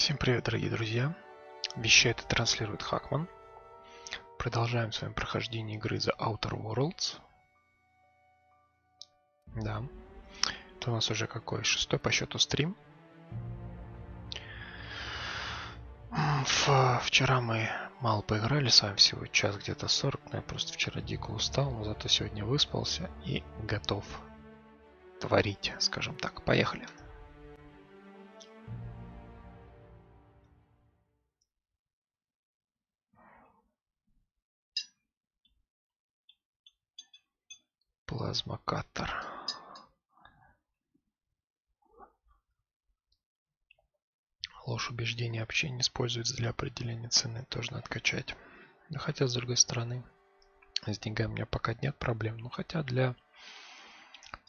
Всем привет, дорогие друзья! Вещает и транслирует Хакман. Продолжаем с вами прохождение игры The Outer Worlds. Да, это у нас уже какой? 6-й по счету стрим. Вчера мы мало поиграли с вами, всего час где-то 40, но я просто вчера дико устал, но зато сегодня выспался и готов творить, скажем так. Поехали! Плазмокаттер. Ложь убеждения вообще не используется для определения цены, тоже надо качать. Но хотя, с другой стороны, с деньгами у меня пока нет проблем. Ну, хотя для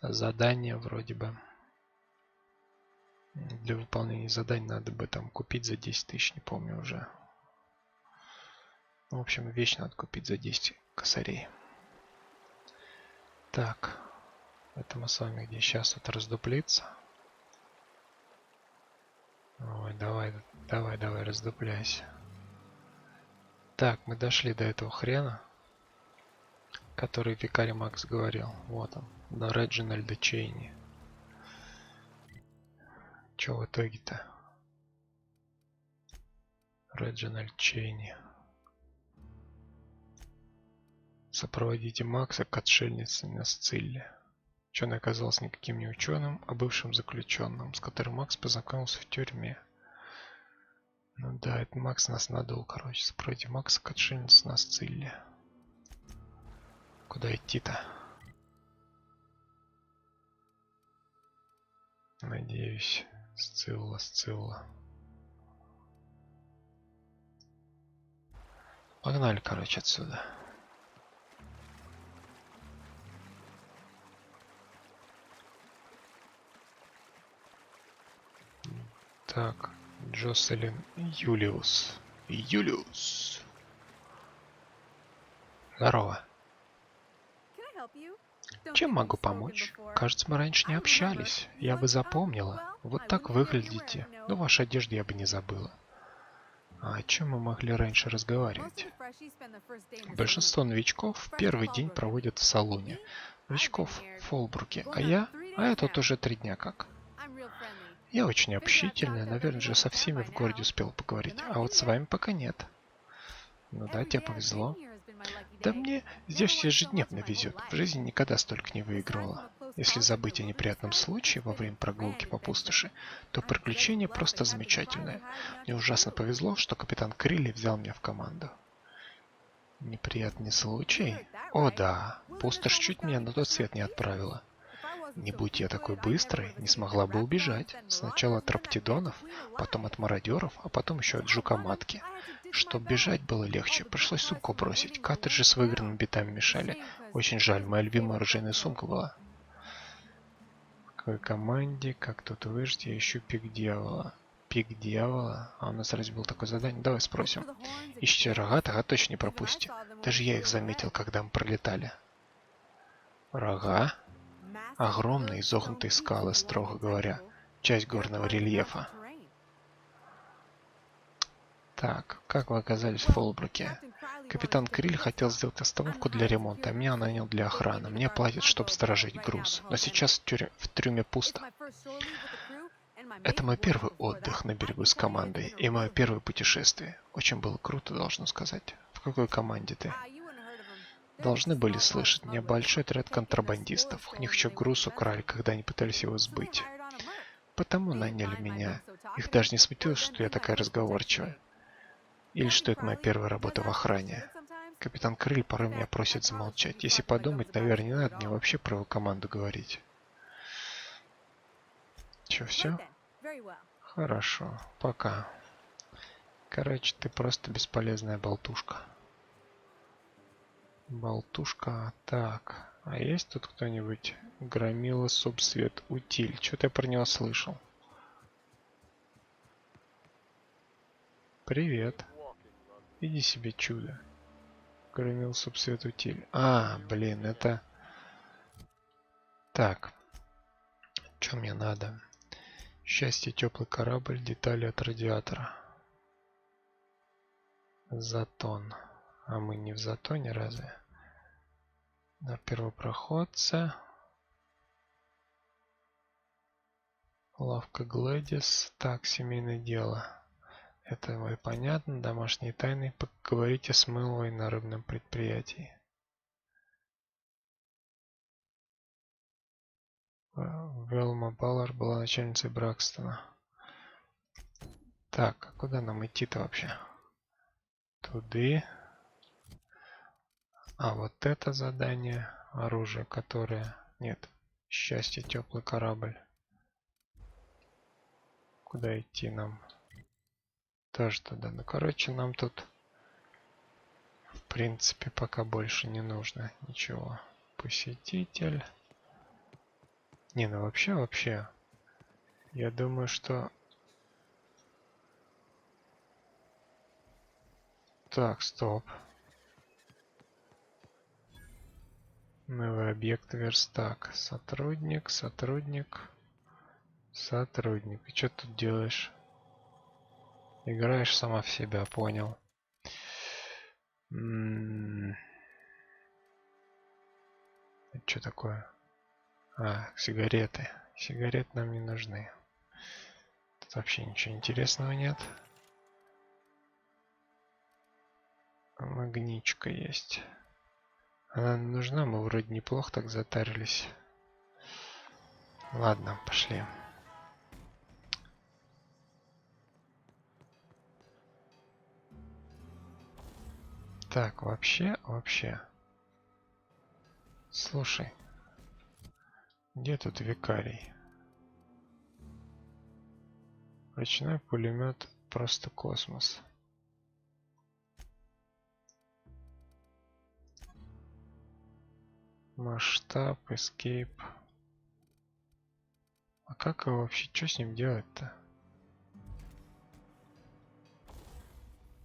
задания вроде бы, для выполнения заданий надо бы там купить за 10 тысяч, не помню уже. Ну, в общем, вещь надо купить за 10 косарей. Так, это мы с вами где? Сейчас тут раздуплится. Ой, давай, раздупляйся. Так, мы дошли до этого хрена, который Викари Макс говорил. Вот он, на Реджинальда Чейни. Че в итоге-то? Реджинальд Чейни. Сопроводите Макса к отшельнице на Сцилле. Ученый оказался никаким не ученым, а бывшим заключенным, с которым Макс познакомился в тюрьме. Ну да, это Макс нас надул, короче. Сопроводите Макса к отшельнице на Сцилле. Куда идти-то? Надеюсь, Сцилла. Погнали, короче, отсюда. Так, Джоселин Юлиус. Здорово. Чем могу помочь? Кажется, мы раньше не общались. Я бы запомнила. Вот так выглядите. Но вашу одежду я бы не забыла. А о чем мы могли раньше разговаривать? Большинство новичков в первый день проводят в салоне. Новичков в Фолбруке. А я тут уже 3 дня как. Я очень общительная, наверное, же со всеми в городе успел поговорить. А вот с вами пока нет. Ну да, тебе повезло. Да мне здесь ежедневно везет. В жизни никогда столько не выигрывала. Если забыть о неприятном случае во время прогулки по пустоши, то приключение просто замечательное. Мне ужасно повезло, что капитан Крилли взял меня в команду. Неприятный случай? О да, пустошь чуть меня на тот свет не отправила. Не будь я такой быстрой, не смогла бы убежать. Сначала от раптидонов, потом от мародеров, а потом еще от жука-матки. Чтоб бежать было легче, пришлось сумку бросить. Картриджи с выигранными битами мешали. Очень жаль, моя любимая оружейная сумка была. В какой команде, как тут выжить, я ищу пик дьявола. Пик дьявола? А у нас разве было такое задание? Давай спросим. Ищите рогатых, а точно не пропустите. Даже я их заметил, когда мы пролетали. Рога? Огромные изогнутые скалы, строго говоря, часть горного рельефа. Так, как вы оказались в Фолбруке? Капитан Криль хотел сделать остановку для ремонта, а меня нанял для охраны. Мне платят, чтобы сторожить груз. Но сейчас в трюме пусто. Это мой первый отдых на берегу с командой и мое первое путешествие. Очень было круто, должно сказать. В какой команде ты? Должны были слышать небольшой отряд контрабандистов. У них еще груз украли, когда они пытались его сбыть. Потому наняли меня. Их даже не смутило, что я такая разговорчивая. Или что это моя первая работа в охране. Капитан Крыль порой меня просит замолчать. Если подумать, наверное, не надо мне вообще про его команду говорить. Че, все? Хорошо, пока. Короче, ты просто бесполезная болтушка. Болтушка. Так, а есть тут кто-нибудь? Громила, Субсвет, Утиль. Что-то я про него слышал. Привет. Иди себе, чудо. Громил, Субсвет, Утиль. А, блин, это... Так. Что мне надо? Счастье, теплый корабль, детали от радиатора. Затон. А мы не в Затоне, разве? На первопроходце. Лавка Глэдис. Так, семейное дело. Это и понятно. Домашние тайны. Поговорите с Мэллоуэй на рыбном предприятии. Велма Баллар была начальницей Бракстона. Так, а куда нам идти-то вообще? Туды. А вот это задание. Оружие, которое... Нет. Счастье, теплый корабль. Куда идти нам? Тоже туда. Ну, короче, нам тут... В принципе, пока больше не нужно ничего. Посетитель. Не, ну вообще. Я думаю, что... Так, стоп. Новый объект верстак. Сотрудник. И что тут делаешь? Играешь сама в себя, понял. Это что такое? А, сигареты. Сигарет нам не нужны. Тут вообще ничего интересного нет. Магничка есть. Она нужна, мы вроде неплохо так затарились. Ладно, пошли. Так, вообще. Слушай. Где тут викарий? Ручной пулемет просто космос. Масштаб, escape. А как его вообще, что с ним делать-то?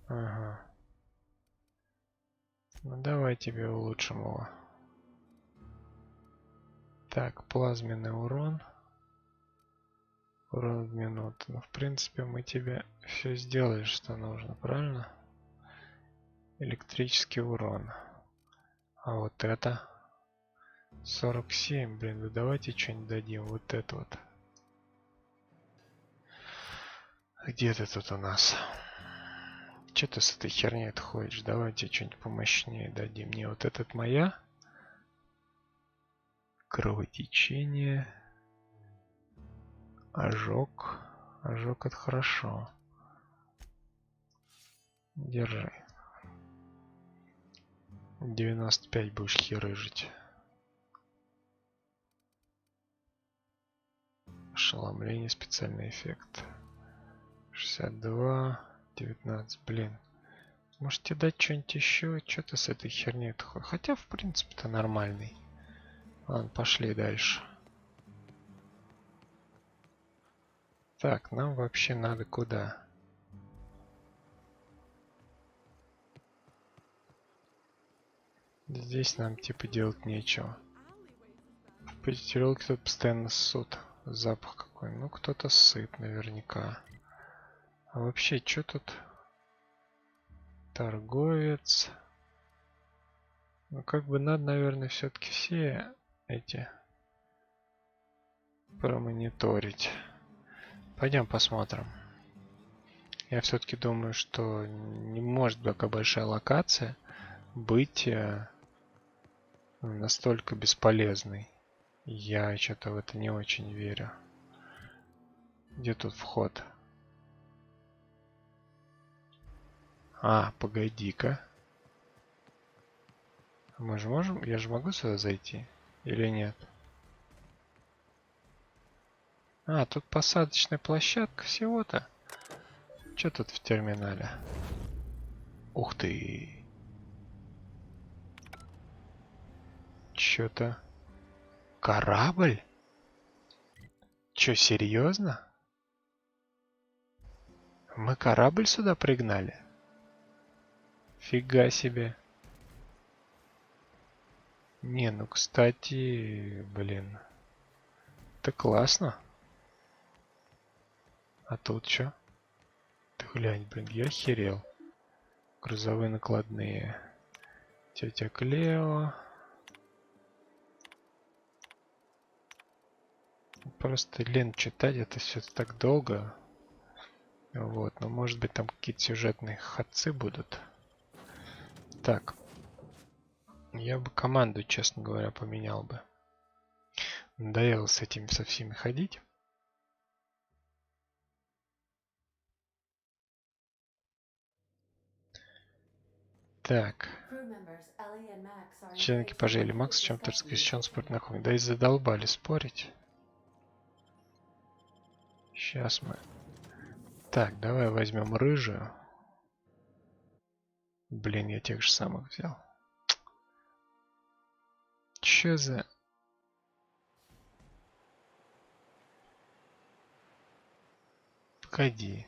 Ага. Ну давай тебе улучшим его. Так, плазменный урон. Урон в минуту. Ну, в принципе, мы тебе все сделали, что нужно, правильно? Электрический урон. А вот это 47, блин, ну давайте что-нибудь дадим. Вот это вот. Где ты тут у нас? Че ты с этой херней отходишь? Давайте что-нибудь помощнее дадим. Не, вот этот моя. Кровотечение. Ожог. Ожог это хорошо. Держи. 95 будешь херыжить. Ошеломление, специальный эффект. 62, 19, блин. Можете дать что-нибудь еще? Что ты с этой херней такой? Хотя, в принципе-то нормальный. Ладно, пошли дальше. Так, нам вообще надо куда? Здесь нам типа делать нечего. В перетерелке тут постоянно ссут. Запах какой. Ну, кто-то сыт наверняка. А вообще, что тут? Торговец. Ну, как бы надо, наверное, все-таки все эти промониторить. Пойдем посмотрим. Я все-таки думаю, что не может такая большая локация быть настолько бесполезной. Я что-то в это не очень верю. Где тут вход? А, погоди-ка. Мы же можем... Я же могу сюда зайти? Или нет? А, тут посадочная площадка всего-то. Что тут в терминале? Ух ты! Чё-то... Корабль? Чё, серьезно? Мы корабль сюда пригнали? Фига себе. Не, ну кстати, блин. Это классно. А тут что? Ты глянь, блин, я охерел. Грузовые накладные. Тетя Клео. Просто лень читать, это все так долго. Вот, но может быть там какие-то сюжетные ходцы будут. Так. Я бы команду, честно говоря, поменял бы. Надоело с этими со всеми ходить. Так. Член экипажа или Макс с чем-то раскрещен спорт на хуй. Да и задолбали спорить. Сейчас мы... Так, давай возьмем рыжую. Блин, я тех же самых взял. Чё за... Погоди.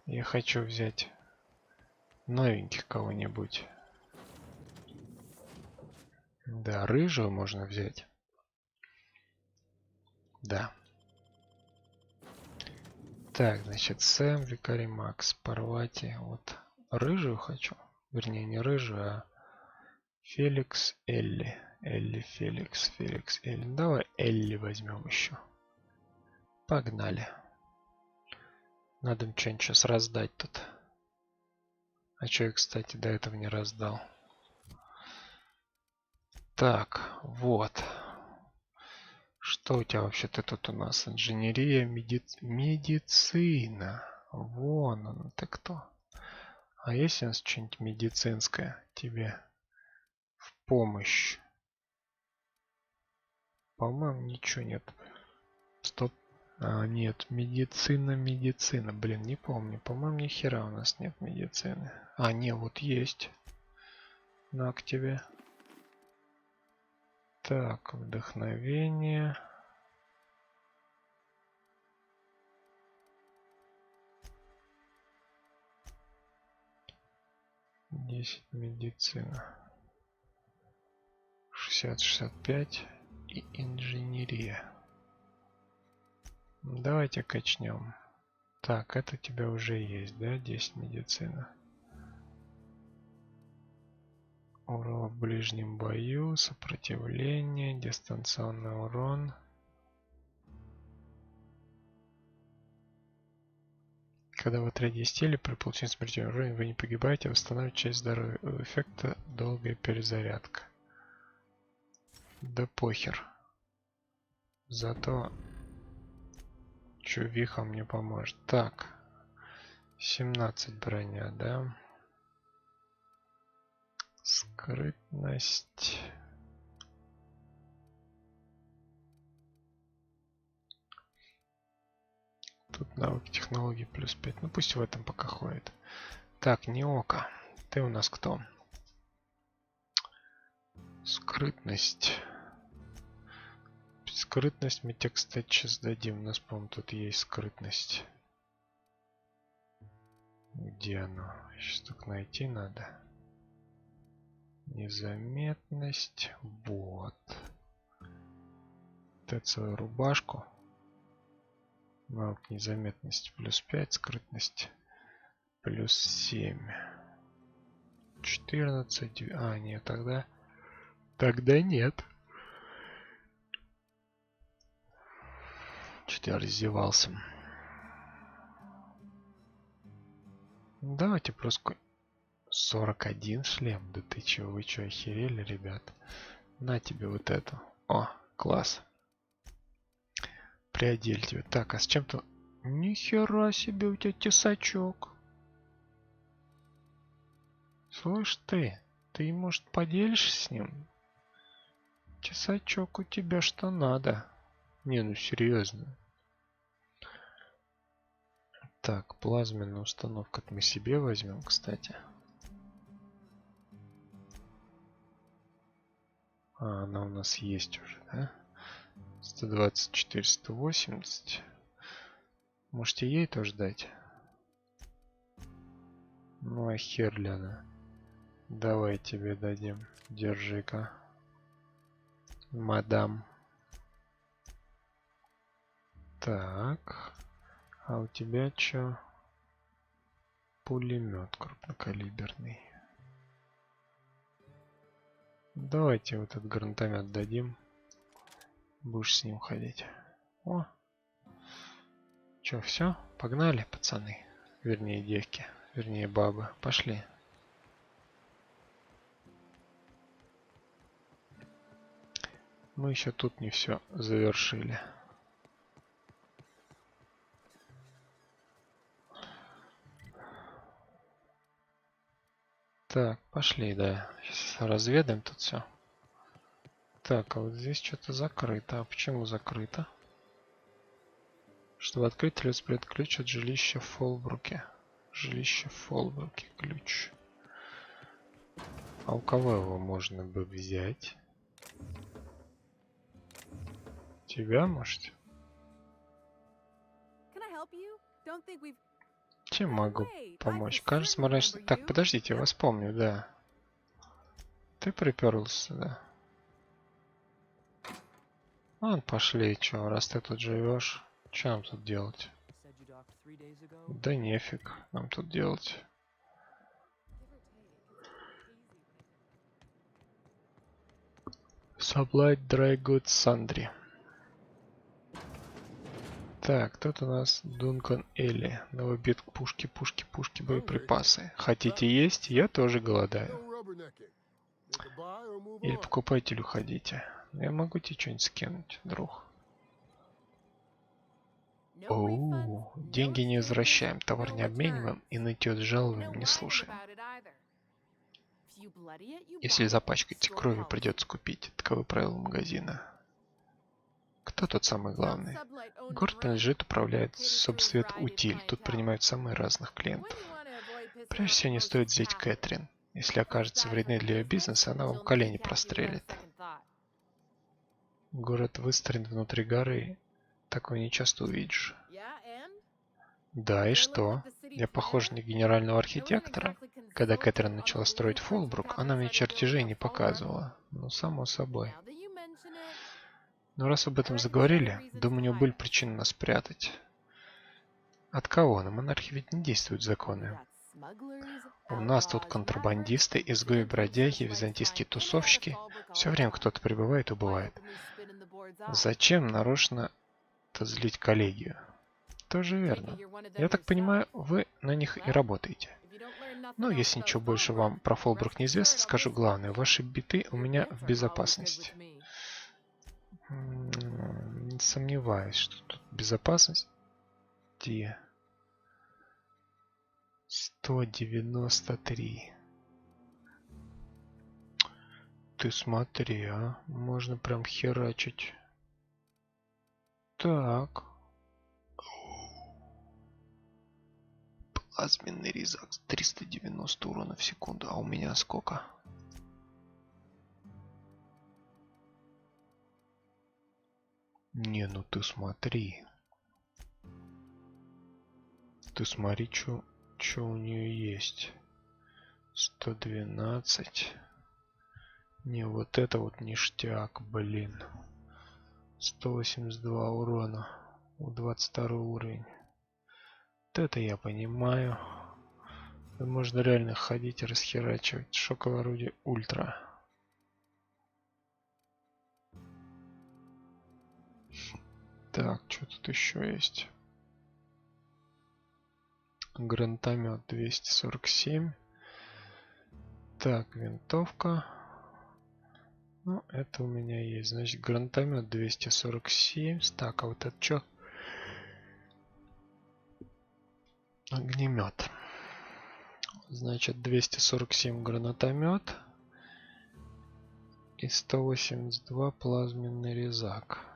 Я хочу взять новеньких кого-нибудь. Да, рыжую можно взять. Да. Так, значит, Сэм, Викарий, Макс, Парвати. Вот рыжую хочу. Вернее, не рыжую, а Феликс, Элли. Элли, Феликс, Феликс, Элли. Давай Элли возьмем еще. Погнали. Надо им что-нибудь сейчас раздать тут. А что я, кстати, до этого не раздал? Так, вот. Что у тебя вообще-то тут у нас? Инженерия, медицина. Вон она, ты кто? А есть у нас что-нибудь медицинское тебе в помощь? По-моему, ничего нет. Стоп. А, нет, медицина. Блин, не помню. По-моему, ни хера у нас нет медицины. А, не, вот есть. На к тебе. Так, вдохновение. Десять медицина. 60-65 и инженерия. Давайте качнем. Так, это у тебя уже есть, да? 10 медицина. Урон в ближнем бою, сопротивление, дистанционный урон. Когда в отряде есть теле, при получении смертельного уровня вы не погибаете, а восстанавливаете часть здоровья. У эффекта долгая перезарядка. Да похер. Зато чувиха мне поможет. Так. 17 броня, да? Скрытность. Тут навыки технологии плюс 5. Ну пусть в этом пока ходит. Так, Неока. Ты у нас кто? Скрытность. Скрытность мы тебе, кстати, сейчас дадим. У нас, по-моему, тут есть скрытность. Где оно? Сейчас только найти надо. Незаметность. Вот. Вот свою рубашку. Навык незаметность плюс 5. Скрытность плюс 7. 14. А, нет, тогда... Тогда нет. Что-то я раздевался. Давайте просто 41 шлем. Да ты чего, вы что, охерели, ребят? На тебе вот эту. О, класс. Приодель тебе. Так, а с чем-то... Нихера себе у тебя тесачок. Слышь ты, может, поделишься с ним? Тесачок у тебя что надо. Не, ну серьезно. Так, плазменная установка мы себе возьмем, кстати. А, она у нас есть уже, да? 124, 180. Можете ей тоже дать? Ну а хер ли она? Давай тебе дадим. Держи-ка. Мадам. Так. А у тебя чё? Пулемет крупнокалиберный. Давайте вот этот гранатомет дадим. Будешь с ним ходить. О! Чё, все? Погнали, пацаны. Вернее, девки. Вернее, бабы. Пошли. Мы еще тут не все завершили. Так, пошли, да. Сейчас разведаем тут все. Так, а вот здесь что-то закрыто. А почему закрыто? Чтобы открыть, требуется придет ключ от жилища в Фолбруке. Жилище в Фолбруке. Ключ. А у кого его можно бы взять? Тебя, может? Чем могу помочь? Кажется, мрачно... Так, подождите, я вас помню, да. Ты приперлся сюда. Ладно, пошли, чё, раз ты тут живешь. Чё нам тут делать? Да нефиг нам тут делать. Supplied Dry Goods Sundry. Так, тут у нас Дункан Элли. Новый бит пушки, боеприпасы. Хотите есть? Я тоже голодаю. Или покупайте, или уходите. Я могу тебе что-нибудь скинуть, друг. Оу, деньги не возвращаем, товар не обмениваем и нытье с жалобами не слушаем. Если запачкаете кровью, придется купить. Таковы правила магазина. Кто тот самый главный? Город принадлежит, управляет Собсвет Утиль. Тут принимают самые разных клиентов. Прежде всего, не стоит взять Кэтрин. Если окажется вредной для ее бизнеса, она вам колени прострелит. Город выстроен внутри горы. Такого не часто увидишь. Да, и что? Я похож на генерального архитектора. Когда Кэтрин начала строить Фолбрук, она мне чертежей не показывала. Ну, само собой. Но раз об этом заговорили, думаю, у него были причины нас прятать. От кого? На монархии ведь не действуют законы. У нас тут контрабандисты, изгои, бродяги, византийские тусовщики. Все время кто-то прибывает и убывает. Зачем нарочно-то злить коллегию? Тоже верно. Я так понимаю, вы на них и работаете. Но если ничего больше вам про Фолбрук не известно, скажу главное. Ваши биты у меня в безопасности. Не сомневаюсь, что тут безопасность. 193. Ты смотри, а. Можно прям херачить. Так. Плазменный резак. 390 урона в секунду. А у меня сколько? Не, ну ты смотри. Ты смотри, что у нее есть. 112. Не, вот это вот ништяк, блин. 182 урона. У 22 уровень. Вот это я понимаю. Можно реально ходить и расхерачивать. Шоковое орудие ультра. Так, что тут еще есть? Гранатомет 247. Так, винтовка. Ну, это у меня есть. Значит, гранатомет 247. Так, а вот это что? Огнемет. Значит, 247 гранатомет. И 182 плазменный резак.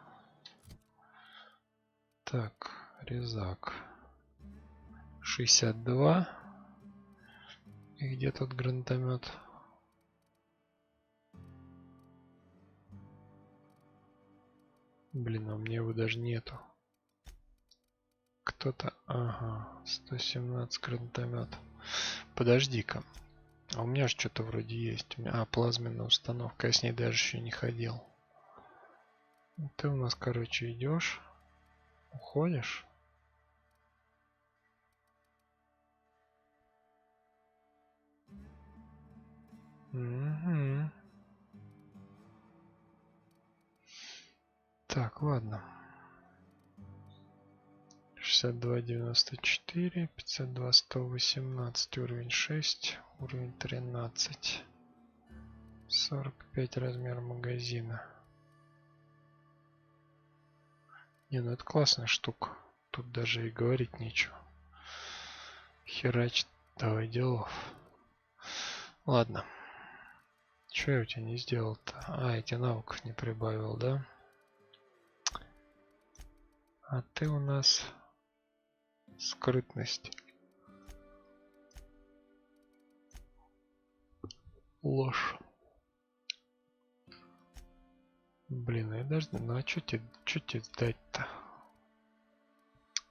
Так, резак. 62. И где тут гранатомет? Блин, а у меня его даже нету. Кто-то... Ага, 117 гранатомет. Подожди-ка. А у меня же что-то вроде есть. Плазменная установка. Я с ней даже еще не ходил. Ты у нас, короче, идешь. Уходишь. Угу. Так, ладно. 62,94, 52, 118, уровень 6, уровень 13. 45 размер магазина. Не, ну это классная штука. Тут даже и говорить нечего. Херач, давай делов. Ладно. Что я у тебя не сделал-то? А, эти навыков не прибавил, да? А ты у нас скрытность. Ложь. Блин, я даже... Ну а что тебе дать-то?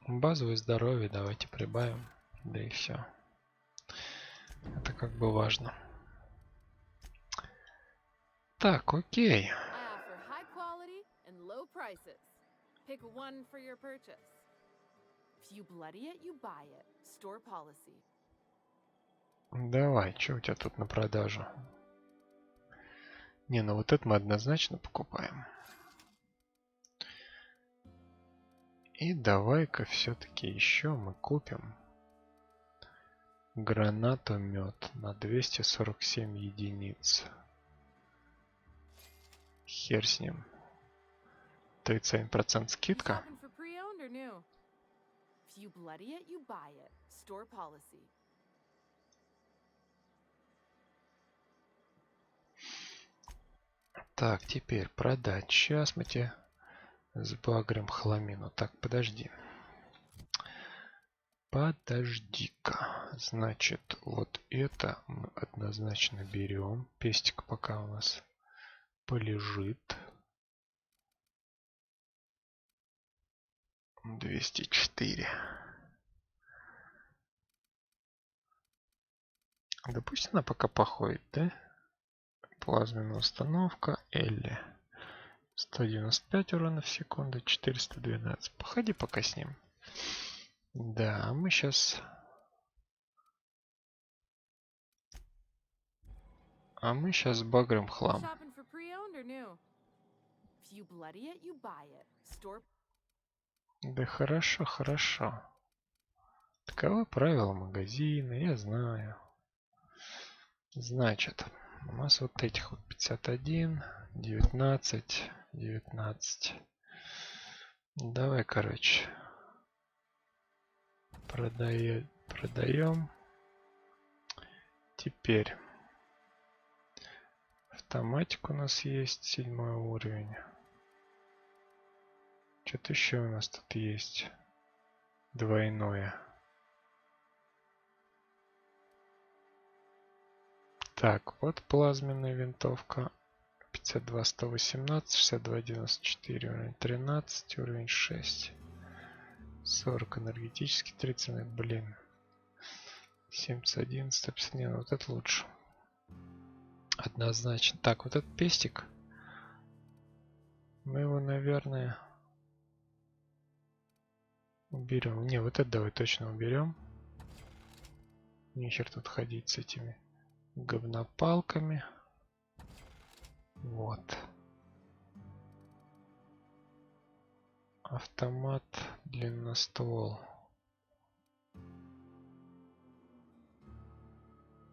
Базовое здоровье давайте прибавим. Да и все. Это как бы важно. Так, окей. Давай, что у тебя тут на продажу? Не, ну вот это мы однозначно покупаем. И давай-ка все-таки еще мы купим гранатомет на 247 единиц. Хер с ним. 37% скидка. Так, теперь продать. Сейчас мы тебе сбагрим хламину. Так, подожди. Подожди-ка. Значит, вот это мы однозначно берем. Пестик пока у нас полежит. 204. Да пусть она пока походит, да? Плазменная установка Элли. 195 урона в секунду, 412. Походи пока с ним. Да, мы сейчас... А мы сейчас багрим хлам. Да хорошо, хорошо. Таковы правила магазина, я знаю. Значит, у нас вот этих вот 51, 19, 19. Давай, короче. Продаем. Теперь. Автоматик у нас есть, 7 уровень. Что-то еще у нас тут есть. Двойное. Так, вот плазменная винтовка. 52, 118, 62, 94, уровень 13, уровень 6. 40 энергетический, 30, блин. 71, 150, не, ну вот это лучше. Однозначно. Так, вот этот пестик. Мы его, наверное, уберем. Не, вот это давай точно уберем. Нехер тут ходить с этими говнопалками. Вот. Автомат, длинноствол.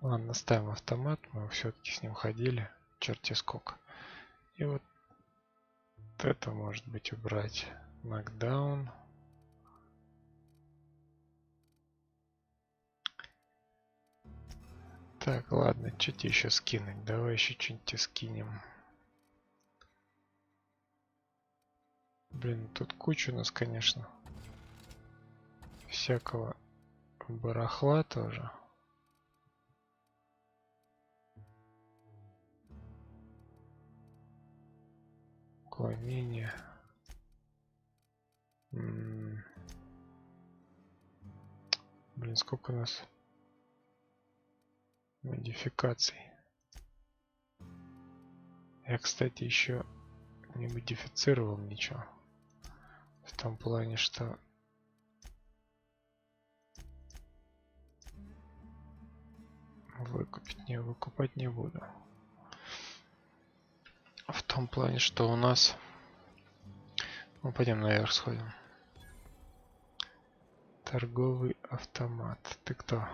Ладно, ставим автомат. Мы все-таки с ним ходили. Черти сколько. И вот это может быть убрать. Нокдаун. Так, ладно, что тебе еще скинуть? Давай еще что-нибудь тебе скинем. Блин, тут куча у нас, конечно, всякого барахла тоже. Уклонение. Блин, сколько у нас модификаций. Я, кстати, еще не модифицировал ничего. В том плане, что Выкупать не буду. В том плане, что у нас... Ну, пойдем наверх сходим. Торговый автомат. Ты кто?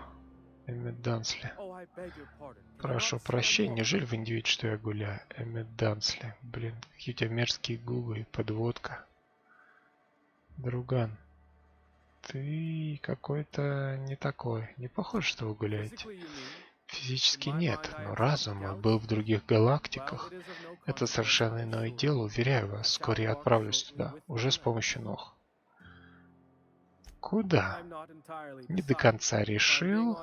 Эммет Дансли. Прошу прощения, неужели вы не видите, что я гуляю? Эммет Дансли. Блин, какие у тебя мерзкие губы и подводка. Друган, ты какой-то не такой. Не похож, что вы гуляете. Физически нет, но разум мой был в других галактиках. Это совершенно иное дело, уверяю вас. Скоро я отправлюсь туда, уже с помощью ног. Куда? Не до конца решил.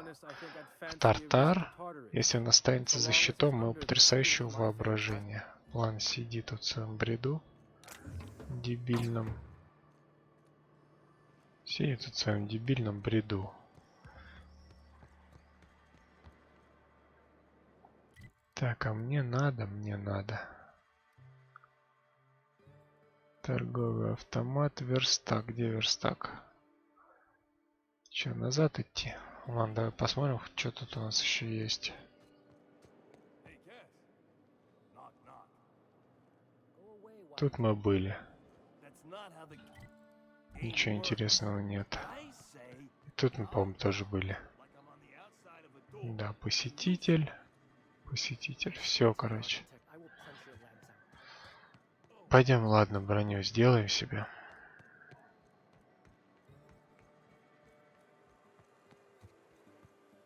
В Тартар. Если он останется за щитом моего потрясающего воображения. Ладно, сиди тут в своем бреду. Дебильном. Сиди тут в своем дебильном бреду. Так, а мне надо. Торговый автомат, верстак. Где верстак? Че, назад идти? Ладно, давай посмотрим, что тут у нас еще есть. Тут мы были. Ничего интересного нет. И тут мы, по-моему, тоже были. Да, посетитель. Посетитель. Все, короче. Пойдем, ладно, броню сделаем себе.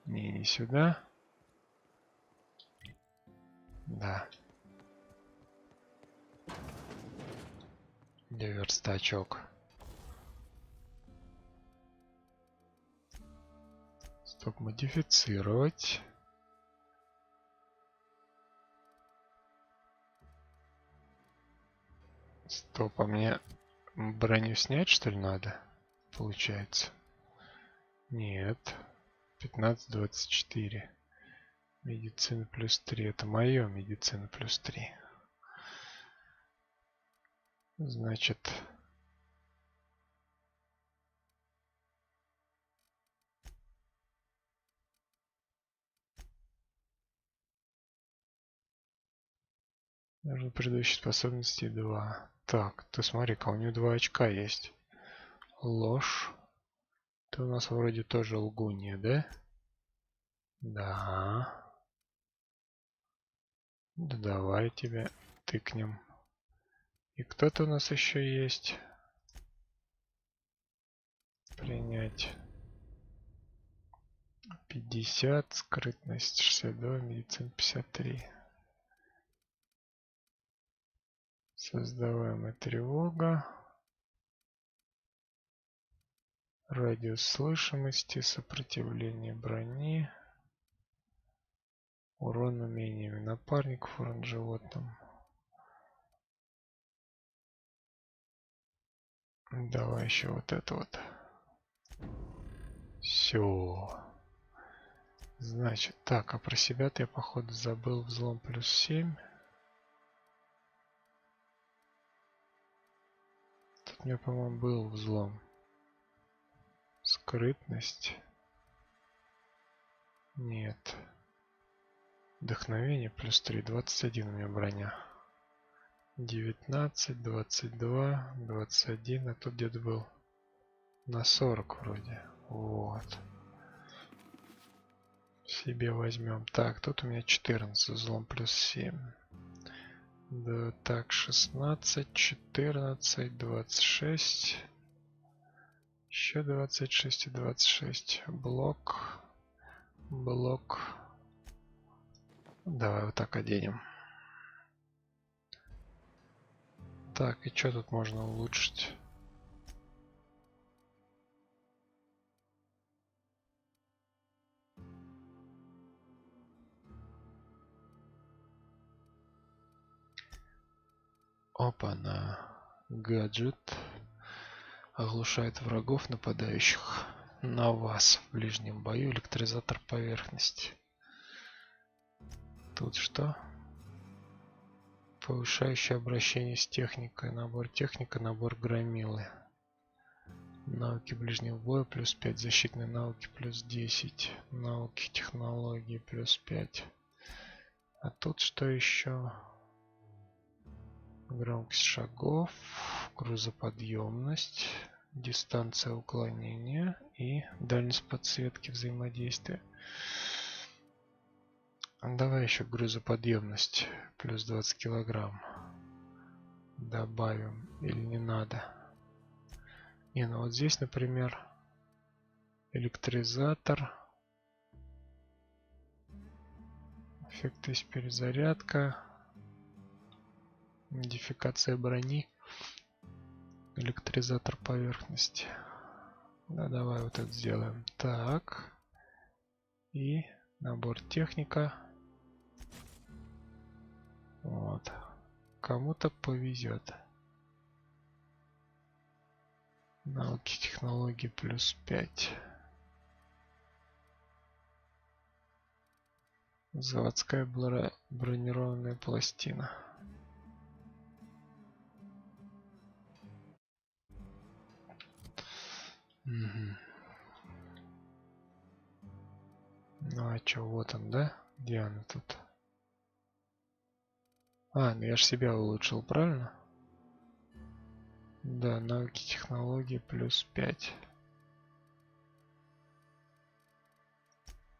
Не сюда. Да. Где верстачок? Стоп, модифицировать. Стоп, а мне броню снять, что ли, надо? Получается. Нет. 15-24. Медицина плюс 3. Это мое медицина плюс 3. Значит... Нужно предыдущие способности 2. Так, ты смотри-ка, у него 2 очка есть. Ложь. Ты у нас вроде тоже лгунья, да? Да. Да давай тебя тыкнем. И кто-то у нас еще есть. Принять. 50, скрытность 62, медицина 53. Создаваемая тревога. Радиус слышимости, сопротивление брони. Урон умениями напарников, урон животным. Давай еще вот это вот. Все. Значит, так, а про себя-то я походу забыл. Взлом плюс 7. Тут у меня, по-моему, был взлом. Скрытность. Нет. Вдохновение плюс 3. 21 у меня броня. 19, 22, 21. А тут где-то был на 40 вроде. Вот. Себе возьмем. Так, тут у меня 14. Взлом плюс 7. Да, так, 16, 14, 26. Еще 26 и 26. Блок. Блок. Давай вот так оденем. Так, и что тут можно улучшить? Опа-на. Гаджет. Оглушает врагов, нападающих на вас в ближнем бою. Электризатор поверхности. Тут что? Повышающее обращение с техникой. Набор техника, набор громилы. Навыки ближнего боя плюс 5. Защитные навыки плюс 10. Науки технологии плюс 5. А тут что еще? Громкость шагов, грузоподъемность, дистанция уклонения и дальность подсветки взаимодействия. Давай еще грузоподъемность плюс 20 килограмм добавим или не надо? Не, ну вот здесь, например, электризатор, эффект есть перезарядка, модификация брони, электризатор поверхности. Да, давай вот это сделаем. Так. И набор техника. Вот. Кому-то повезет. Навыки технологии плюс 5. Заводская бронированная пластина. Угу. Ну а чё, вот он, да? Где она тут? А, ну я ж себя улучшил, правильно? Да, навыки технологии плюс 5.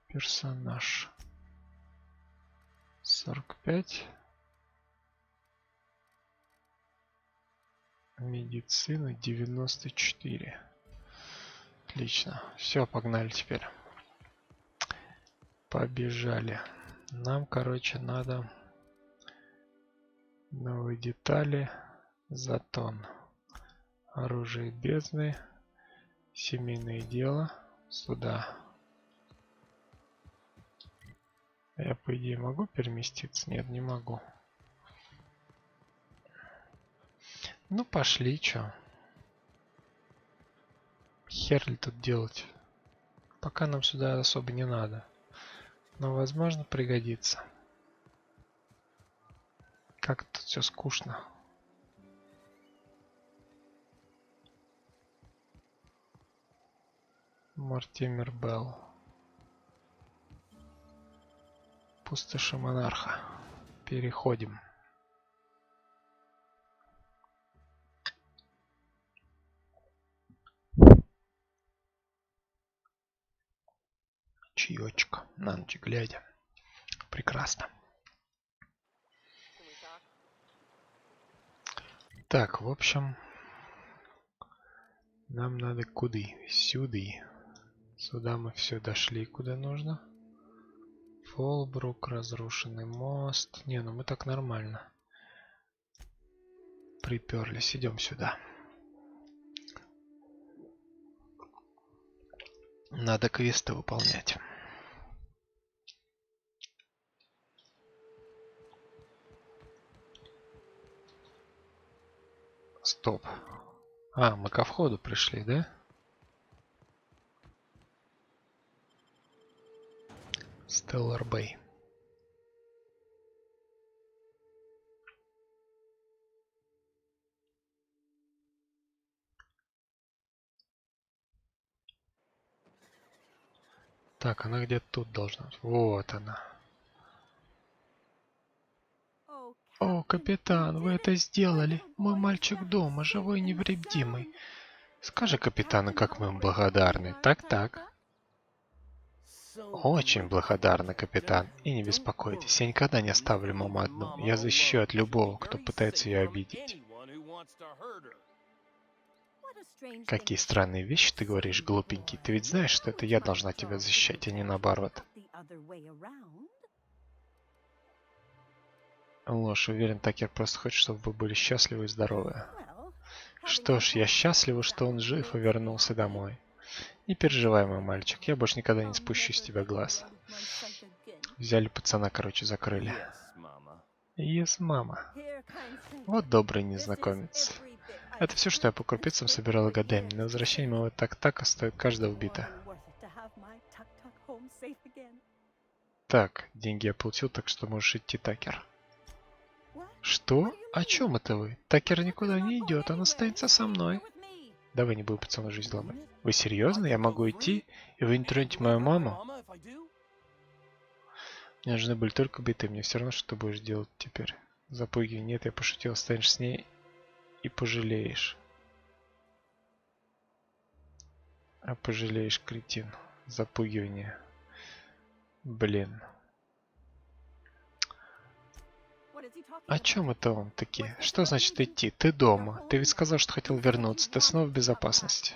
Персонаж 45. Медицина 94. Отлично. Все, погнали теперь. Побежали. Нам, короче, надо новые детали. Затон. Оружие бездны. Семейное дело. Сюда. Я, по идее, могу переместиться? Нет, не могу. Ну, пошли, чё. Хер ли тут делать? Пока нам сюда особо не надо. Но, возможно, пригодится. Как тут все скучно. Мортимер Белл. Пустоши монарха. Переходим. Чаечек на ночь глядя. Прекрасно. Так, в общем, нам надо куда? Сюда. Сюда мы все дошли, куда нужно. Фолбрук, разрушенный мост. Не, ну мы так нормально приперлись. Идем сюда. Надо квесты выполнять. Стоп. А, мы ко входу пришли, да? Stellar Bay. Так, она где-то тут должна быть. Вот она. О, капитан, вы это сделали. Мой мальчик дома, живой и невредимый. Скажи капитану, как мы ему благодарны. Так-так. Очень благодарны, капитан. И не беспокойтесь, я никогда не оставлю маму одну. Я защищу от любого, кто пытается ее обидеть. Какие странные вещи ты говоришь, глупенький. Ты ведь знаешь, что это я должна тебя защищать, а не наоборот. Ложь, уверен, Такер просто хочет, чтобы вы были счастливы и здоровы. Что ж, я счастлива, что он жив и вернулся домой. Не переживай, мой мальчик, я больше никогда не спущу с тебя глаз. Взяли пацана, короче, закрыли. Yes, мама. Вот добрый незнакомец. Это все, что я по крупицам собирала годами. На возвращение моего так-така стоит каждая убита. Так, деньги я получил, так что можешь идти, Такер. Что? О чем это вы? Такер никуда не идет, он останется со мной. Давай не будем пацану жизнь ломать. Вы серьезно? Я могу идти, и вы не тронете мою маму? Мне нужны были только биты, мне все равно, что ты будешь делать теперь. Запугивай. Нет, я пошутил, станешь с ней и пожалеешь. А пожалеешь, кретин. Запугивание. Блин. О чем это он таки? Что значит идти? Ты дома. Ты ведь сказал, что хотел вернуться. Ты снова в безопасности.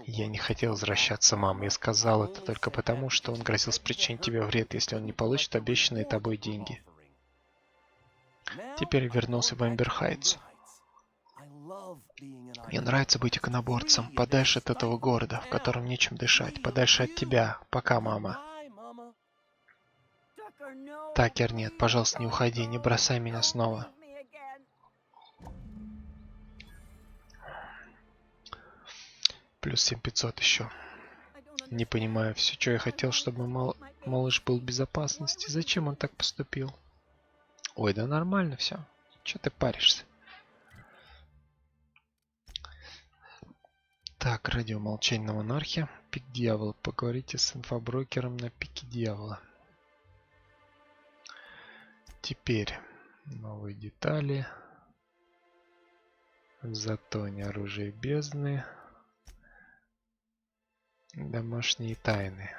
Я не хотел возвращаться, мам. Я сказал это только потому, что он грозился причинить тебе вред, если он не получит обещанные тобой деньги. Теперь я вернулся в Эмбер Хайтс. Мне нравится быть иконоборцем, подальше от этого города, в котором нечем дышать, подальше от тебя. Пока, мама. Такер, нет, пожалуйста, не уходи, не бросай меня снова. Плюс 7500 еще. Не понимаю, все, что я хотел, чтобы малыш был в безопасности. Зачем он так поступил? Ой, да нормально все. Че ты паришься? Так, радио молчание на монархе. Пик дьявола. Поговорите с инфоброкером на пике дьявола. Теперь новые детали. Затоне оружие бездны. Домашние тайны.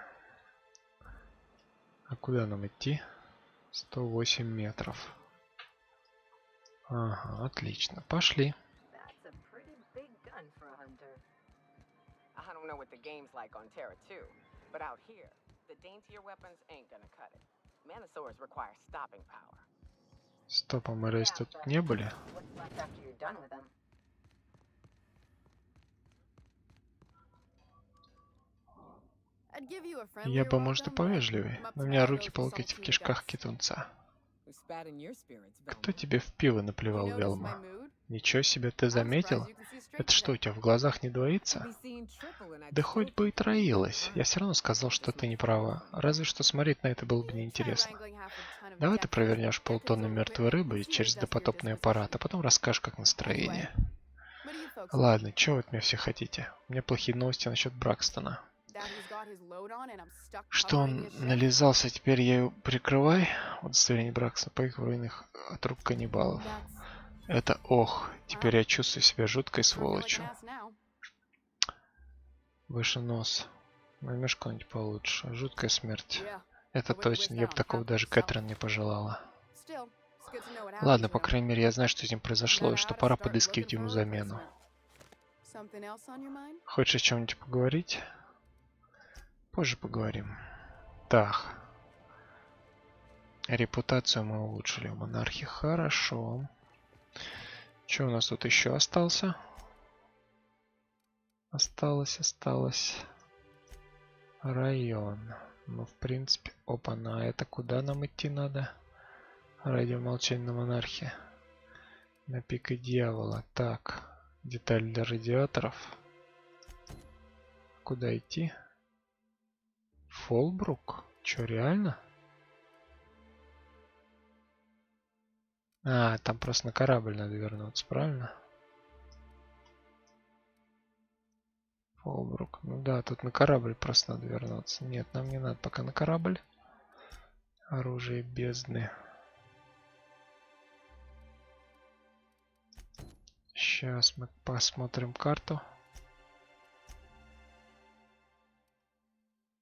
А куда нам идти? 108 метров. Ага, отлично. Пошли. Стоп, а мы рейс тут не были? Я бы, может, и повежливее, но у меня руки по локоть в кишках китунца. Кто тебе в пиво наплевал, Велма? Ничего себе, ты заметил? Это что, у тебя в глазах не двоится? Да хоть бы и троилось. Я все равно сказал, что ты не права. Разве что смотреть на это было бы неинтересно. Давай ты провернешь полтонны мертвой рыбы через допотопный аппарат, а потом расскажешь, как настроение. Ладно, чего вы от меня все хотите? У меня плохие новости насчет Бракстона. Что он нализался, теперь я его прикрывай. Удостоверение Бракстона по их руинах от рук каннибалов. Это ох, теперь я чувствую себя жуткой сволочью. Выше нос. Наймешь кого-нибудь получше. Жуткая смерть. Это точно, я бы такого даже Кэтрин не пожелала. Ладно, по крайней мере, я знаю, что с ним произошло, и что пора подыскивать ему замену. Хочешь о чем-нибудь поговорить? Позже поговорим. Так. Репутацию мы улучшили у монархии. Хорошо. Что у нас тут еще остался? Осталось. Район. Ну, в принципе, опа-на. Это куда нам идти надо? Радио молчание на монархии. На пике дьявола. Так. Деталь для радиаторов. Куда идти? Фолбрук? Че, реально? А, там просто на корабль надо вернуться, правильно? Фолбрук. Ну да, тут на корабль просто надо вернуться. Нет, нам не надо пока на корабль. Оружие бездны. Сейчас мы посмотрим карту.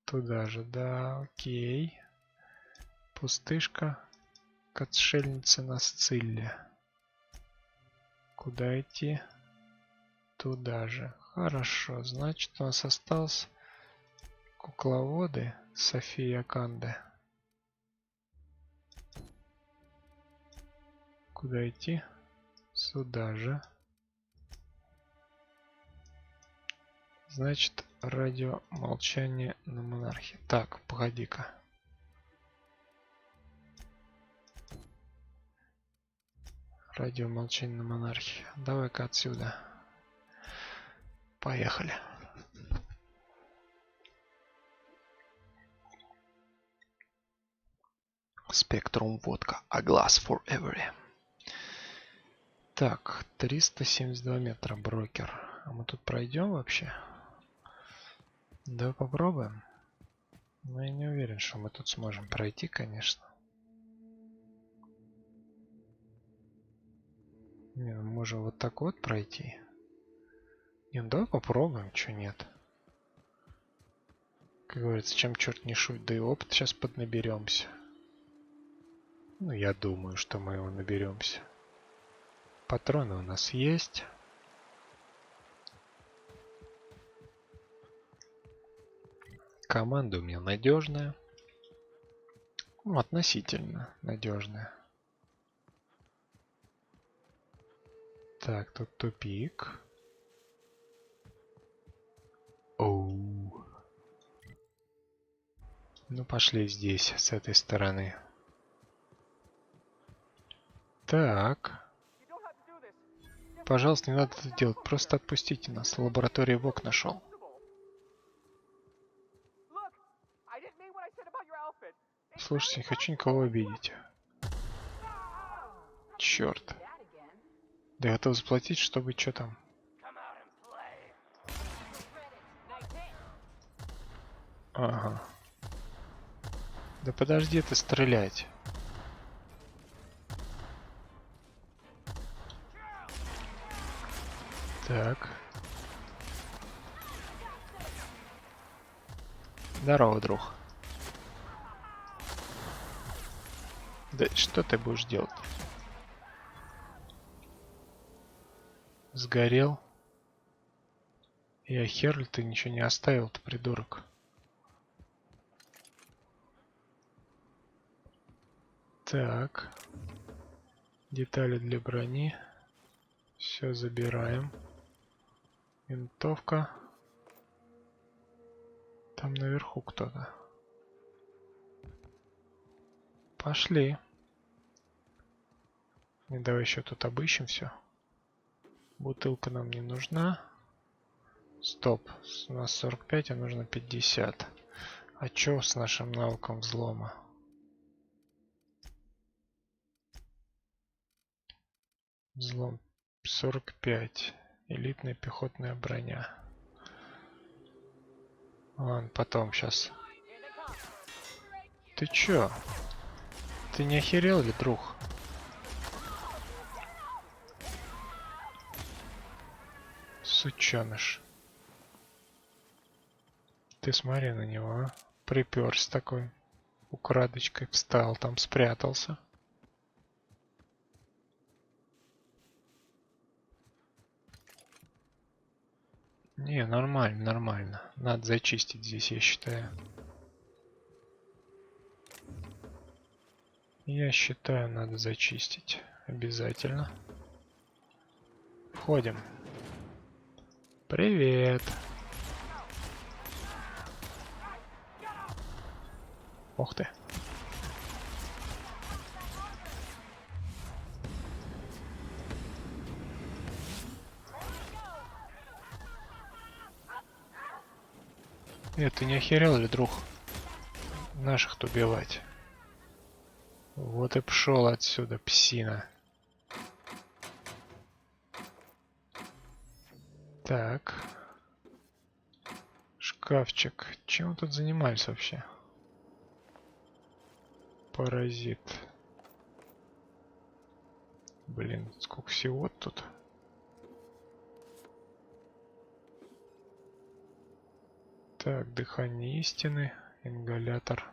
Туда же, да, окей. Пустышка. К отшельнице на Сцилле. Куда идти? Туда же. Хорошо, значит у нас осталось кукловоды София Канде. Куда идти? Сюда же. Значит, радио молчание на монархии. Так, погоди-ка. Радио молчание на монархии. Давай-ка отсюда. Поехали. Спектрум водка. A glass for every. Так, 372 метра, брокер. А мы тут пройдем вообще? Давай попробуем. Но я не уверен, что мы тут сможем пройти, конечно. Не, ну можем вот так вот пройти. Не, ну давай попробуем, что нет. Как говорится, чем черт не шутит, да и опыт сейчас поднаберемся. Ну, я думаю, что мы его наберемся. Патроны у нас есть. Команда у меня надежная. Ну, относительно надежная. Так, тут тупик. Оу. Ну, пошли здесь, с этой стороны. Так. Пожалуйста, не надо это делать. Просто отпустите нас. В лаборатории ВОК нашел. Слушайте, не хочу никого обидеть. Черт. Да я готов заплатить, чтобы что там. Ага. Да подожди ты стрелять. Так. Здорово, друг. Да что ты будешь делать? Сгорел. Я хер, ты ничего не оставил, ты придурок. Так. Детали для брони. Все забираем. Винтовка. Там наверху кто-то. Пошли. И давай еще тут обыщем все. Бутылка нам не нужна. Стоп. У нас 45, а нужно 50. А чё с нашим навыком взлома? Взлом 45. Элитная пехотная броня. Ладно, потом, сейчас. Ты чё? Ты не охерел ли, друг? Сучёныш. Ты смотри на него, а? Припёрся такой. Украдочкой встал, там спрятался. Не, нормально, нормально. Надо зачистить здесь, я считаю. Я считаю, надо зачистить. Обязательно. Входим. Привет. Ух ты. Ты не охерел ли, друг? Наших-то убивать. Вот и пшел отсюда, псина. Так. Шкафчик. Чем мы тут занимались вообще? Паразит. Блин, сколько всего тут. Так, дыхание истины. Ингалятор.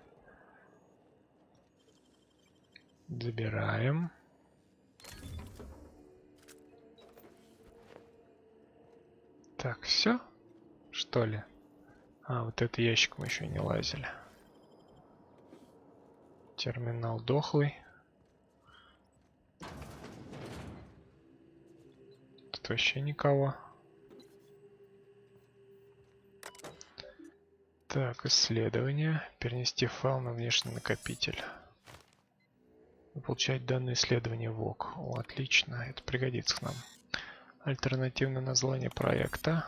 Забираем. Так, все? Что ли? А, вот этот ящик мы еще не лазили. Терминал дохлый. Тут вообще никого. Так, исследование. Перенести файл на внешний накопитель. Получать данные исследования ВОК. О, отлично, это пригодится к нам. Альтернативное название проекта.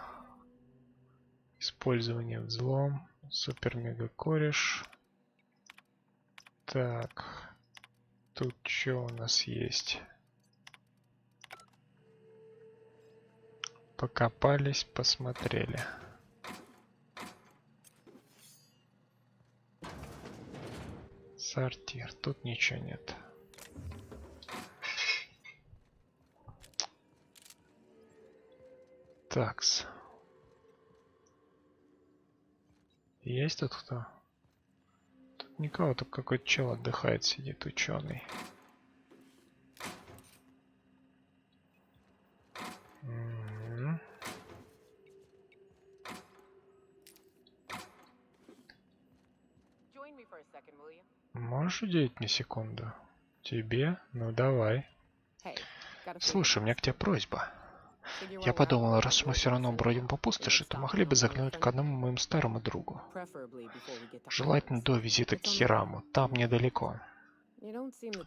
Использование взлом. Супер мега кореш. Так. Тут что у нас есть? Покопались, посмотрели. Сортир. Тут ничего нет. Такс. Есть тут кто? Тут никого, тут какой-то чел отдыхает, сидит, ученый. Можешь уделить мне секунду? Тебе? Ну давай. Слушай, у меня к тебе просьба. Я подумал, раз мы все равно бродим по пустоши, то могли бы заглянуть к одному моему старому другу. Желательно до визита к Хираму, там недалеко.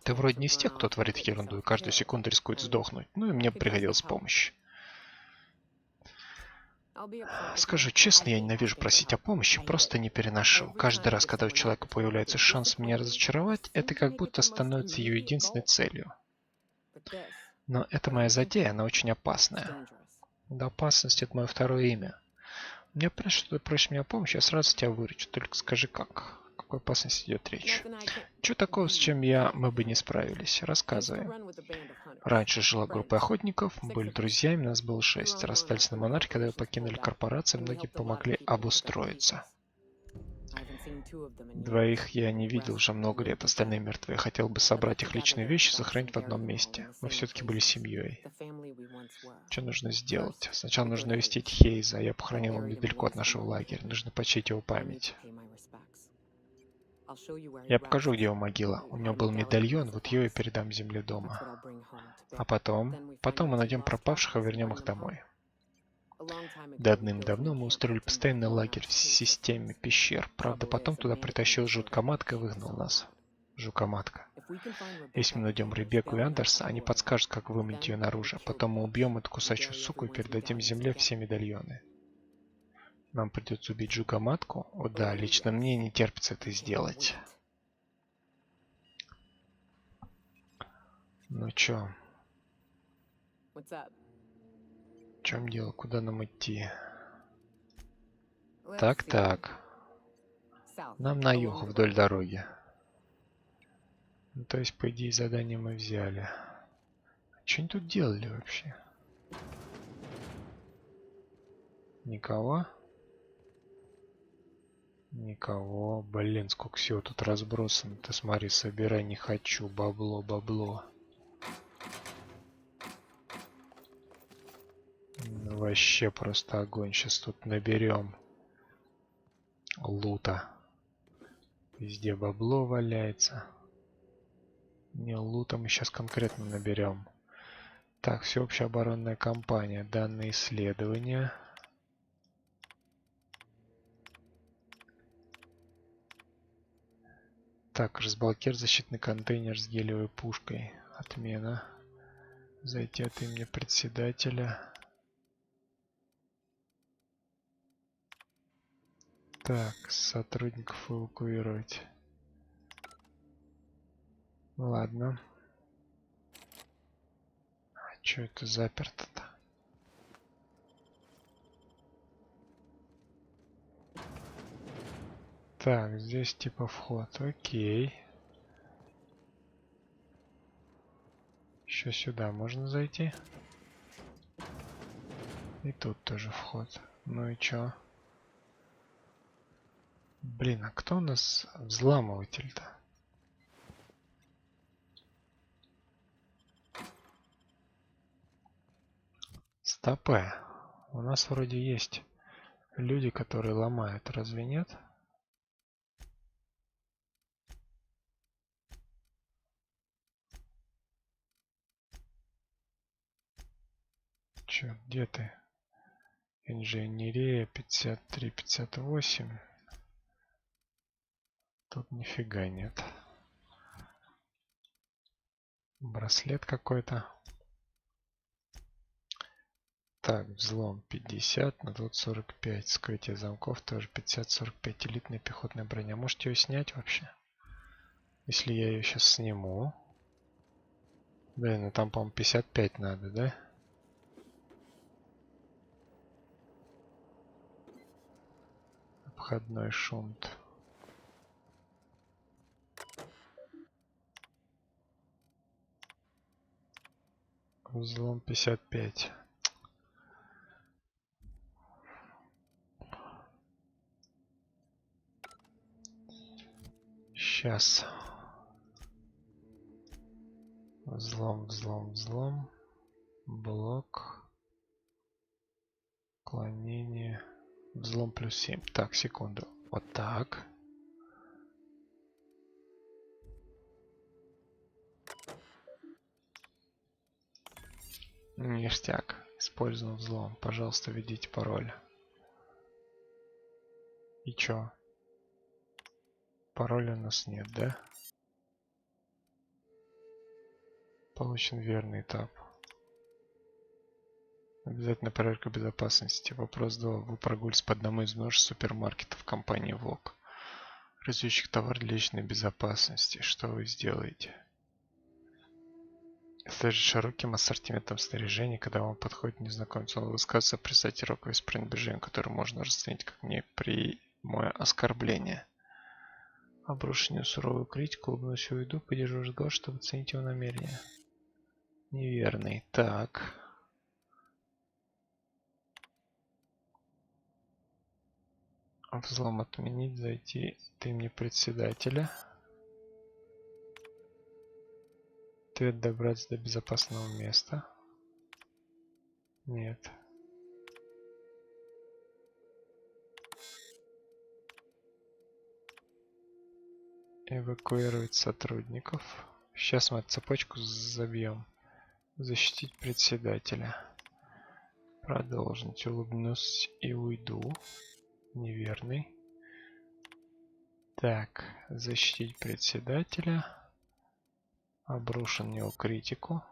Ты вроде не из тех, кто творит ерунду и каждую секунду рискует сдохнуть, ну и мне пригодилась помощь. Скажу честно, я ненавижу просить о помощи, просто не переношу. Каждый раз, когда у человека появляется шанс меня разочаровать, это как будто становится ее единственной целью. Но эта моя затея, она очень опасная. Да, опасность — это мое второе имя. Мне прежде что ты просишь меня о помощи, я сразу тебя выручу. Только скажи как? О какой опасности идет речь? Чего такого, с чем мы бы не справились? Рассказывай. Раньше жила группа охотников, мы были друзьями, нас было 6. Расстались на монархе, когда покинули корпорации, многие помогли обустроиться. 2 я не видел уже много лет, остальные мертвы. Я хотел бы собрать их личные вещи и сохранить в одном месте. Мы все-таки были семьей. Что нужно сделать? Сначала нужно навестить Хейза, я похоронил его недалеко от нашего лагеря. Нужно почтить его память. Я покажу, где его могила. У него был медальон, вот ее я передам земле дома. А потом мы найдем пропавших и вернем их домой. Давным-давно мы устроили постоянный лагерь в системе пещер. Правда, потом туда притащил жуткоматка и выгнал нас. Жукоматка. Если мы найдем Ребекку и Андерса, они подскажут, как выманить ее наружу. Потом мы убьем эту кусачую суку и передадим земле все медальоны. Нам придется убить жукоматку? О да, лично мне не терпится это сделать. Ну чё? В чем дело? Куда нам идти? Так. Нам на юг, вдоль дороги. Ну, то есть, по идее, задание мы взяли. Что они тут делали вообще? Никого? Никого. Блин, сколько всего тут разбросано. Ты смотри, собирай, не хочу. Бабло. Ну, вообще просто огонь. Сейчас тут наберем лута. Везде бабло валяется. Не, лута мы сейчас конкретно наберем. Так, всеобщая оборонная кампания. Данные исследования. Так, разблокировать защитный контейнер с гелевой пушкой. Отмена. Зайти от имени председателя. Так, сотрудников эвакуировать. Ладно. А что это заперто-то? Так, здесь типа вход. Окей. Еще сюда можно зайти. И тут тоже вход. Ну и чё? Блин, а кто у нас взламыватель-то? Стопэ. У нас вроде есть люди, которые ломают, разве нет? Чё, где ты? Инженерия 53-58. Тут нифига нет. Браслет какой-то. Так, взлом 50, но тут 45. Скрытие замков тоже 50-45. Элитная пехотная броня. Можете ее снять вообще? Если я ее сейчас сниму. Блин, ну там, по-моему, 55 надо, да? входной шунт. Взлом 55. Сейчас. Взлом, взлом, взлом. Блок. Клонение. Взлом плюс 7. Так, секунду. Вот так. Ништяк. Использовал взлом. Пожалуйста, введите пароль. И чё? Пароля у нас нет, да? Получен верный этап. Обязательно проверка безопасности. Вопрос 2. Вы прогулись по одному из множеств супермаркетов компании ВОК. Разведчик товар для личной безопасности. Что вы сделаете? Слежит широким ассортиментом снаряжения, когда вам подходит незнакомец. Он высказывается при сатировке с пренебрежением, которое можно расценить как непрямое оскорбление. Обрушение суровую критику, улыбнусь и уйду, подержу разговор, чтобы оценить его намерения. Неверный. Так. Взлом отменить, зайти от имени председателя. Ответ: добраться до безопасного места. Нет. Эвакуировать сотрудников. Сейчас мы цепочку забьем. Защитить председателя. Продолжить. Улыбнусь и уйду. Неверный. Так. Защитить председателя. Обрушен на него критику.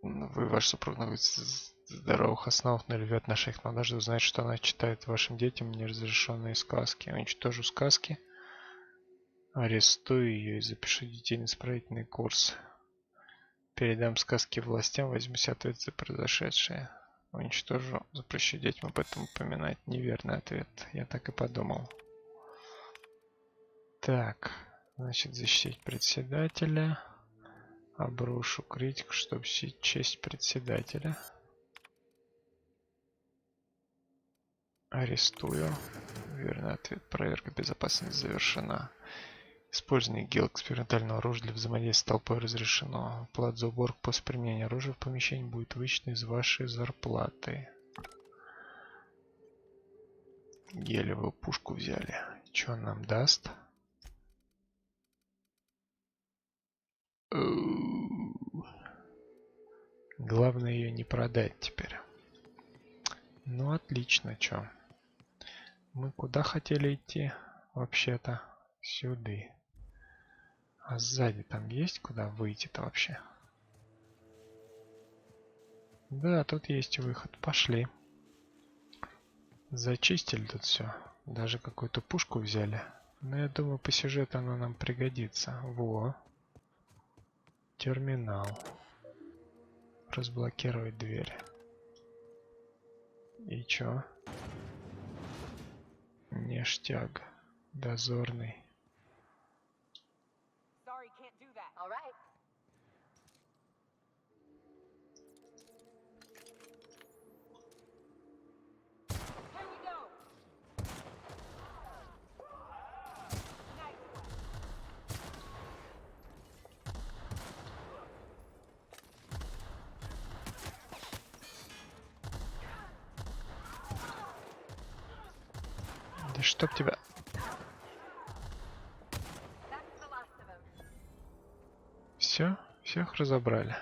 Вы, ваш супруг, находится здоровых основах на любви отношениях, но даже узнать, что она читает вашим детям неразрешенные сказки. Уничтожу сказки. Арестую ее и запишу детей на исправительный курс. Передам сказки властям, возьмусь ответ за произошедшее. Уничтожу, запрещу детям об этом упоминать. Неверный ответ. Я так и подумал. Так, значит, защитить председателя. Обрушу критику, чтобы честь председателя. Арестую. Верный ответ. Проверка безопасности завершена. Использование геоэкспериментального оружия для взаимодействия с толпой разрешено. Оплата за уборку после применения оружия в помещении будет вычтена из вашей зарплаты. Гелевую пушку взяли. Что он нам даст? Главное ее не продать теперь. Ну отлично, чё. Мы куда хотели идти? Вообще-то сюда. А сзади там есть куда выйти-то вообще? Да, тут есть выход. Пошли. Зачистили тут все. Даже какую-то пушку взяли. Но я думаю, по сюжету она нам пригодится. Во. Терминал. Разблокировать дверь. И чё? Ништяк. Дозорный. Да чтоб тебя... Все? Всех разобрали.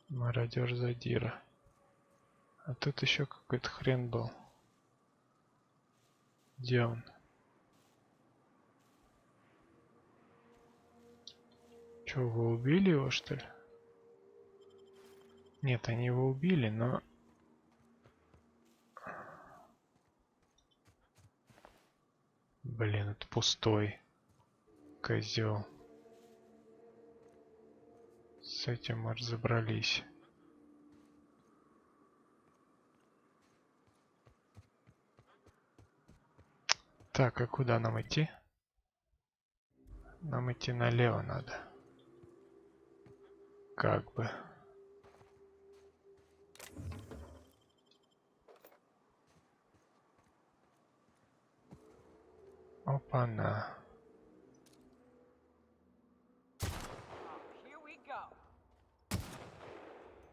Мародер задира. А тут еще какой-то хрен был. Где он? Че, вы убили его, что ли? Нет, они его убили, но... Блин, это пустой. Козел. с этим, может, забрались. Так, а куда нам идти? Нам идти налево надо. Как бы. Опа-на.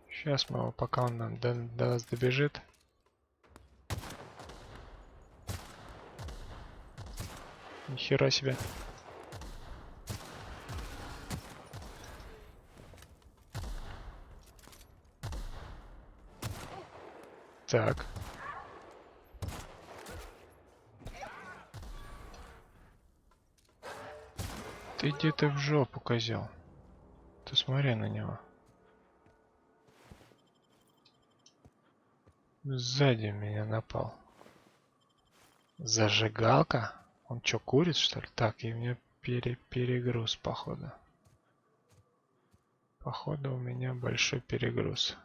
Сейчас мы его, пока он нам до нас добежит. Нихера себе. Так. Ты иди в жопу, козел. Ты смотри на него. Сзади меня напал. Зажигалка? Он что, курит, что ли? Так, и у меня перегруз, походу. Походу, у меня большой перегруз.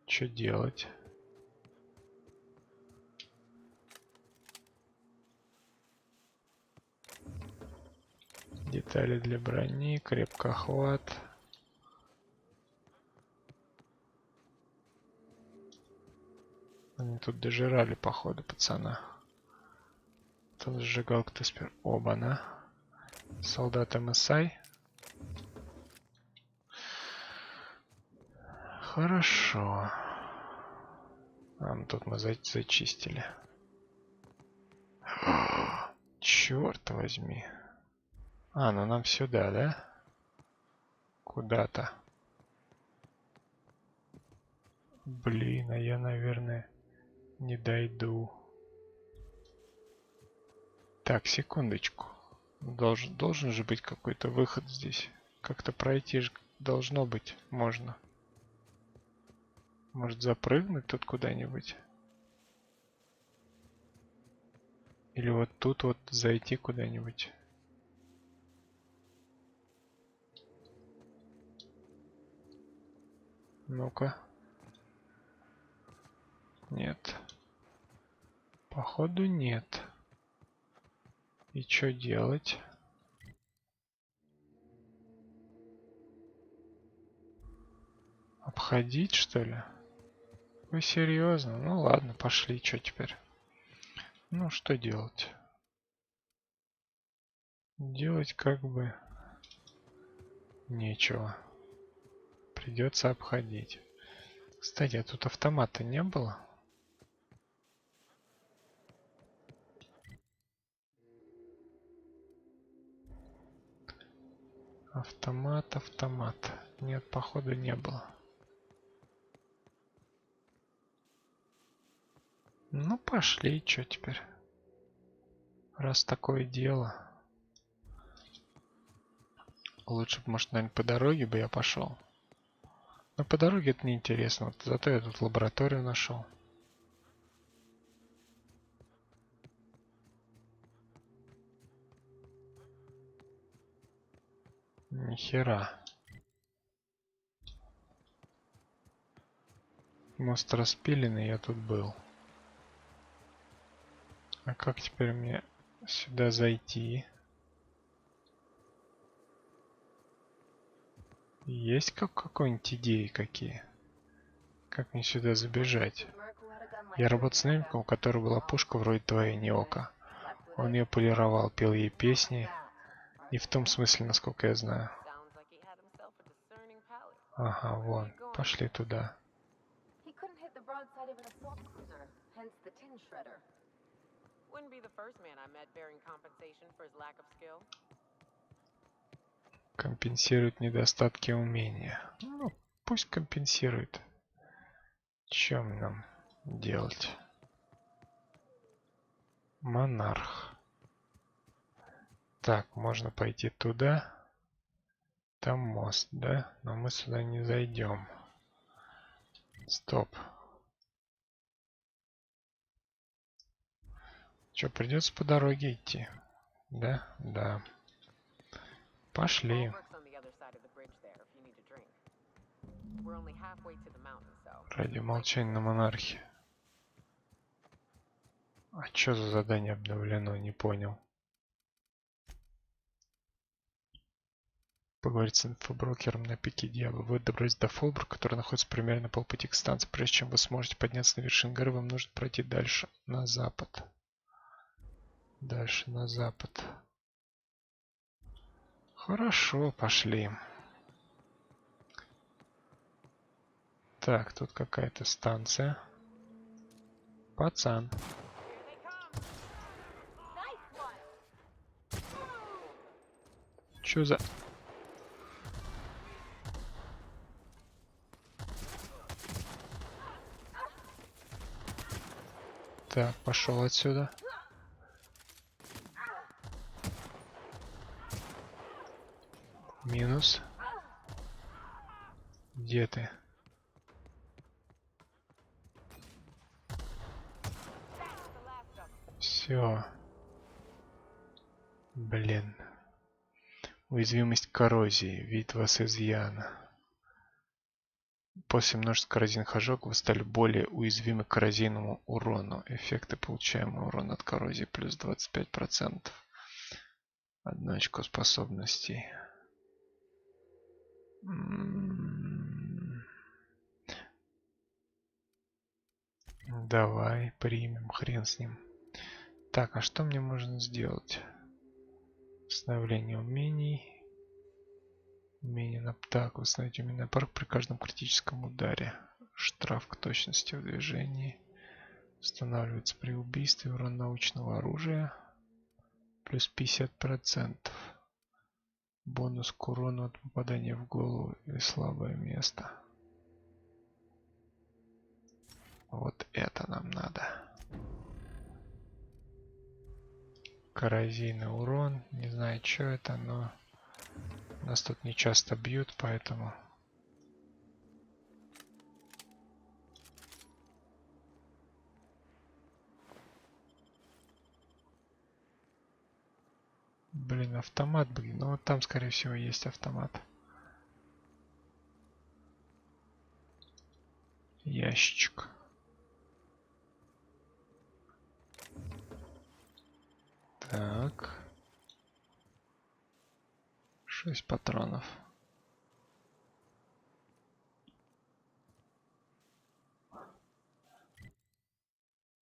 Что делать? Детали для брони, крепкохват. Они тут дожирали, походу, пацана. Тут зажигалка-то спер. Оба-на. Солдат МСАЙ. Хорошо. Тут мы зачистили. Черт возьми. Ну нам сюда, да? Куда-то. Блин, а я, наверное, не дойду. Так, секундочку. Должен же быть какой-то выход здесь. Как-то пройти же должно быть можно. Может, запрыгнуть тут куда-нибудь? Или вот тут вот зайти куда-нибудь? Ну-ка. Нет. Походу нет. И что делать? Обходить, что ли? Вы серьезно? Ну ладно, пошли, что теперь? Ну, что делать? Делать как бы нечего. Придется обходить. Кстати, а тут автомата не было? Автомат. Нет, походу не было. Ну, пошли, что теперь? Раз такое дело. Лучше бы, может, наверное, по дороге бы я пошел. Но по дороге это неинтересно. Вот зато я тут лабораторию нашел. Нихера. Мост распиленный, я тут был. А как теперь мне сюда зайти? Есть какой-нибудь идеи какие? Как мне сюда забежать? Я работал с новеньким, у которого была пушка вроде твоей Неока. Он ее полировал, пел ей песни. Не в том смысле, насколько я знаю. Ага, вон. Пошли туда. Компенсирует недостатки умения. Ну, пусть компенсирует. Чем нам делать? Монарх. Так, можно пойти туда. Там мост, да? Но мы сюда не зайдем. Стоп. Что, придется по дороге идти? Да? Да. Пошли. Ради умолчания на монархии. А что за задание обновлено? Не понял. Поговорить с инфоброкером на пике Дьявола. Вы добрались до Фолбрука, который находится примерно на полпути к станции. Прежде чем вы сможете подняться на вершину горы, вам нужно пройти дальше на запад. Дальше на запад. Хорошо, пошли. Так, тут какая-то станция. Пацан. Чё за... Так, пошел отсюда. Минус. Где ты? Все. Блин. Уязвимость к коррозии. Вид вас изъян. После множества коррозийных ожогов вы стали более уязвимы к коррозийному урону. Эффекты получаемого урона от коррозии плюс 25%. 1 очко способностей. Давай примем, хрен с ним. Так, а что мне можно сделать? Восстановление умений. Умение на... Так, восстановить умение на парк при каждом критическом ударе. Штраф к точности в движении. Устанавливается при убийстве. Урон научного оружия. Плюс 50%. Бонус к урону от попадания в голову или слабое место. Вот это нам надо. Коррозийный урон. Не знаю, что это, но нас тут не часто бьют, поэтому... Блин, автомат, блин. Ну вот там, скорее всего, есть автомат. Ящичек. Так. 6 патронов.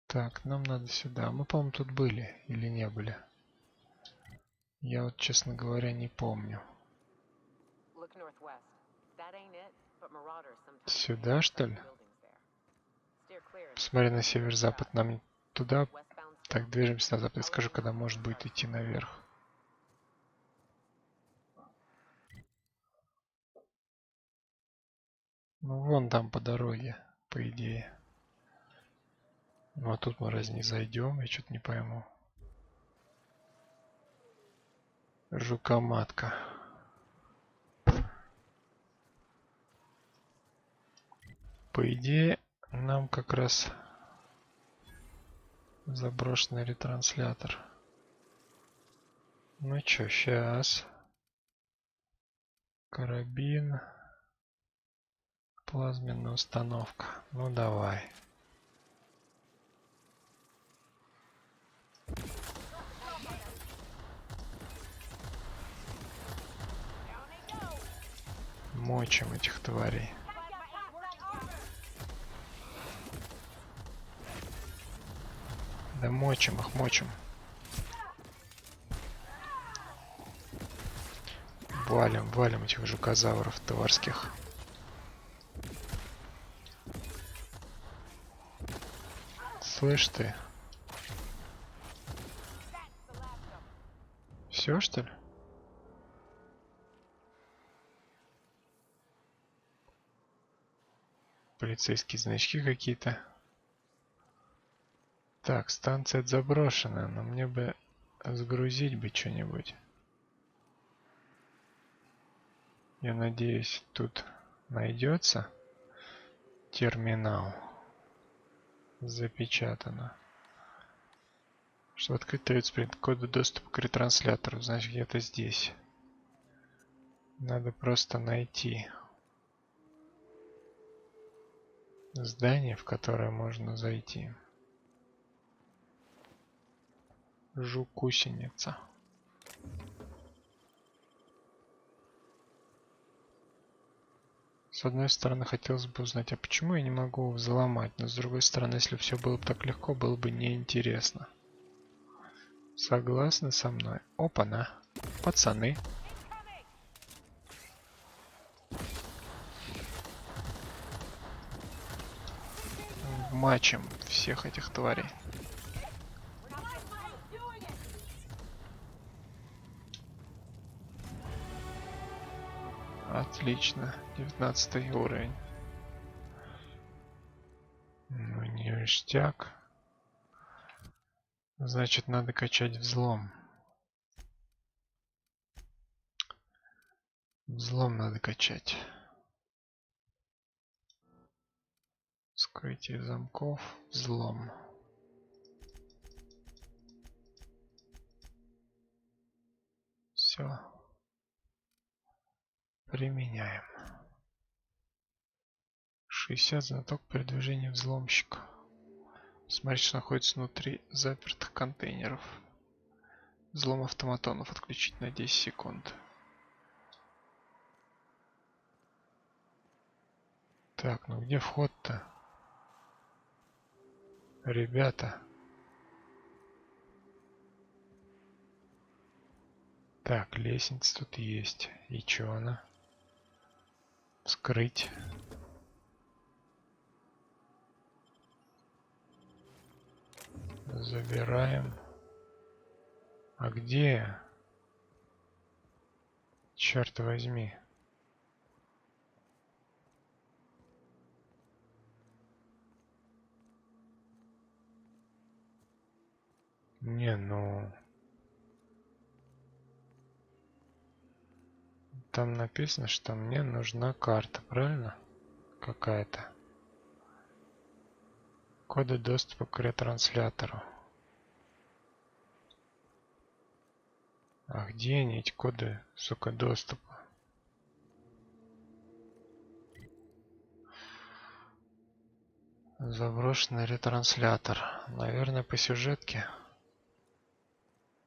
Так, нам надо сюда. Мы, по-моему, тут были или не были? Я вот, честно говоря, не помню. Сюда, что ли? Посмотри на север-запад. Нам туда. Так, движемся на запад. Я скажу, когда может будет идти наверх. Ну, вон там по дороге, по идее. Ну, а тут мы раз не зайдем, я что-то не пойму. Жукоматка. По идее, нам как раз заброшенный ретранслятор. Ну чё, сейчас. Карабин. Плазменная установка. Ну давай. Мочим этих тварей. Да мочим их, мочим. Валим, валим этих жукозавров тварских. Слышь ты? Все, что ли? Полицейские значки какие-то. Так, станция заброшена, но мне бы загрузить бы что-нибудь. Я надеюсь, тут найдется терминал. Запечатано. Чтобы открыть, требуется принять коды доступа к ретранслятору. Значит, где-то здесь. Надо просто найти. здание, в которое можно зайти. Жук-гусеница. С одной стороны, хотелось бы узнать, а почему я не могу взломать, но с другой стороны, если все было бы так легко, было бы неинтересно. Согласны со мной? Опа-на, пацаны. Мачем всех этих тварей. Отлично, 19 уровень. Ну, ништяк. Значит, надо качать взлом. Взлом надо качать. Скрытие замков, взлом. Все. Применяем. 60 знаток передвижения взломщика. Смотри, что находится внутри запертых контейнеров. Взлом автоматонов отключить на 10 секунд. Так, ну где вход-то? Ребята. Так, лестница тут есть. И чё она? Вскрыть. Забираем. А где? Черт возьми. Не, ну... Там написано, что мне нужна карта, правильно? Какая-то. Коды доступа к ретранслятору. А где они, эти коды, сука, доступа? Заброшенный ретранслятор. Наверное, по сюжетке.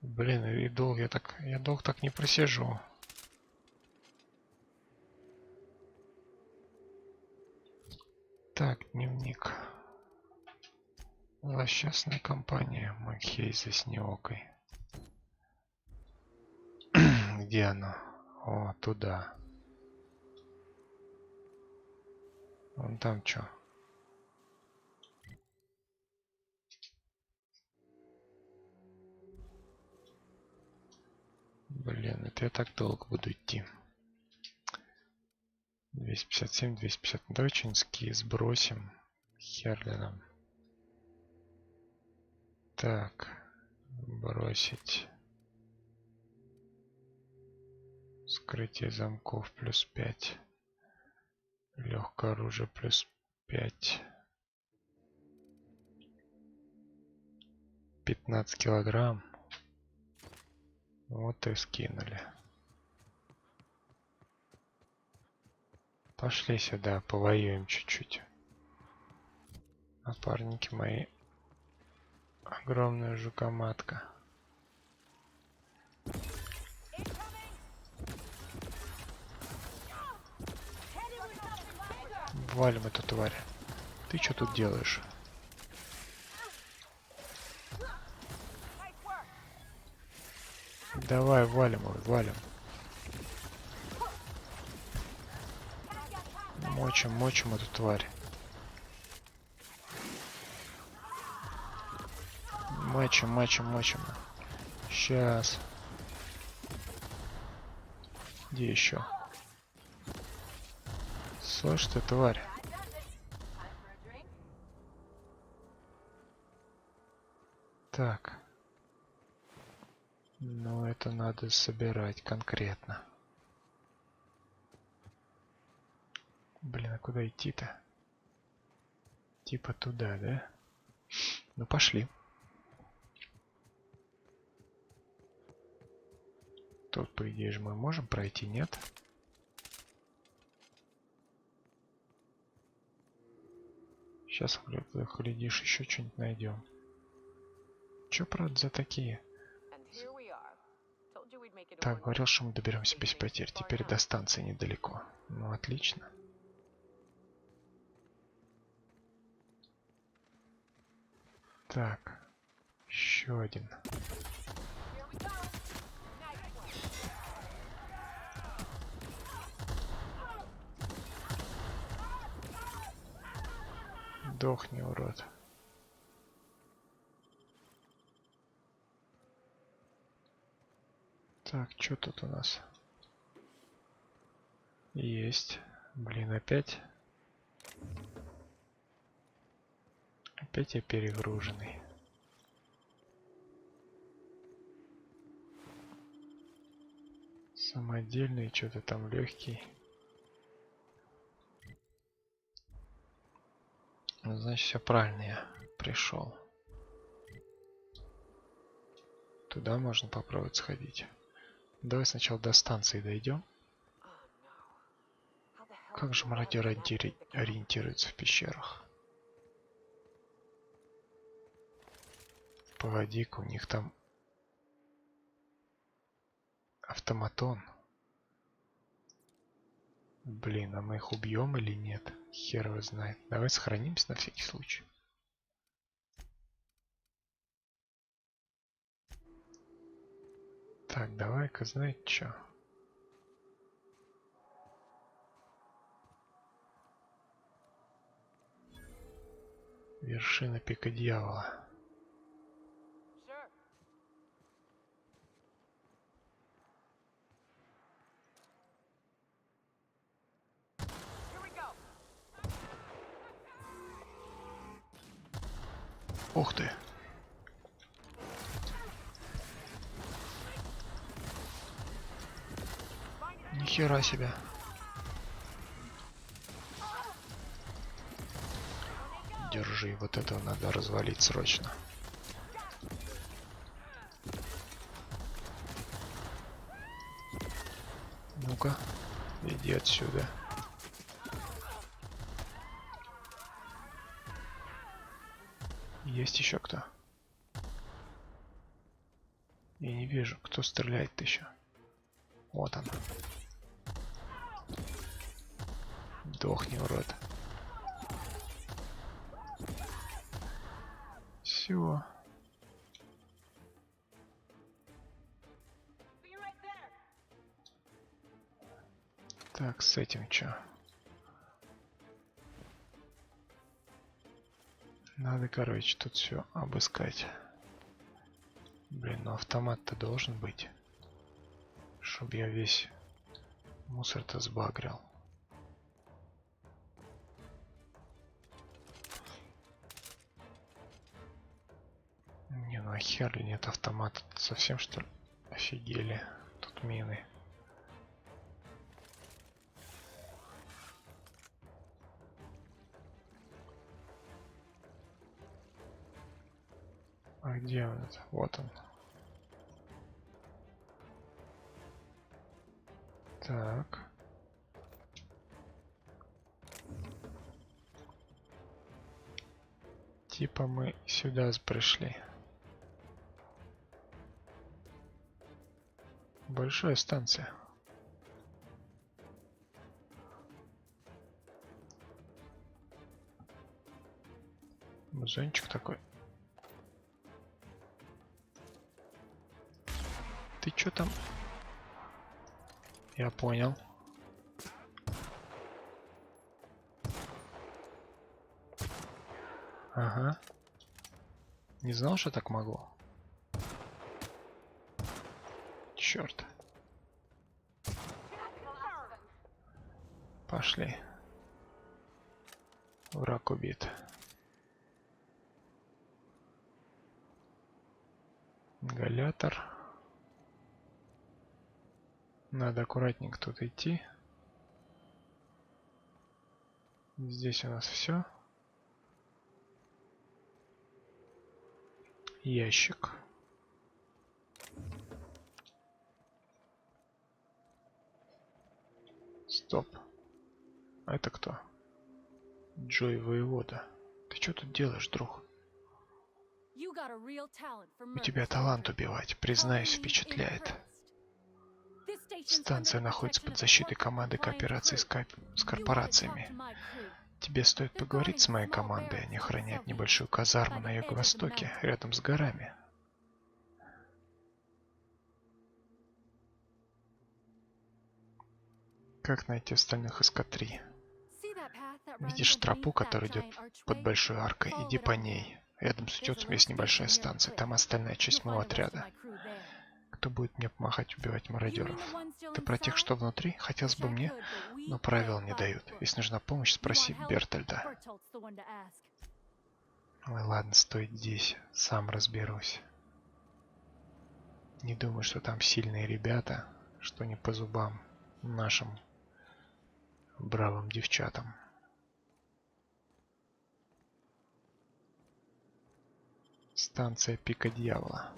Блин, и долго я долго так не просижу. Так, дневник. Злосчастная компания Макхейза с Неокой. Где оно? О, туда. Вон там что? Блин, это я так долго буду идти. 257, 250. Давай что-нибудь сбросим. Хер ли нам. Так. Бросить. Скрытие замков плюс 5. Легкое оружие плюс 5. 15 килограмм. Вот и скинули. Пошли сюда, повоюем чуть-чуть. Напарники мои. Огромная жукоматка. Валим эту тварь. Ты что тут делаешь? Давай, валим его, валим. Мочим, мочим эту тварь. Мочим, мочим, мочим. Сейчас. Где еще? Слышь ты, тварь. Так. Ну, это надо собирать конкретно. Блин, а куда идти-то? Типа туда, да? Ну, пошли. Тут, по идее же, мы можем пройти, нет? Сейчас, глядишь, еще что-нибудь найдем. Че, правда, за такие? Так, говорил, что мы доберемся без потерь. Теперь до станции недалеко. Ну, отлично. Так, еще один. Дохни, урод. Так, что тут у нас? Есть. Блин, опять. Опять я перегруженный. Самодельный, что-то там легкий. Ну, значит, все правильно я пришел. Туда можно попробовать сходить. Давай сначала до станции дойдем. Как же мародеры ориентируются в пещерах? Погоди-ка, у них там автоматон. Блин, а мы их убьем или нет? Хер его знает. Давай сохранимся на всякий случай. Так, давай-ка, знаете что? Вершина пика дьявола. Ух ты! Нихера себе! Держи, вот этого надо развалить срочно. Ну-ка, иди отсюда. Есть еще кто? Я не вижу, кто стреляет еще. Вот он. Дохни, урод. Все. Так, с этим что? Надо, короче, тут все обыскать. Блин, ну автомат-то должен быть. Чтоб я весь мусор-то сбагрил. Не, ну а хер ли нет автомата? Совсем что ли? Офигели. Тут мины. А где он это? Вот он. Так. Типа мы сюда пришли. Большая станция. Музончик такой. Ты чё там? Я понял. Ага. Не знал, что так могу. Черт. Пошли. Враг убит. Ингалятор. Надо аккуратненько тут идти. Здесь у нас все. Ящик. Стоп. А это кто? Джой Воевода. что тут делаешь, друг? У тебя талант убивать, признаюсь, впечатляет. Станция находится под защитой команды кооперации с корпорациями. Тебе стоит поговорить с моей командой, они охраняют небольшую казарму на юго-востоке, рядом с горами. Как найти остальных СК-3? Видишь тропу, которая идет под большой аркой? Иди по ней. Рядом с утесом есть небольшая станция, там остальная часть моего отряда. Кто будет мне помогать убивать мародеров? Ты про тех, что внутри? Хотелось бы мне, но правила не дают. Если нужна помощь, спроси Бертольда. Ой, ладно, стой здесь, сам разберусь. Не думаю, что там сильные ребята, что не по зубам нашим бравым девчатам. Станция Пика Дьявола.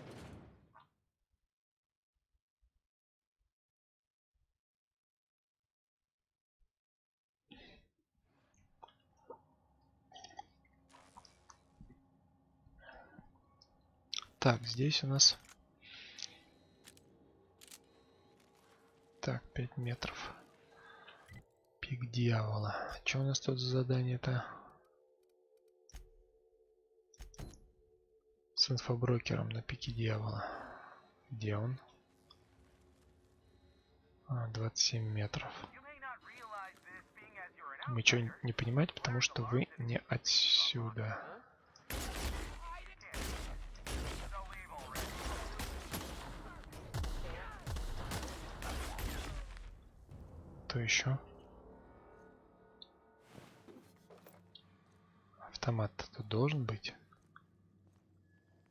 Так, здесь у нас... Так, 5 метров. Пик Дьявола. Что у нас тут за задание-то? С инфоброкером на Пике Дьявола. Где он? 27 метров. Вы ничего не понимаете, потому что вы не отсюда. Кто еще? Автомат тут должен быть.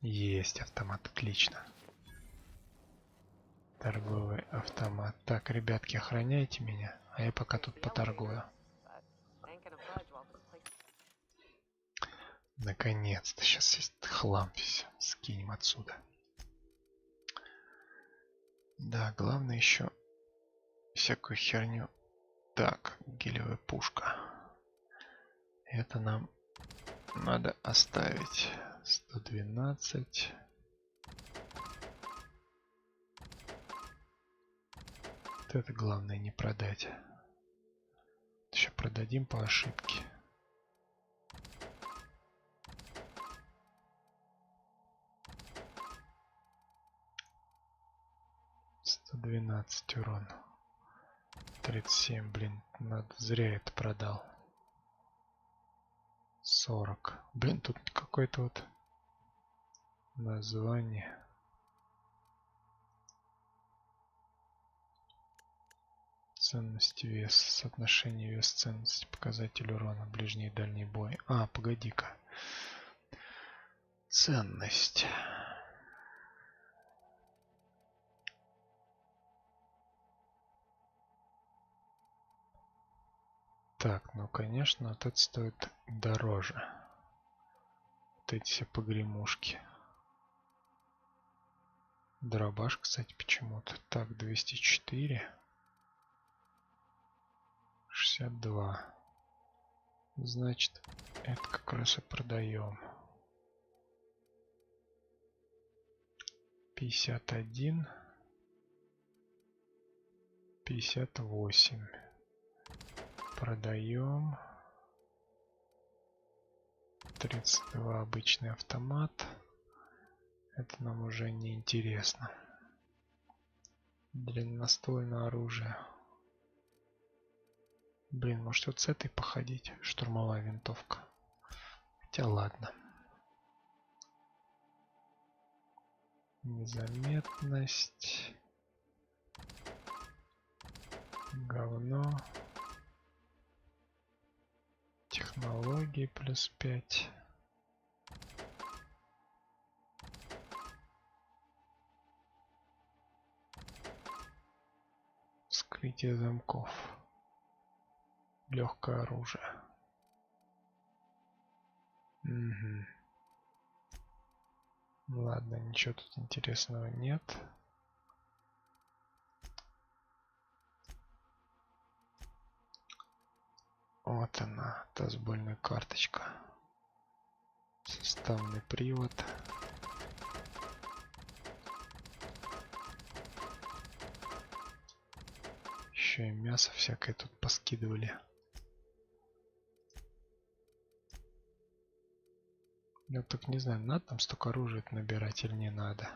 Есть автомат, отлично. Торговый автомат. Так, ребятки, охраняйте меня, а я пока тут поторгую. Наконец-то, сейчас есть хлам весь. Скинем отсюда. Да, главное еще всякую херню. Так, гелевая пушка. Это нам надо оставить. 112. Вот это главное не продать. Еще продадим по ошибке. $112 урон. 37, блин, надо, зря это продал. 40. Блин, тут какое-то вот название. Ценность вес, соотношение вес ценности, показатель урона, ближний и дальний бой. А, погоди-ка. Ценность. Так, ну конечно, вот это стоит дороже. Вот эти все погремушки. Дробаш, кстати, почему-то. Так, 204. 62. Значит, это как раз и продаем. 51. 58. Продаем. 32 обычный автомат. Это нам уже не интересно. Длинноствольное оружие. Блин, может вот с этой походить? Штурмовая винтовка. Хотя ладно. Незаметность. Говно. Технологии плюс 5. Вскрытие замков. Легкое оружие. Угу. Ладно, ничего тут интересного нет. Вот она, тазбольная карточка. Составный привод. Еще и мясо всякое тут поскидывали. Я так не знаю, надо там столько оружия набирать или не надо.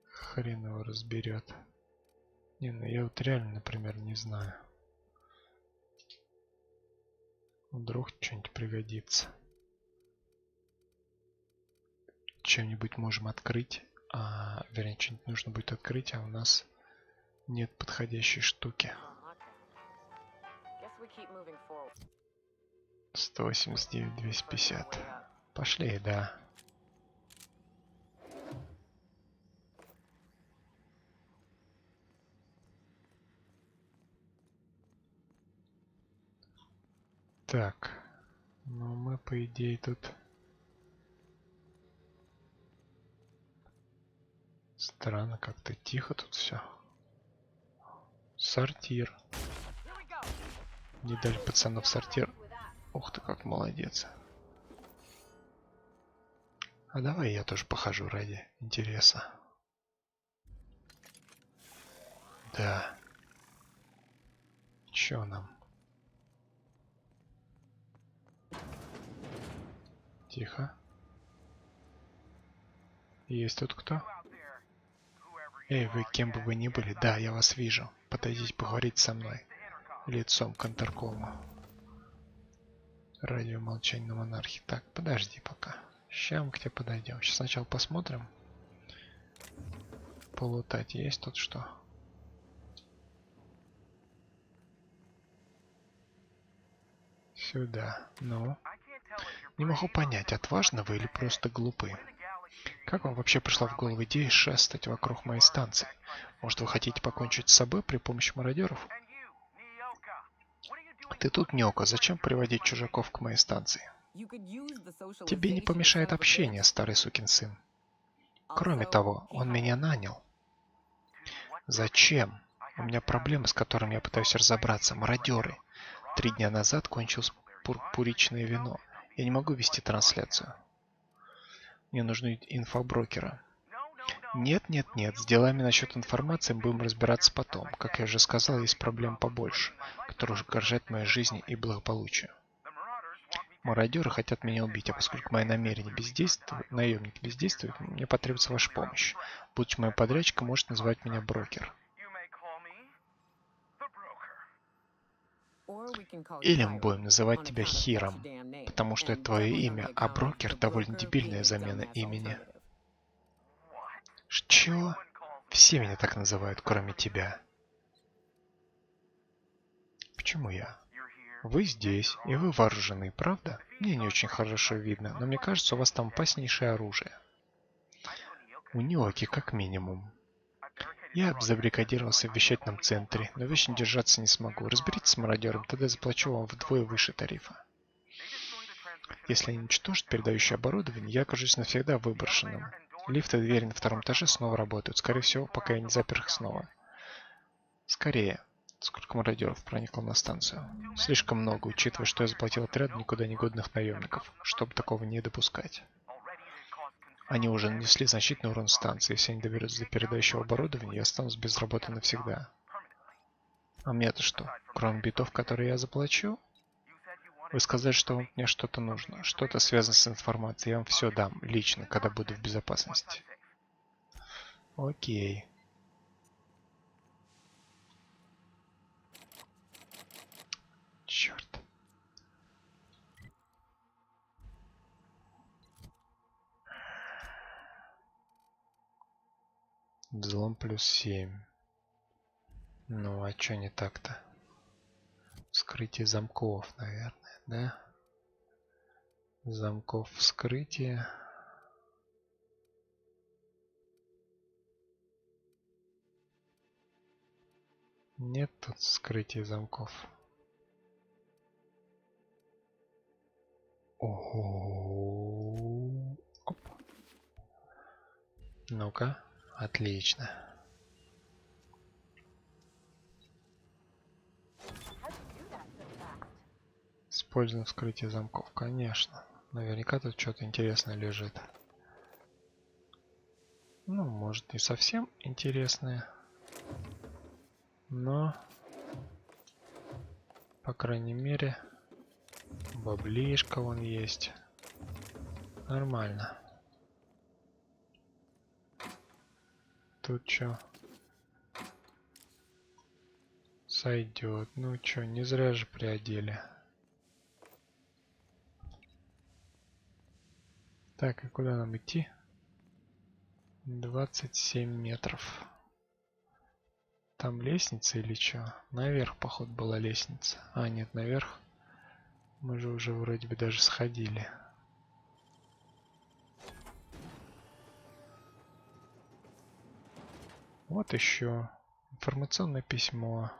Хрен его разберет. Не, ну я вот реально, например, не знаю. Вдруг что-нибудь пригодится. Чем-нибудь можем открыть. Вернее, что-нибудь нужно будет открыть, а у нас нет подходящей штуки. 189, 250. Пошли, да. Так. Ну, мы, по идее, тут... Странно, как-то тихо тут все. Сортир. Не дали пацанов сортир. Ух ты, как молодец. А давай я тоже похожу ради интереса. Да. Чё нам? Тихо. Есть тут кто? Эй, вы кем бы вы ни были, да, я вас вижу. Подойдите поговорить со мной. Лицом к интеркому. Радио молчание на монархии. Так, подожди пока. Сейчас мы к тебе подойдем. Сейчас сначала посмотрим. Полутать есть тут что? Сюда. Ну. Не могу понять, отважны вы или просто глупы. Как вам вообще пришла в голову идея шастать вокруг моей станции? Может, вы хотите покончить с собой при помощи мародеров? Ты тут, Нёка, зачем приводить чужаков к моей станции? Тебе не помешает общение, старый сукин сын. Кроме того, он меня нанял. Зачем? У меня проблемы, с которыми я пытаюсь разобраться. Мародеры. 3 дня назад кончилось пурпуричное вино. Я не могу вести трансляцию. Мне нужны инфоброкера. Нет, нет, нет. С делами насчет информации мы будем разбираться потом. Как я уже сказал, есть проблем побольше, которые угрожают моей жизни и благополучию. Мародеры хотят меня убить, а поскольку мои намерения бездействуют, наемники бездействуют, мне потребуется ваша помощь. Будучи моим подрядчиком, можете называть меня брокер. Или мы будем называть тебя Хиром, потому что это твое имя, а брокер довольно дебильная замена имени. Чё? Все меня так называют, кроме тебя. Почему я? Вы здесь, и вы вооружены, правда? Мне не очень хорошо видно, но мне кажется, у вас там опаснейшее оружие. У Нёки, как минимум. Я забаррикадировался в вещательном центре, но вечно держаться не смогу. Разберитесь с мародером, тогда я заплачу вам вдвое выше тарифа. Если они уничтожат передающее оборудование, я окажусь навсегда выброшенным. Лифты и двери на 2-м этаже снова работают, скорее всего, пока я не запер их снова. Скорее. Сколько мародеров проникло на станцию? Слишком много, учитывая, что я заплатил отряду никуда не годных наемников, чтобы такого не допускать. Они уже нанесли значительный урон станции. Если они доберутся до передающего оборудования, я останусь без работы навсегда. А мне-то что? Кроме битов, которые я заплачу? Вы сказали, что мне что-то нужно. Что-то связано с информацией. Я вам все дам, лично, когда буду в безопасности. Окей. Черт. Взлом плюс 7. Ну, а чё не так-то? Вскрытие замков, наверное, да? Замков вскрытие. Нет тут вскрытия замков. Ого. Оп. Ну-ка, отлично. Используем вскрытие замков. Конечно. Наверняка тут что-то интересное лежит. Ну, может, не совсем интересное. Но, по крайней мере, баблишка вон есть. Нормально. Тут что? Сойдет. Ну что, не зря же приодели. Так, и куда нам идти? 27 метров. Там лестница или что? Наверх, походу, была лестница. А, нет, наверх. Мы же уже вроде бы даже сходили. Вот еще. Информационное письмо.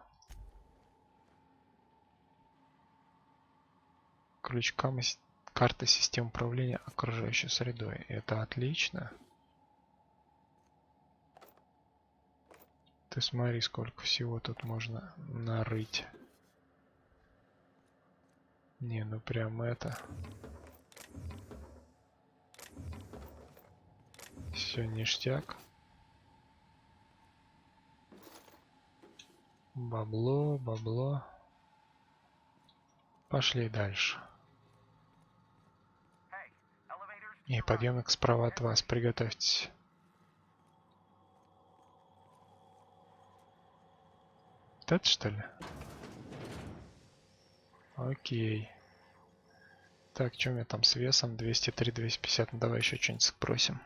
Карта систем управления окружающей средой. Это отлично. Ты смотри, сколько всего тут можно нарыть. Не, ну прям это. Все ништяк. Бабло, бабло. Пошли дальше. И подъемник справа от вас. Приготовьтесь. Вот это что ли? Окей. Так, что у меня там с весом? 203, 250. Ну давай еще что-нибудь спросим.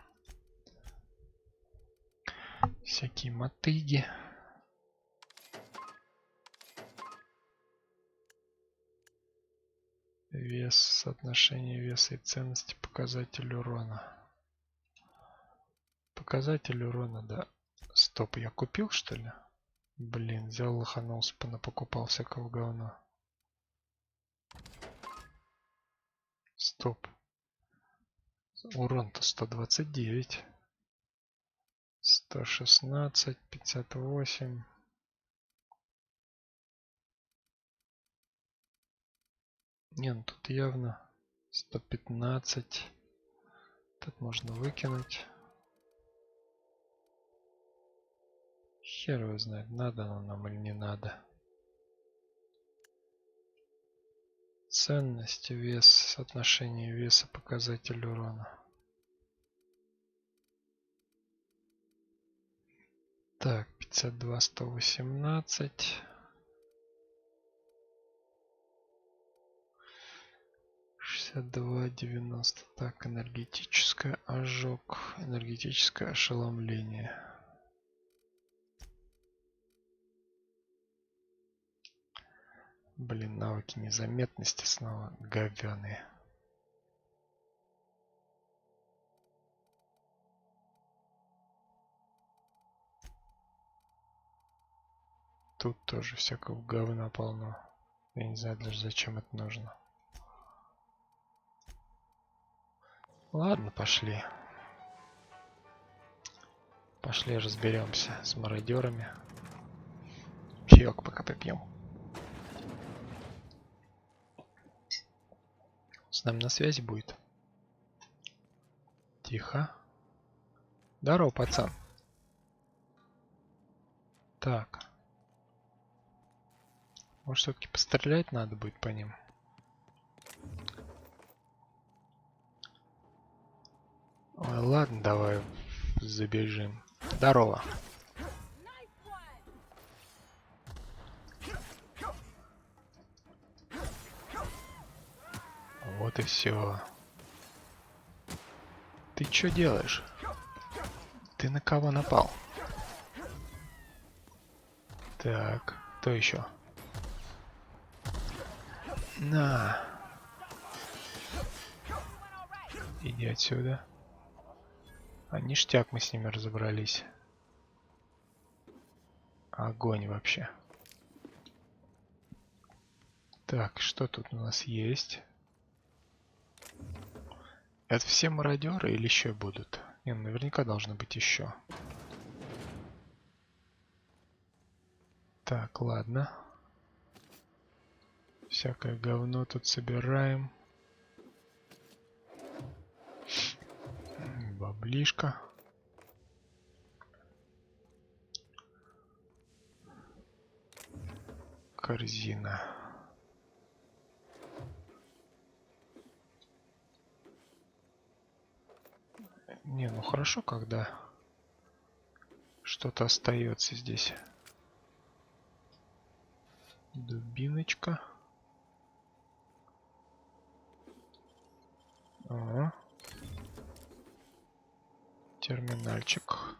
Всякие мотыги. Вес, соотношение веса и ценности, показатель урона. Показатель урона, да. Стоп, я купил что ли? Блин, взял, лоханулся, понапокупал всякого говна. Стоп. Урон-то 129. 116, 58. Не, ну тут явно 115. Тут можно выкинуть. Хер его знает, надо оно нам или не надо. Ценность, вес, соотношение веса, показатель урона. Так, 52, 118. 62, 90. Так, энергетическое ожог, энергетическое ошеломление. Блин, навыки незаметности снова говёные. Тут тоже всякого говна полно. Я не знаю даже зачем это нужно. Ладно, пошли. Пошли разберемся с мародерами. Чаек пока попьем. С нами на связи будет. Тихо. Здорово, пацан. Так. Может, все-таки пострелять надо будет по ним? Ой, ладно, давай забежим. Здорово. Вот и все. Ты что делаешь? Ты на кого напал? Так, кто еще? На. Иди отсюда. А ништяк, мы с ними разобрались. Огонь вообще. Так, что тут у нас есть? Это все мародеры или еще будут? Не, наверняка должны быть еще. Так, ладно. Всякое говно тут собираем. Баблишка. Корзина. Не, ну хорошо, когда что-то остается здесь. Дубиночка. Ага. Терминальчик.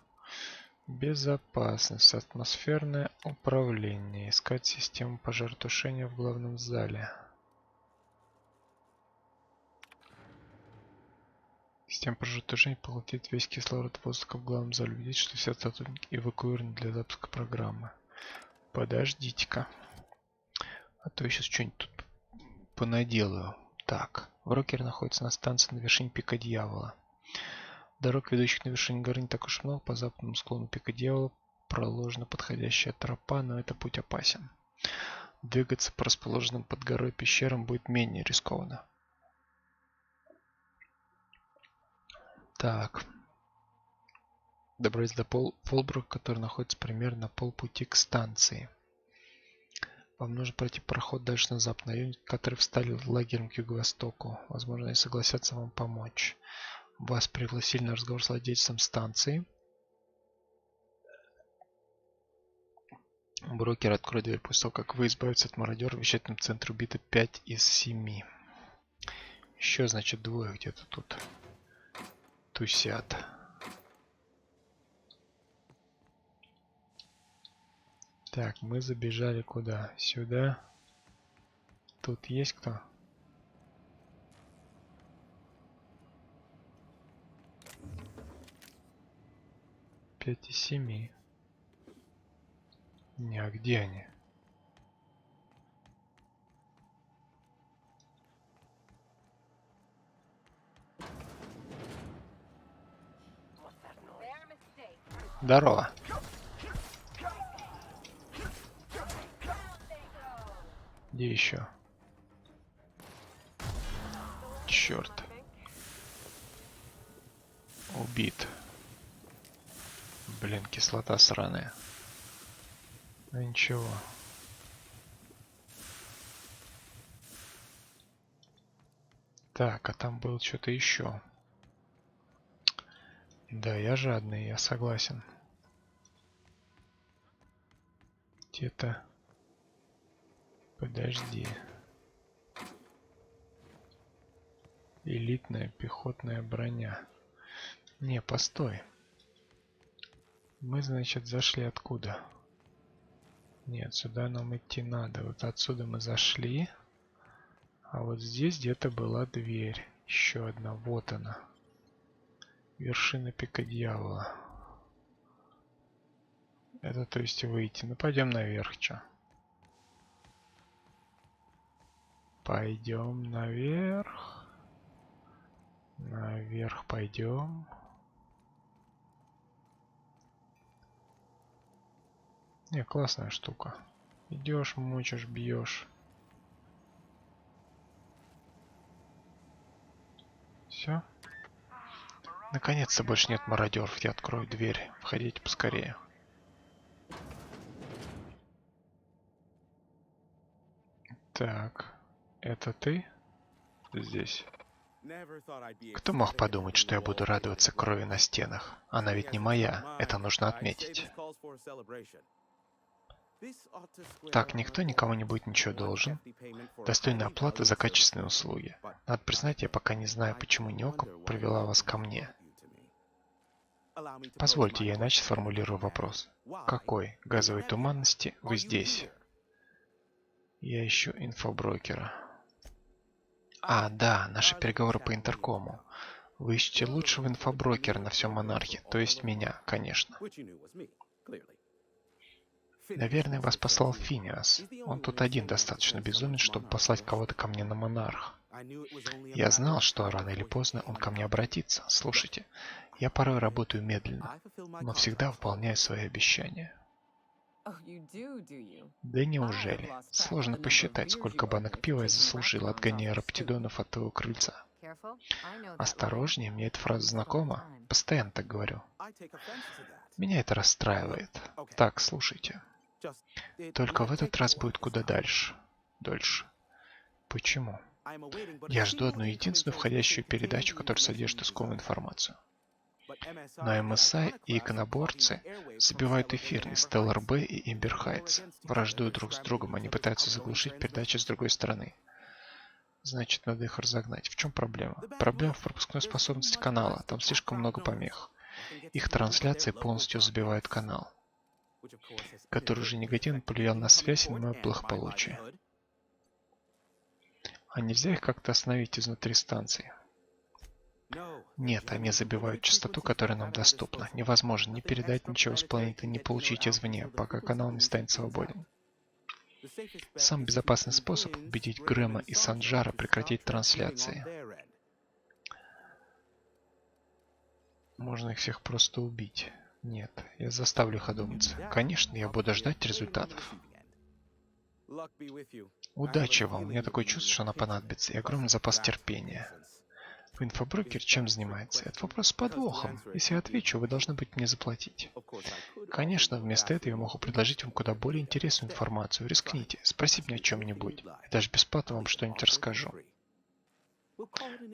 Безопасность. Атмосферное управление. Искать систему пожаротушения в главном зале. Система пожаротушения поглотит весь кислород воздуха в главном зале. Убедитесь, что все сотрудники эвакуированы для запуска программы. Подождите-ка. А то я сейчас что-нибудь тут понаделаю. Так, Брокер находится на станции на вершине Пика Дьявола. Дорог, ведущих на вершине горы, не так уж много. По западному склону Пика Дьявола проложена подходящая тропа, но этот путь опасен. Двигаться по расположенным под горой пещерам будет менее рискованно. Так. Добрались до Фолбрука, который находится примерно на полпути к станции. Вам нужно пройти проход дальше на запад, на юнит, который встали лагерем к юго-востоку. Возможно, они согласятся вам помочь. Вас пригласили на разговор с владельцем станции. Брокер откроет дверь после того, как вы избавитесь от мародера. В вещательном центре убито 5 из 7. Еще, значит, двое где-то тут тусят. Так, мы забежали куда? Сюда. Тут есть кто? Пять из 7. Не, а где они? Здорово. Где еще? Черт. Убит. Блин, кислота сраная. Ну ничего. Так, а там было что-то еще. Да, я жадный, я согласен. Где-то... Подожди. Элитная пехотная броня. Не, постой. Мы, значит, зашли откуда? Нет, сюда нам идти надо. Вот отсюда мы зашли. А вот здесь где-то была дверь. Еще одна. Вот она. Вершина Пика Дьявола. Это то есть выйти. Ну пойдем наверх, что? Пойдем наверх. Наверх пойдем. Не, классная штука. Идешь, мочишь, бьешь. Все. Наконец-то больше нет мародеров. Я открою дверь. Входите поскорее. Так. Это ты? Здесь. Кто мог подумать, что я буду радоваться крови на стенах? Она ведь не моя. Это нужно отметить. Так, никто никому не будет ничего должен. Достойная оплата за качественные услуги. Надо признать, я пока не знаю, почему Нёка привела вас ко мне. Позвольте, я иначе сформулирую вопрос. Какой газовой туманности вы здесь? Я ищу инфоброкера. А, да, наши переговоры по интеркому. Вы ищете лучшего инфоброкера на всем Монархе, то есть меня, конечно. Наверное, вас послал Финиас. Он тут один достаточно безумен, чтобы послать кого-то ко мне на Монарх. Я знал, что рано или поздно он ко мне обратится. Слушайте, я порой работаю медленно, но всегда выполняю свои обещания. Да неужели? Сложно посчитать, сколько банок пива я заслужил, отгоняя раптидонов от твоего крыльца. Осторожнее, мне эта фраза знакома. Постоянно так говорю. Меня это расстраивает. Так, слушайте. Только в этот раз будет куда дальше. Дольше. Почему? Я жду одну единственную входящую передачу, которая содержит искомую информацию. Но МСА и иконоборцы забивают эфирный Stellar Bay и Ember Heights. Враждуют друг с другом, они пытаются заглушить передачи с другой стороны. Значит, надо их разогнать. В чем проблема? Проблема в пропускной способности канала. Там слишком много помех. Их трансляции полностью забивают канал, который уже негативно повлиял на связь и на мое благополучие. А нельзя их как-то остановить изнутри станции? Нет, они забивают частоту, которая нам доступна. Невозможно ни передать ничего с планеты, ни получить извне, пока канал не станет свободен. Самый безопасный способ убедить Грэма и Санджара прекратить трансляции. Можно их всех просто убить. Нет, я заставлю их одуматься. Конечно, я буду ждать результатов. Удачи вам, у меня такое чувство, что она понадобится, и огромный запас терпения. Инфоброкер чем занимается? Это вопрос с подвохом. Если я отвечу, вы должны будете мне заплатить. Конечно, вместо этого я могу предложить вам куда более интересную информацию. Рискните, спросите меня о чем-нибудь. Я даже бесплатно вам что-нибудь расскажу.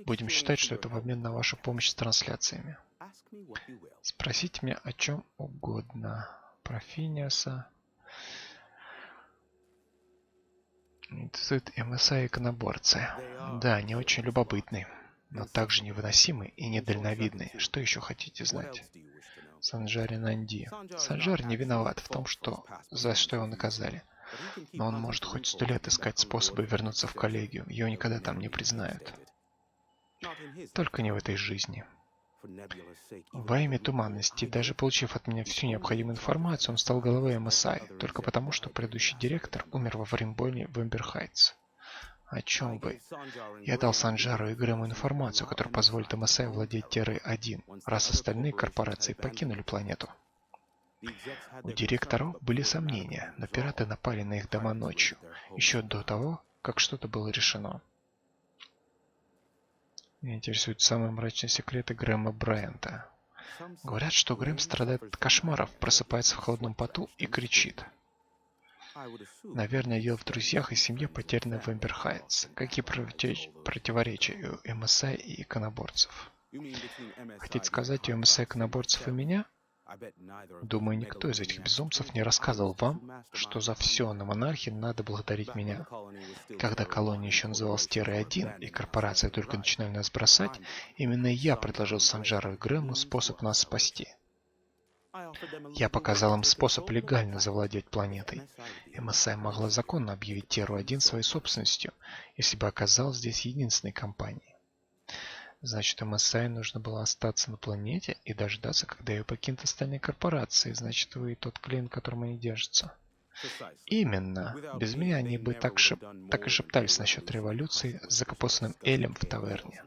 Будем считать, что это в обмен на вашу помощь с трансляциями. Спросите меня о чем угодно. Про Финиаса. Интересует МСА и иконоборцы. Да, они очень любопытны, но также невыносимы и недальновидны. Что еще хотите знать? Санджари Нанди. Санджар не виноват в том, за что его наказали. Но он может хоть 100 лет искать способы вернуться в коллегию. Его никогда там не признают. Только не в этой жизни. Во имя туманности, даже получив от меня всю необходимую информацию, он стал головой МСА, только потому, что предыдущий директор умер во время бойни в Эмбер Хайтс. О чем вы? Я дал Санджару и Грэму информацию, которая позволит МСА владеть Террой-1, раз остальные корпорации покинули планету. У директоров были сомнения, но пираты напали на их дома ночью, еще до того, как что-то было решено. Меня интересуют самые мрачные секреты Грэма Брайанта. Говорят, что Грэм страдает от кошмаров, просыпается в холодном поту и кричит. Наверное, дело в друзьях и семье, потерянной в Эмбер Хайтс. Какие противоречия у МСА и иконоборцев? Хотите сказать, у МСА, иконоборцев и меня? Думаю, никто из этих безумцев не рассказывал вам, что за все на монархии надо благодарить меня. Когда колония еще называлась Террой-1 и корпорации только начинали нас бросать, именно я предложил Санджару и Грэму способ нас спасти. Я показал им способ легально завладеть планетой. МСА могла законно объявить Терру-1 своей собственностью, если бы оказалась здесь единственной компанией. Значит, МСА нужно было остаться на планете и дождаться, когда ее покинут остальные корпорации. Значит, вы тот клин, которым они держатся. Именно. Без меня они бы так и шептались насчет революции с закопосанным Элем в таверне.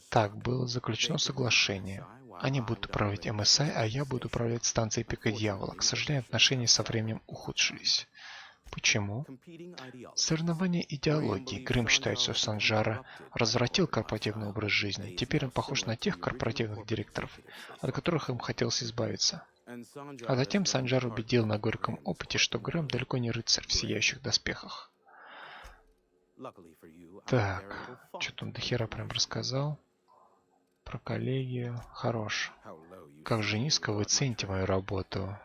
Так было заключено соглашение. Они будут управлять МСА, а я буду управлять станцией Пика Дьявола. К сожалению, отношения со временем ухудшились. Почему? Соревнование идеологии. Грэм считает, что Санджара развратил корпоративный образ жизни. Теперь он похож на тех корпоративных директоров, от которых им хотелось избавиться. А затем Санджар убедил на горьком опыте, что Грэм далеко не рыцарь в сияющих доспехах. Так, что-то он до хера прям рассказал. Про коллегию. Хорош. Как же низко вы цените мою работу.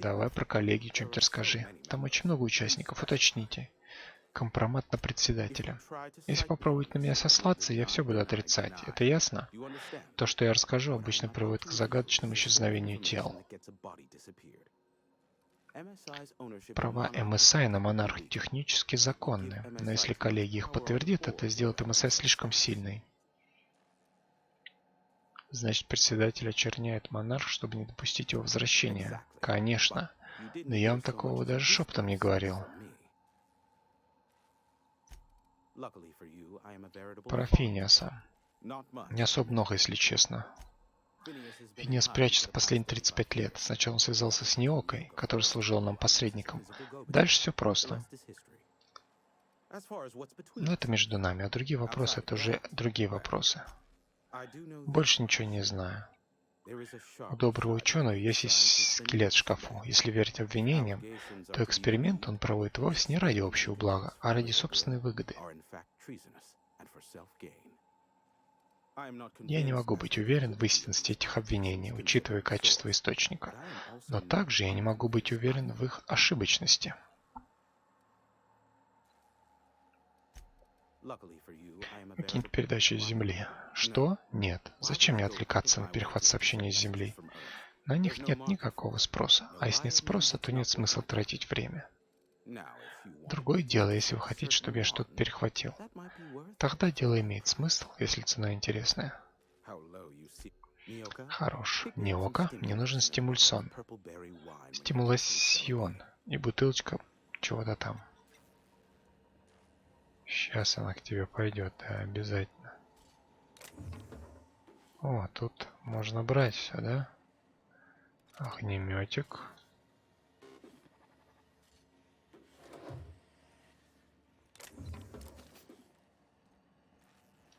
Давай про коллегию что-нибудь расскажи. Там очень много участников, уточните. Компромат на председателя. Если попробовать на меня сослаться, я все буду отрицать. Это ясно? То, что я расскажу, обычно приводит к загадочному исчезновению тел. Права МСА на монарха технически законны, но если коллеги их подтвердит, это сделает МСА слишком сильной. Значит, председатель очерняет монарх, чтобы не допустить его возвращения. Конечно. Но я вам такого даже шепотом не говорил. Про Финиаса. Не особо много, если честно. Финиас прячется последние 35 лет. Сначала он связался с Неокой, который служил нам посредником. Дальше все просто. Но это между нами, а другие вопросы — это уже другие вопросы. Больше ничего не знаю. У доброго ученого есть скелет в шкафу. Если верить обвинениям, то эксперимент он проводит вовсе не ради общего блага, а ради собственной выгоды. Я не могу быть уверен в истинности этих обвинений, учитывая качество источника. Но также я не могу быть уверен в их ошибочности. Какие-нибудь передачи из Земли. Что? Нет. Зачем мне отвлекаться на перехват сообщений из Земли? На них нет никакого спроса. А если нет спроса, то нет смысла тратить время. Другое дело, если вы хотите, чтобы я что-то перехватил. Тогда дело имеет смысл, если цена интересная. Хорош. Неока, мне нужен стимульсон. Стимуласьон. И бутылочка чего-то там. Сейчас она к тебе пойдет, да, обязательно. О, тут можно брать все, да? Огнеметик.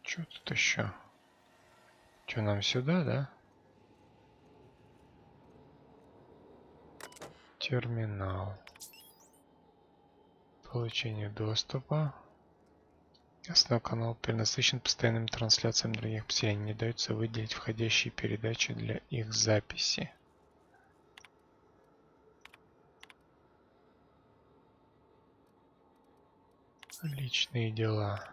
Что тут еще? Что, нам сюда, да? Терминал. Получение доступа. Основной канал перенасыщен постоянными трансляциями других псей. Они не даются выделить входящие передачи для их записи. Личные дела.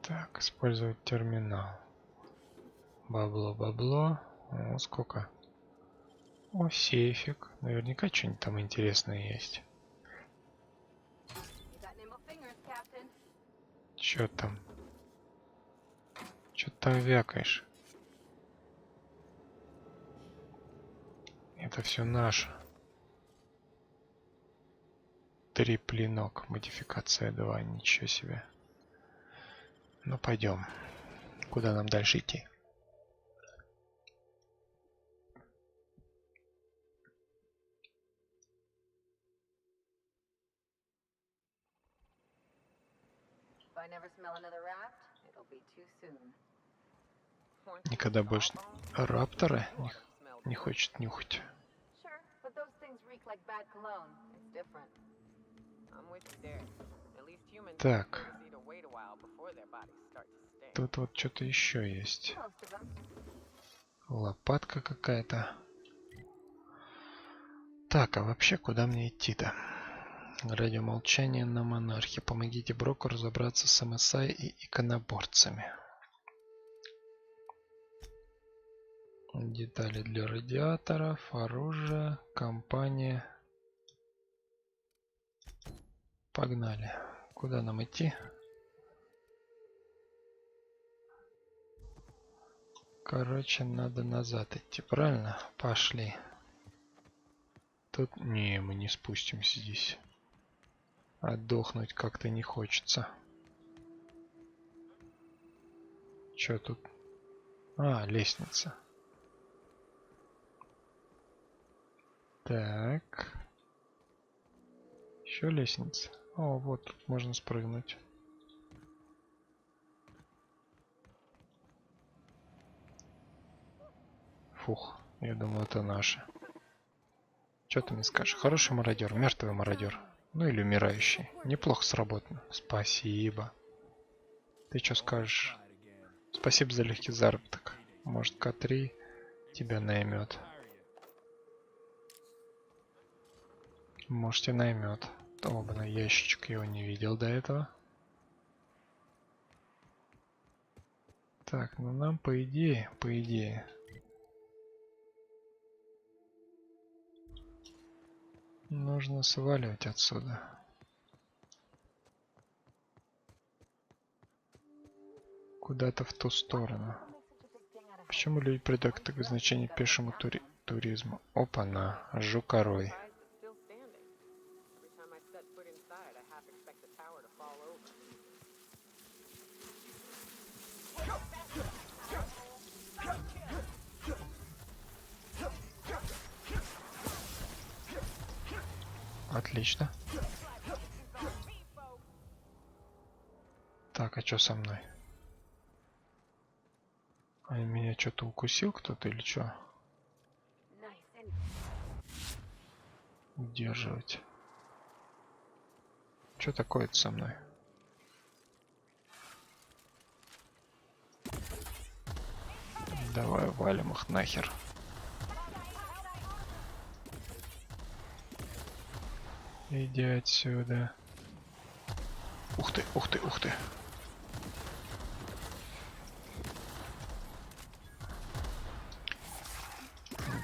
Так, использовать терминал. Бабло. О, сколько? О, сейфик. Наверняка что-нибудь там интересное есть. Чё там? Чё ты там вякаешь? Это все наше. Триплинок. Модификация 2. Ничего себе. Ну, пойдем. Куда нам дальше идти? Никогда больше рапторы не хочет нюхать. Так. Тут вот что-то еще есть. Лопатка какая-то. Так, а вообще куда мне идти-то? Радиомолчание на монархе. Помогите Броку разобраться с МСА и иконоборцами. Детали для радиаторов, оружие, компания. Погнали. Куда нам идти? Короче, надо назад идти, правильно? Пошли. Тут... Не, мы не спустимся здесь. Отдохнуть как-то не хочется. Чё тут? А, лестница. Так. Еще лестница. О, вот тут можно спрыгнуть. Фух, я думаю, это наше. Что ты мне скажешь? Хороший мародер, мертвый мародер. Ну или умирающий. Неплохо сработано. Спасибо. Ты что скажешь? Спасибо за легкий заработок. Может, К3 тебя наймет. Можете наймет. Оба на ящичек, его не видел до этого. Так, ну нам по идее, нужно сваливать отсюда. Куда-то в ту сторону. Почему люди придают такое значение пешему туризму? Опа-на, жукорой. Отлично. Так, а что со мной? А меня что-то укусил кто-то или что? Удерживать. Что такое-то со мной? Давай валим их нахер. Иди отсюда. Ух ты, ух ты, ух ты.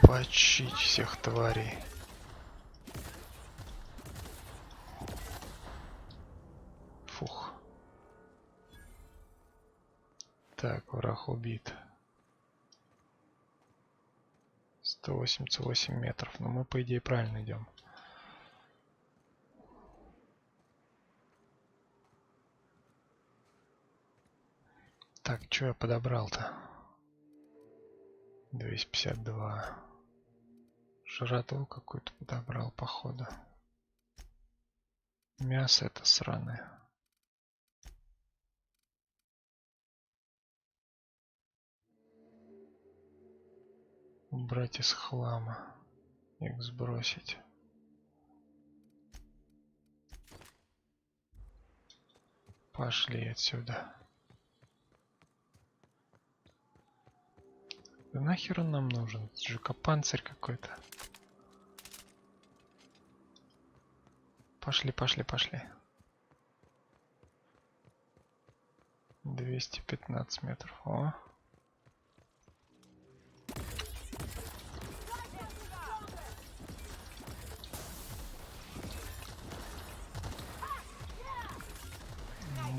Бочить всех тварей. Фух. Так, враг убит. 188 метров. Но мы, по идее, правильно идем. Так, что я подобрал-то? 252. Жратву какую-то подобрал, походу. Мясо это сраное. Убрать из хлама. Их сбросить. Пошли отсюда. Да нахер он нам нужен? Это же панцирь какой-то. Пошли, пошли, пошли. 215 метров. О.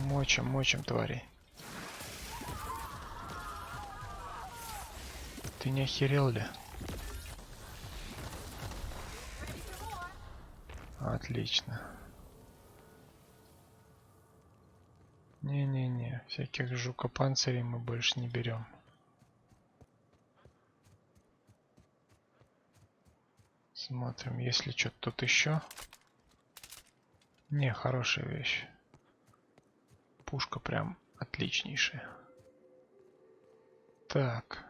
Мочим, мочим тварей. Ты не охерел ли? Отлично. Не-не-не, всяких жукопанцирей мы больше не берем. Смотрим, есть ли что-то тут еще. Не, хорошая вещь. Пушка прям отличнейшая. Так.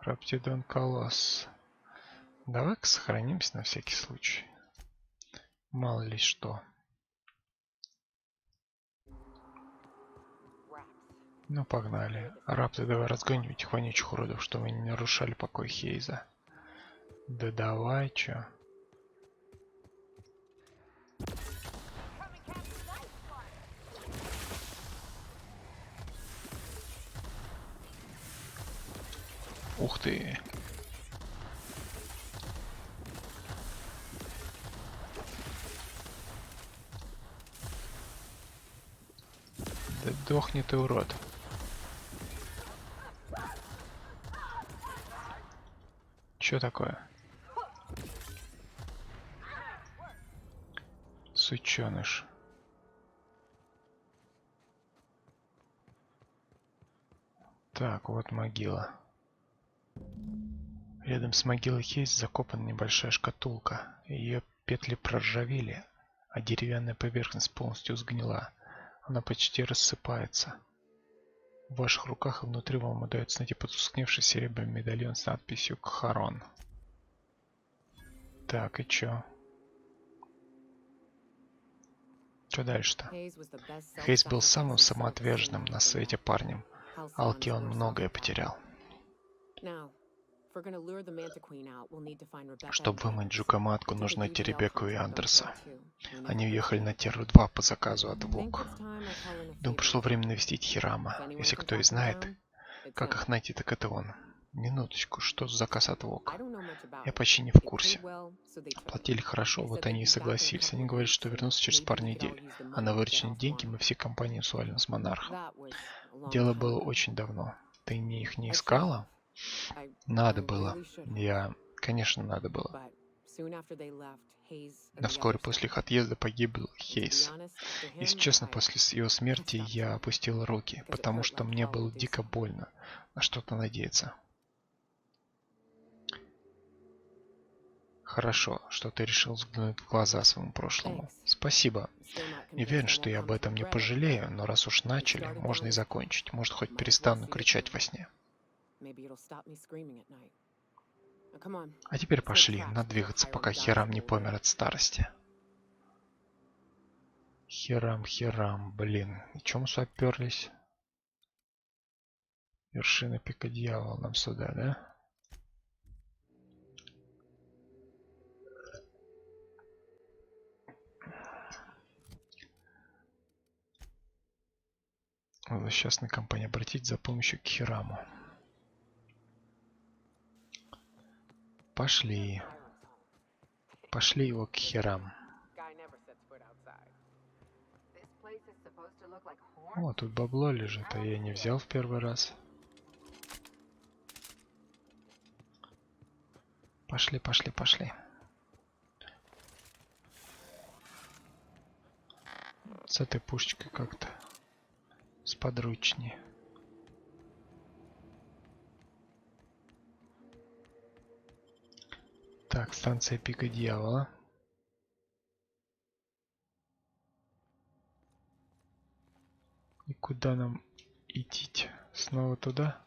Раптидон Колосс. Давай-ка сохранимся на всякий случай. Мало ли что. Ну погнали. Рапты, давай разгоним этих вонючих уродов, чтобы они не нарушали покой Хейза. Да давай, чё. Ух ты. Да дохни ты, урод. Чё такое? Сучёныш. Так, вот могила. Рядом с могилой Хейс закопана небольшая шкатулка. Ее петли проржавели, а деревянная поверхность полностью сгнила. Она почти рассыпается. В ваших руках и внутри вам удается найти потускневший серебряный медальон с надписью «Кхарон». Так, и чё? Что дальше-то? Хейс был самым самоотверженным на свете парнем. Алкион многое потерял. Чтобы вымыть Жукаматку, нужно найти Ребекку и Андерса. Они уехали на Терру-2 по заказу от ВОК. Думаю, пришло время навестить Хирама. Если кто и знает, как их найти, так это он. Минуточку, что за заказ от ВОК? Я почти не в курсе. Платили хорошо, вот они и согласились. Они говорят, что вернутся через пару недель. А на вырученные деньги мы все компании свалим с Монархом. Дело было очень давно. Ты их не искала? Надо было. Конечно, надо было. Но вскоре после их отъезда погиб Хейс. Если честно, после его смерти я опустил руки, потому что мне было дико больно на что-то надеяться. Хорошо, что ты решил взглянуть в глаза своему прошлому. Спасибо. Не уверен, что я об этом не пожалею, но раз уж начали, можно и закончить. Может, хоть перестану кричать во сне. А теперь пошли, надо двигаться, пока Хирам не помер от старости. Хирам, блин. И чё мы сюда пёрлись? Вершина пика дьявола нам сюда, да? Злосчастная компания, обратить за помощью к Хираму. Пошли. Пошли его к Хирам. О, тут бабло лежит, а я не взял в первый раз. Пошли. С этой пушечкой как-то сподручнее. Так, станция пика дьявола. И куда нам идти? Снова туда?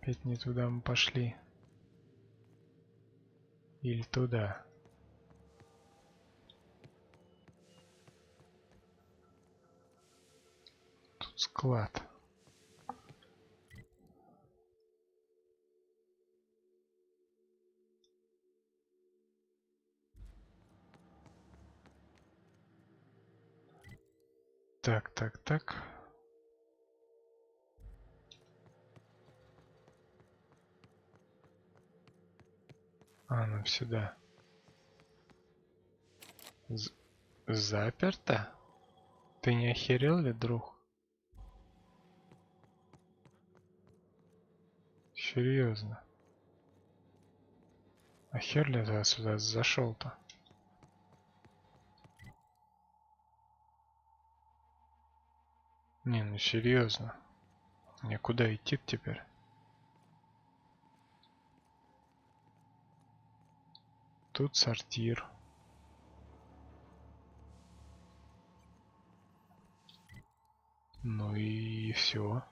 Опять не туда мы пошли. Или туда? Тут склад. Так. А, нам сюда. Заперто? Ты не охерел ли, друг? Серьезно? А хер ли я сюда зашел-то? Не, ну серьезно. Мне куда идти теперь? Тут сортир. Ну и все.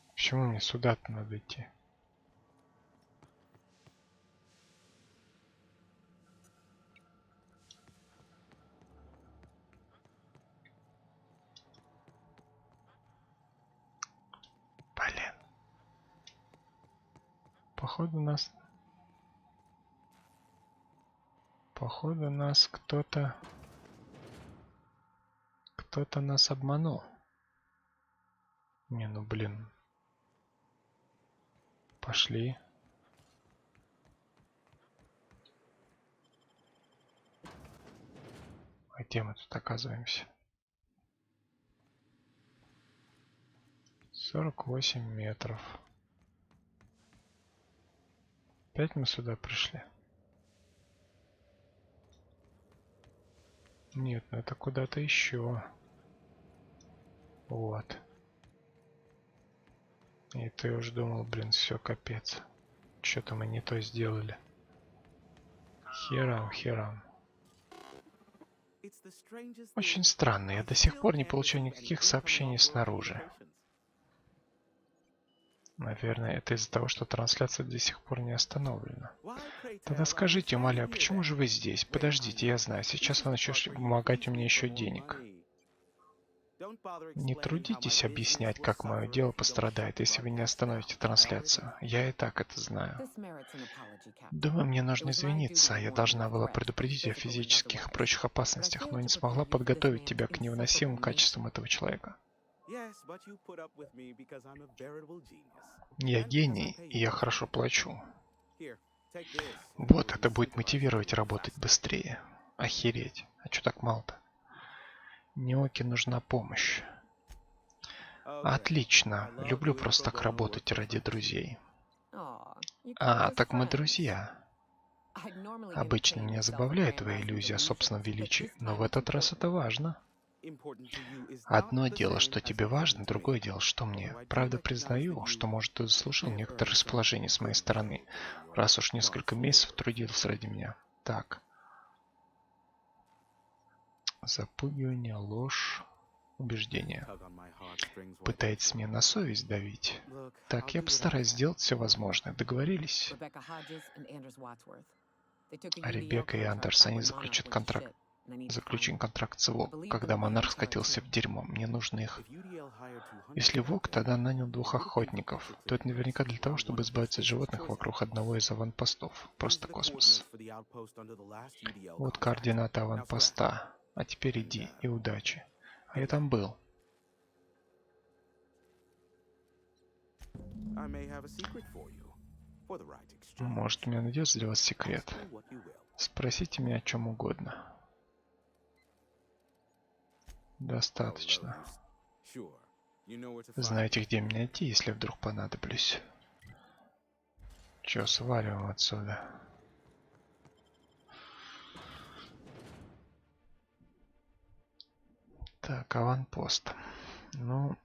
Почему мне сюда-то надо идти? Блин. Походу нас кто-то нас обманул. Не, ну блин. Пошли. А где мы тут оказываемся? 48 метров. Опять мы сюда пришли? Нет, ну это куда-то еще. Вот. И ты уж думал, блин, все, капец. Что-то мы не то сделали. Херам. Очень странно, я до сих пор не получаю никаких сообщений снаружи. Наверное, это из-за того, что трансляция до сих пор не остановлена. Тогда скажите, умоляю, почему же вы здесь? Подождите, я знаю, сейчас вы начнете вымогать у меня еще денег. Не трудитесь объяснять, как мое дело пострадает, если вы не остановите трансляцию. Я и так это знаю. Думаю, мне нужно извиниться. Я должна была предупредить о физических и прочих опасностях, но не смогла подготовить тебя к невыносимым качествам этого человека. Я гений, и я хорошо плачу. Вот, это будет мотивировать работать быстрее. Охереть. А чё так мало-то? Неоке нужна помощь. Отлично. Люблю просто так работать ради друзей. А, так мы друзья. Обычно меня забавляет твоя иллюзия о собственном величии, но в этот раз это важно. Одно дело, что тебе важно, другое дело, что мне. Правда, признаю, что, может, ты заслужил некоторое расположение с моей стороны, раз уж несколько месяцев трудился ради меня. Так. Запугивание, ложь, убеждение. Пытается меня на совесть давить. Так, я постараюсь сделать все возможное. Договорились? А Ребекка и Андерс, они заключат контракт. Заключен контракт с ВОК, когда монарх скатился в дерьмо. Мне нужны их. Если ВОК тогда нанял 2 охотников, то это наверняка для того, чтобы избавиться от животных вокруг одного из аванпостов. Просто космос. Вот координаты аванпоста. А теперь иди и удачи. А я там был. Может, у меня найдется для вас секрет. Спросите меня о чем угодно. Достаточно. Знаете, где меня найти, если вдруг понадоблюсь. Чё, сваливаем отсюда. Так, аванпост. Ну,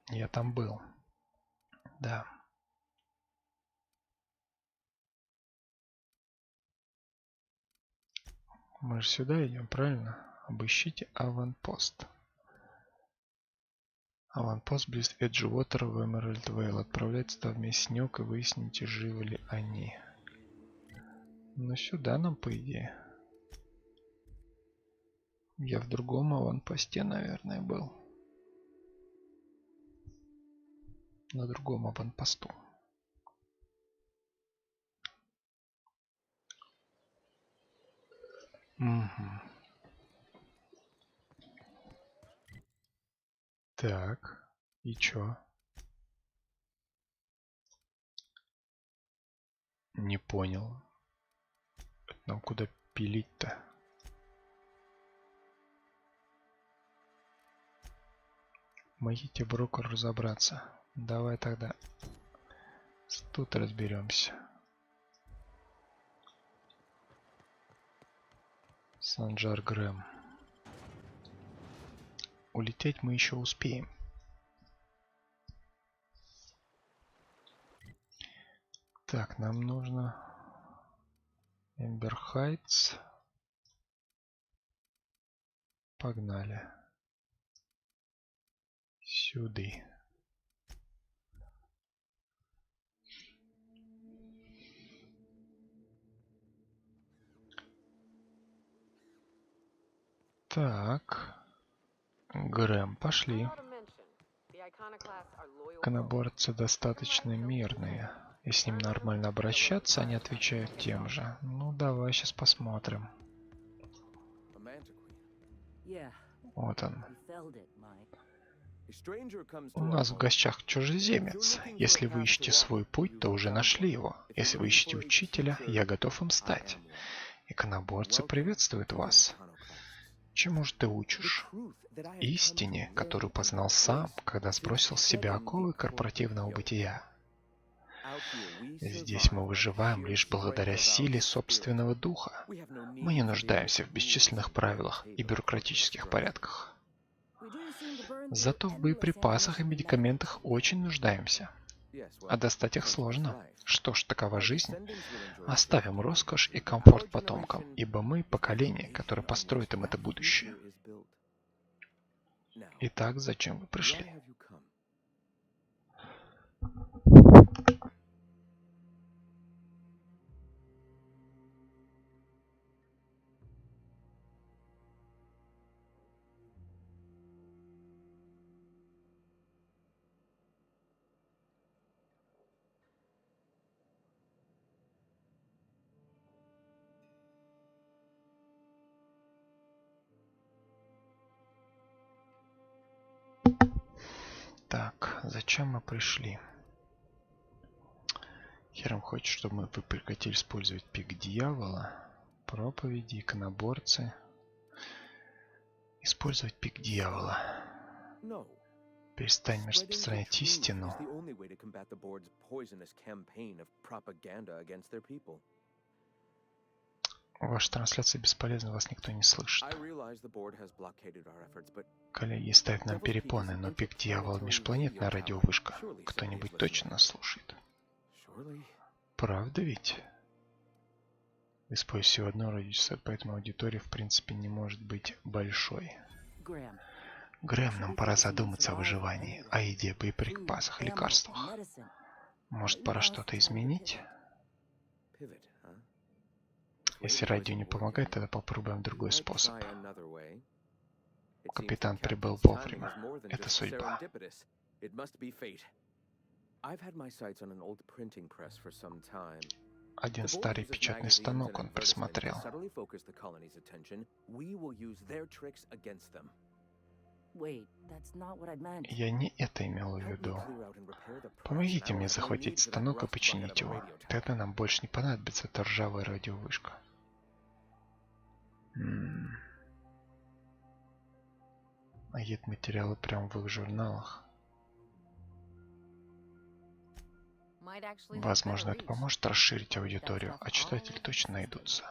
я там был. Да. Мы же сюда идем, правильно? Обыщите аванпост. Аванпост близ Эджуотера в Эмеральд Вейл. Отправляйтесь туда вместе с Нёк и выясните, живы ли они. Ну сюда нам, по идее. Я в другом аванпосте, наверное, был. На другом аванпосту. Угу. Так. И чё? Не понял. Нам куда пилить-то? Помогите брокеру разобраться. Давай тогда тут разберемся. Санджар Грэм. Улететь мы еще успеем. Так, нам нужно Эмбер Хайтс. Погнали. Сюда. Так. Грэм, пошли. Иконоборцы достаточно мирные. И с ним нормально обращаться, они отвечают тем же. Ну, давай сейчас посмотрим. Вот он. У нас в гостях чужеземец. Если вы ищете свой путь, то уже нашли его. Если вы ищете учителя, я готов им стать. Иконоборцы приветствуют вас. Чему же ты учишь? Истине, которую познал сам, когда сбросил с себя оковы корпоративного бытия. Здесь мы выживаем лишь благодаря силе собственного духа. Мы не нуждаемся в бесчисленных правилах и бюрократических порядках. Зато в боеприпасах и медикаментах очень нуждаемся. А достать их сложно. Что ж, такова жизнь. Оставим роскошь и комфорт потомкам, ибо мы поколение, которое построит им это будущее. Итак, зачем вы пришли? Так, зачем мы пришли? Хером хочет, чтобы мы прекратили использовать пик дьявола, проповеди, иконоборцы. Использовать пик дьявола. Перестань распространять истину. Ваша трансляция бесполезна, вас никто не слышит. Коллеги ставят нам перепоны, но пик дьявола межпланетная радиовышка. Кто-нибудь точно нас слушает? Правда ведь? Использую всего одно радиочастоты, поэтому аудитория в принципе не может быть большой. Грэм, нам пора задуматься о выживании, о еде, боеприпасах, лекарствах. Может, пора что-то изменить? Если радио не помогает, тогда попробуем другой способ. Капитан прибыл вовремя. Это судьба. Один старый печатный станок он присмотрел. Я не это имел в виду. Помогите мне захватить станок и починить его. Тогда нам больше не понадобится эта ржавая радиовышка. А есть материалы прямо в их журналах. Возможно, это поможет расширить аудиторию, а читатели точно найдутся.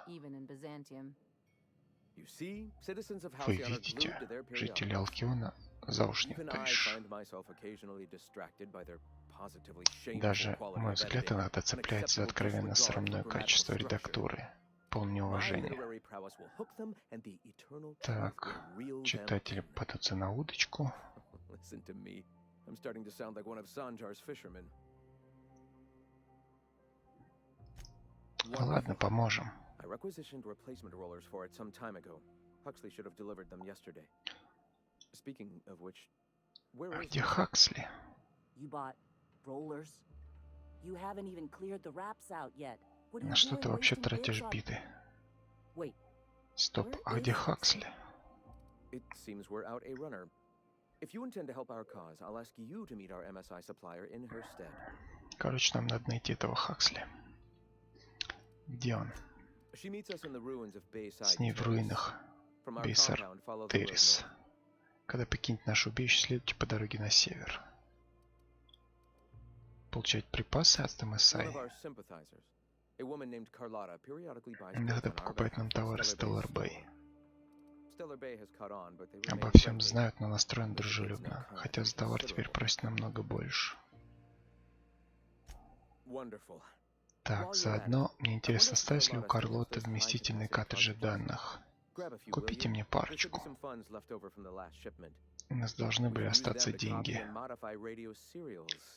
Вы видите, жители Алкиона за уши не утаишь. Даже мой взгляд иногда цепляется за откровенно срамное качество редактуры. Полное уважение. Так, читатели попадутся на удочку. Ладно, поможем. А где Хаксли? На что ты вообще тратишь биты? Стоп, а где Хаксли? Короче, нам надо найти этого Хаксли. Где он? С ней в руинах Бейсар Террис. Когда покинете наше убежище, следуйте по дороге на север. Получать припасы от МСА. Иногда покупает нам товары Stellar Bay. Обо всем знают, но настроен дружелюбно. Хотя за товар теперь просит намного больше. Так, заодно мне интересно, остались ли у Карлоты вместительные картриджи данных. Купите мне парочку. У нас должны были остаться деньги.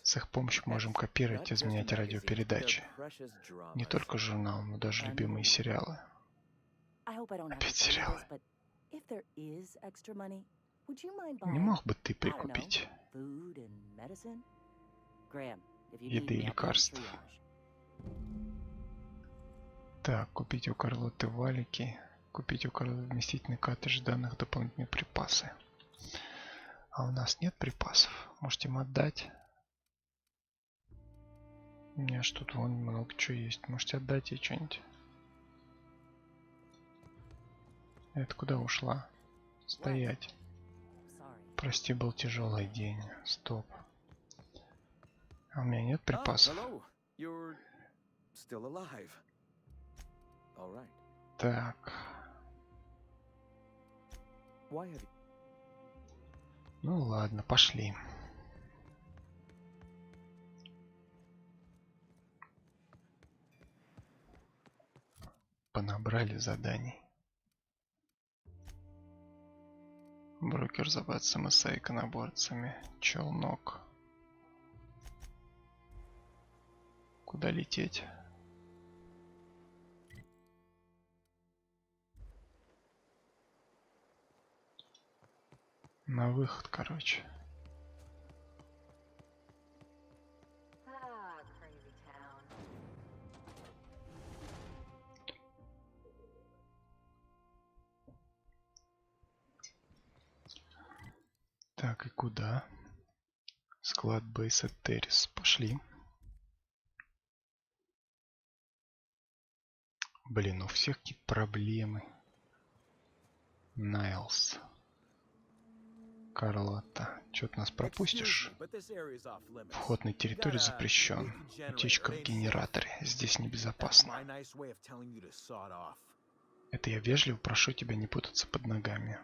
С их помощью можем копировать и изменять радиопередачи. Не только журнал, но даже любимые сериалы. Опять сериалы. Не мог бы ты прикупить еды и лекарств? Так, купить у Карлоты валики. Купить у Карлоты вместительный картридж данных, дополнительные припасы. А у нас нет припасов. Можете им отдать. У меня ж тут вон много чего есть. Можете отдать ей что-нибудь. Это куда ушла? Стоять. Прости, был тяжелый день. Стоп. А у меня нет припасов. Так. Ну ладно, пошли. Понабрали заданий. Брокер забрать с МСА иконоборцами. Челнок. Куда лететь? На выход, короче. Так, и куда? Склад Бейса Террис. Пошли. Блин, у всех какие-то проблемы. Найлс. Карлота, что ты нас пропустишь? Вход на территорию запрещен. Утечка в генераторе. Здесь небезопасно. Это я вежливо прошу тебя не путаться под ногами.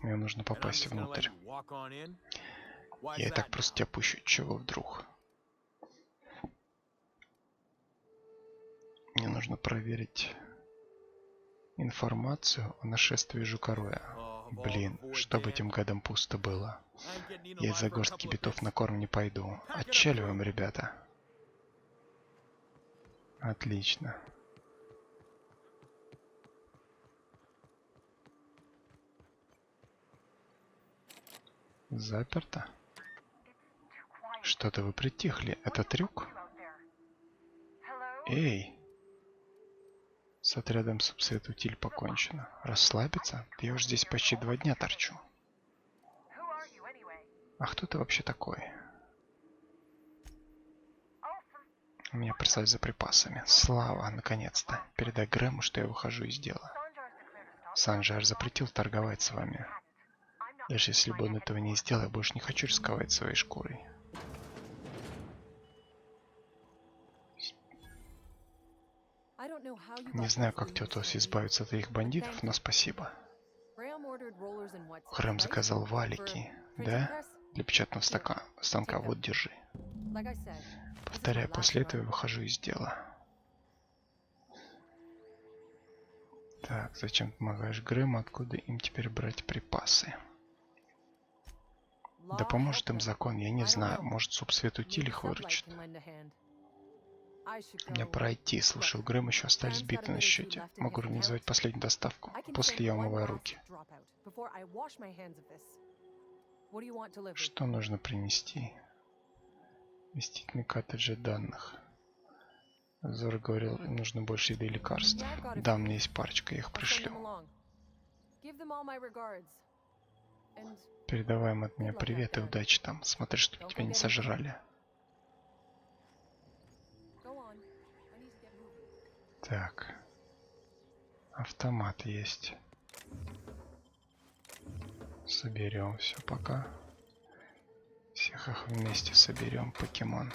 Мне нужно попасть внутрь. Я и так просто тебя пущу, чего вдруг. Мне нужно проверить информацию о нашествии жукароя. Блин, чтобы этим гадом пусто было. Я из-за горстки битов на корм не пойду. Отчаливаем, ребята. Отлично. Заперто? Что-то вы притихли. Это трюк? Эй! С отрядом субсветутиль покончено. Расслабиться? Да я уж здесь почти 2 дня торчу. А кто ты вообще такой? Меня прислали за припасами. Слава, наконец-то. Передай Грэму, что я выхожу из дела. Санжар запретил торговать с вами. Даже если бы он этого не сделал, я больше не хочу рисковать своей шкурой. Не знаю, как тебе удалось избавиться от этих бандитов, но спасибо. Грэм заказал валики, да? Для печатного станка. Вот, держи. Повторяю, после этого я выхожу из дела. Так, зачем помогаешь Грэму? Откуда им теперь брать припасы? Да поможет им закон, я не знаю. Может, субсветутиль их выручит. Мне пора идти. Слушай, у Грэма еще остались биты на счете. Могу организовать последнюю доставку. После я умываю руки. Что нужно принести? Вместительные коттеджи данных. Зора говорил, нужно больше еды и лекарств. Да, у меня есть парочка, я их пришлю. Передавай им от меня привет и удачи там. Смотри, чтобы тебя не сожрали. Так. Автомат есть. Соберем все пока. Всех их вместе соберем, покемон.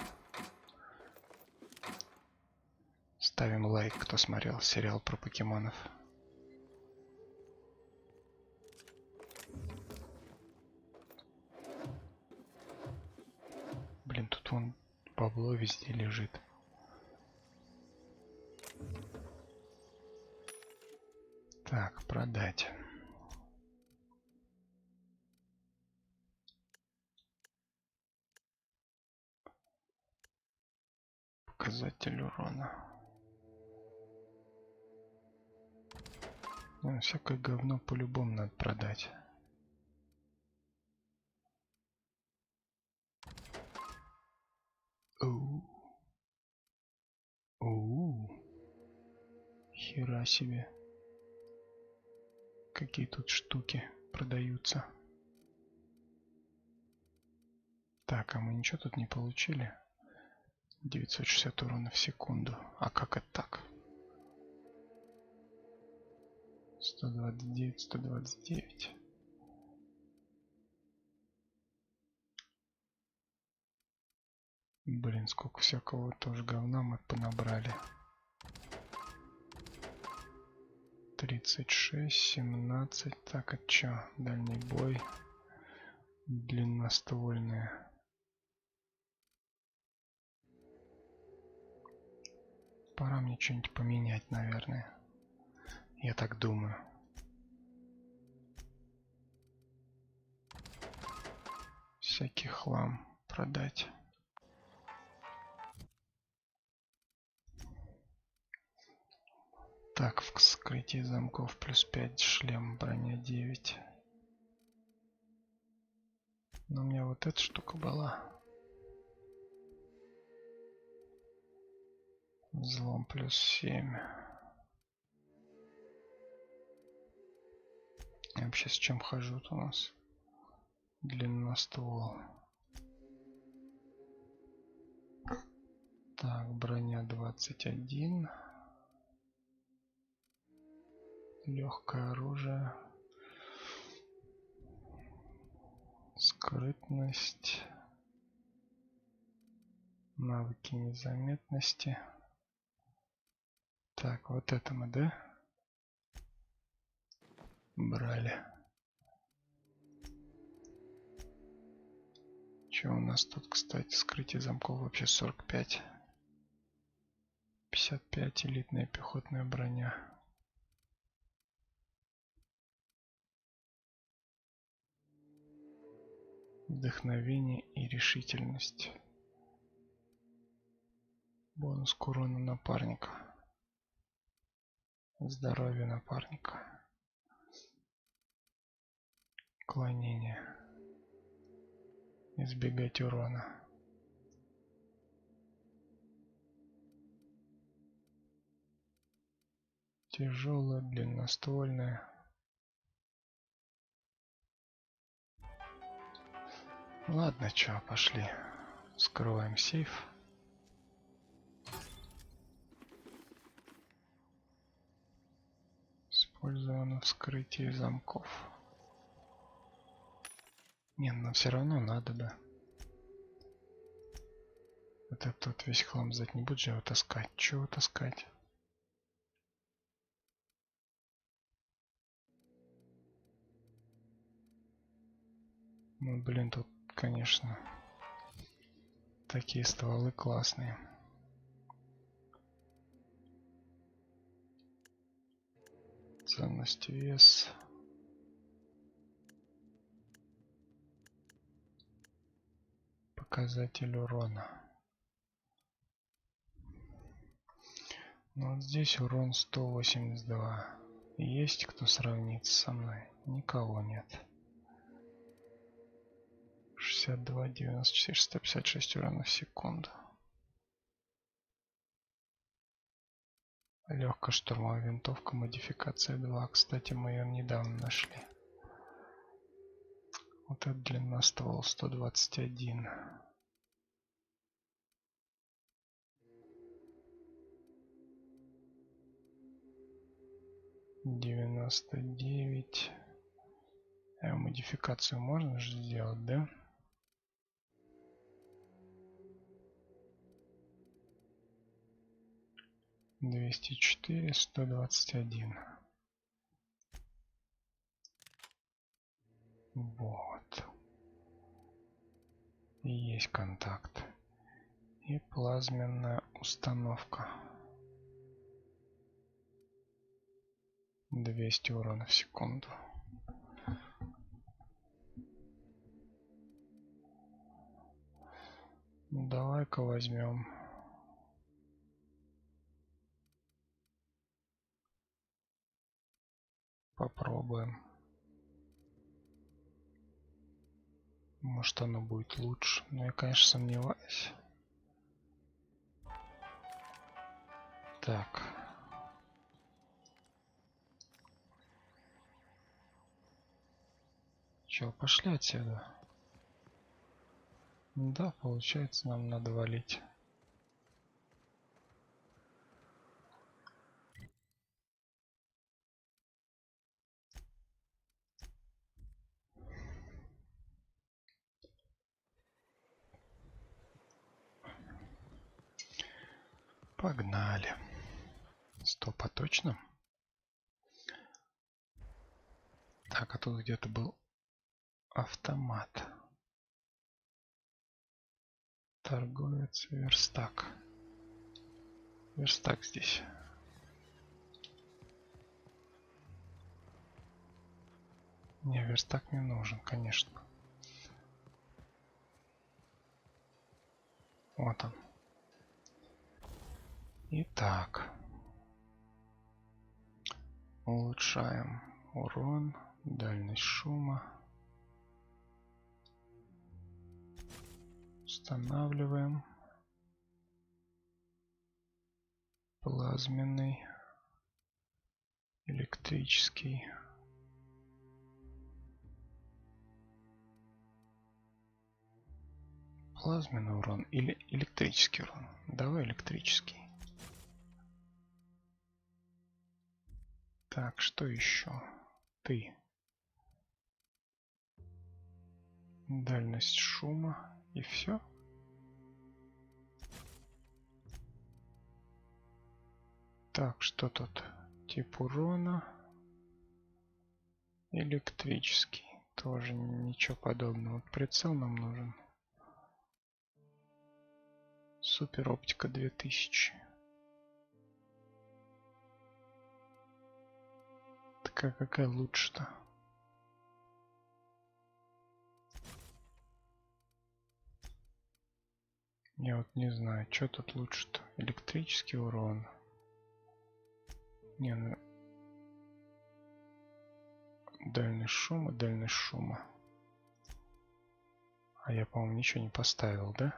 Ставим лайк, кто смотрел сериал про покемонов. Блин, тут вон бабло везде лежит. Так, продать. Показатель урона. Ну, всякое говно по-любому надо продать. Оу. Хера себе. Какие тут штуки продаются. Так, а мы ничего тут не получили. 960 урона в секунду. А как это так? 129, 129. Блин, сколько всякого тоже говна мы понабрали. 36, 17. Так, а чё? Дальний бой. Длинноствольные. Пора мне что-нибудь поменять, наверное. Я так думаю. Всякий хлам продать. Так, в скрытии замков плюс 5, шлем, броня 9. Но у меня вот эта штука была. Взлом плюс 7. Я вообще с чем хожу у нас? Длинноствол. Так, броня 21. Легкое оружие. Скрытность. Навыки незаметности. Так, вот это мы, да? брали. Что у нас тут, кстати, скрытие замков вообще 45. 55 элитная пехотная броня. Вдохновение и решительность. Бонус к урону напарника. Здоровье напарника. Клонение. Избегать урона. Тяжелая, длинноствольная. Ладно, чё, пошли. Скрываем сейф. Использовано вскрытие замков. Не, но все равно надо, да. Вот этот весь хлам сдать не будет же его таскать. Чего таскать? Ну, блин, тут, конечно, такие стволы классные. Ценность, вес. Показатель урона. Ну, вот здесь урон 182. Есть кто сравнится со мной? Никого нет. 62, 94, 156 урона в секунду. Легкая штурмовая винтовка, модификация 2. Кстати, мы ее недавно нашли. Вот это длинноствол 121. $99. Модификацию можно же сделать, да? $204, 121. Вот. И есть контакт. И плазменная установка. 200 урона в секунду. Давай-ка возьмем. Попробуем. Может, оно будет лучше. Но я, конечно, сомневаюсь. Так. Чё, пошли отсюда? Да, получается, нам надо валить. Погнали. Стоп, а точно? Так, а тут где-то был автомат. Торговец, верстак. Верстак здесь. Не, верстак не нужен, конечно. Вот он. Итак. Улучшаем урон, дальность шума. Устанавливаем. Плазменный. Электрический. Плазменный урон или электрический урон? Давай электрический. Так, что еще? Ты. Дальность шума и все. Так, что тут? Тип урона. Электрический. Тоже ничего подобного. Прицел нам нужен. Супер оптика 2000. Такая какая лучше-то? Я вот не знаю, что тут лучше-то. Электрический урон. Не, ну... Дальность шума. А я, по-моему, ничего не поставил, да?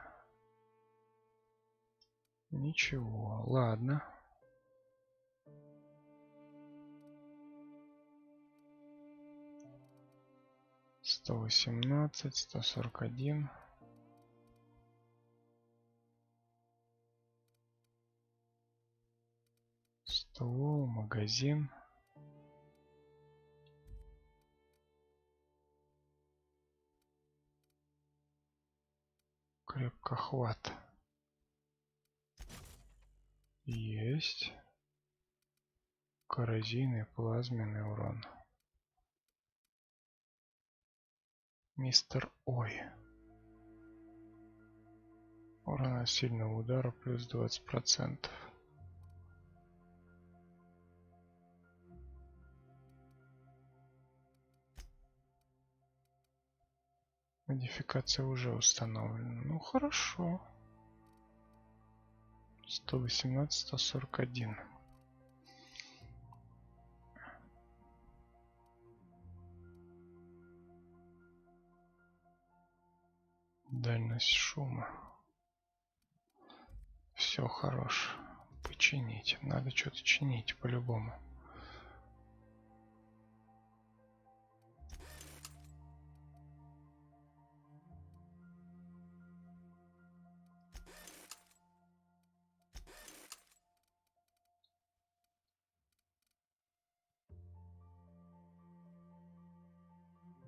Ничего, ладно. $118, 141. Ствол, магазин. Крепкохват. Есть. Коррозийный плазменный урон. Мистер Ой. Урон от сильного удара плюс 20%. Модификация уже установлена. Ну хорошо. 118, 141. Дальность шума. Все хорош. Починить. Надо что-то чинить по-любому.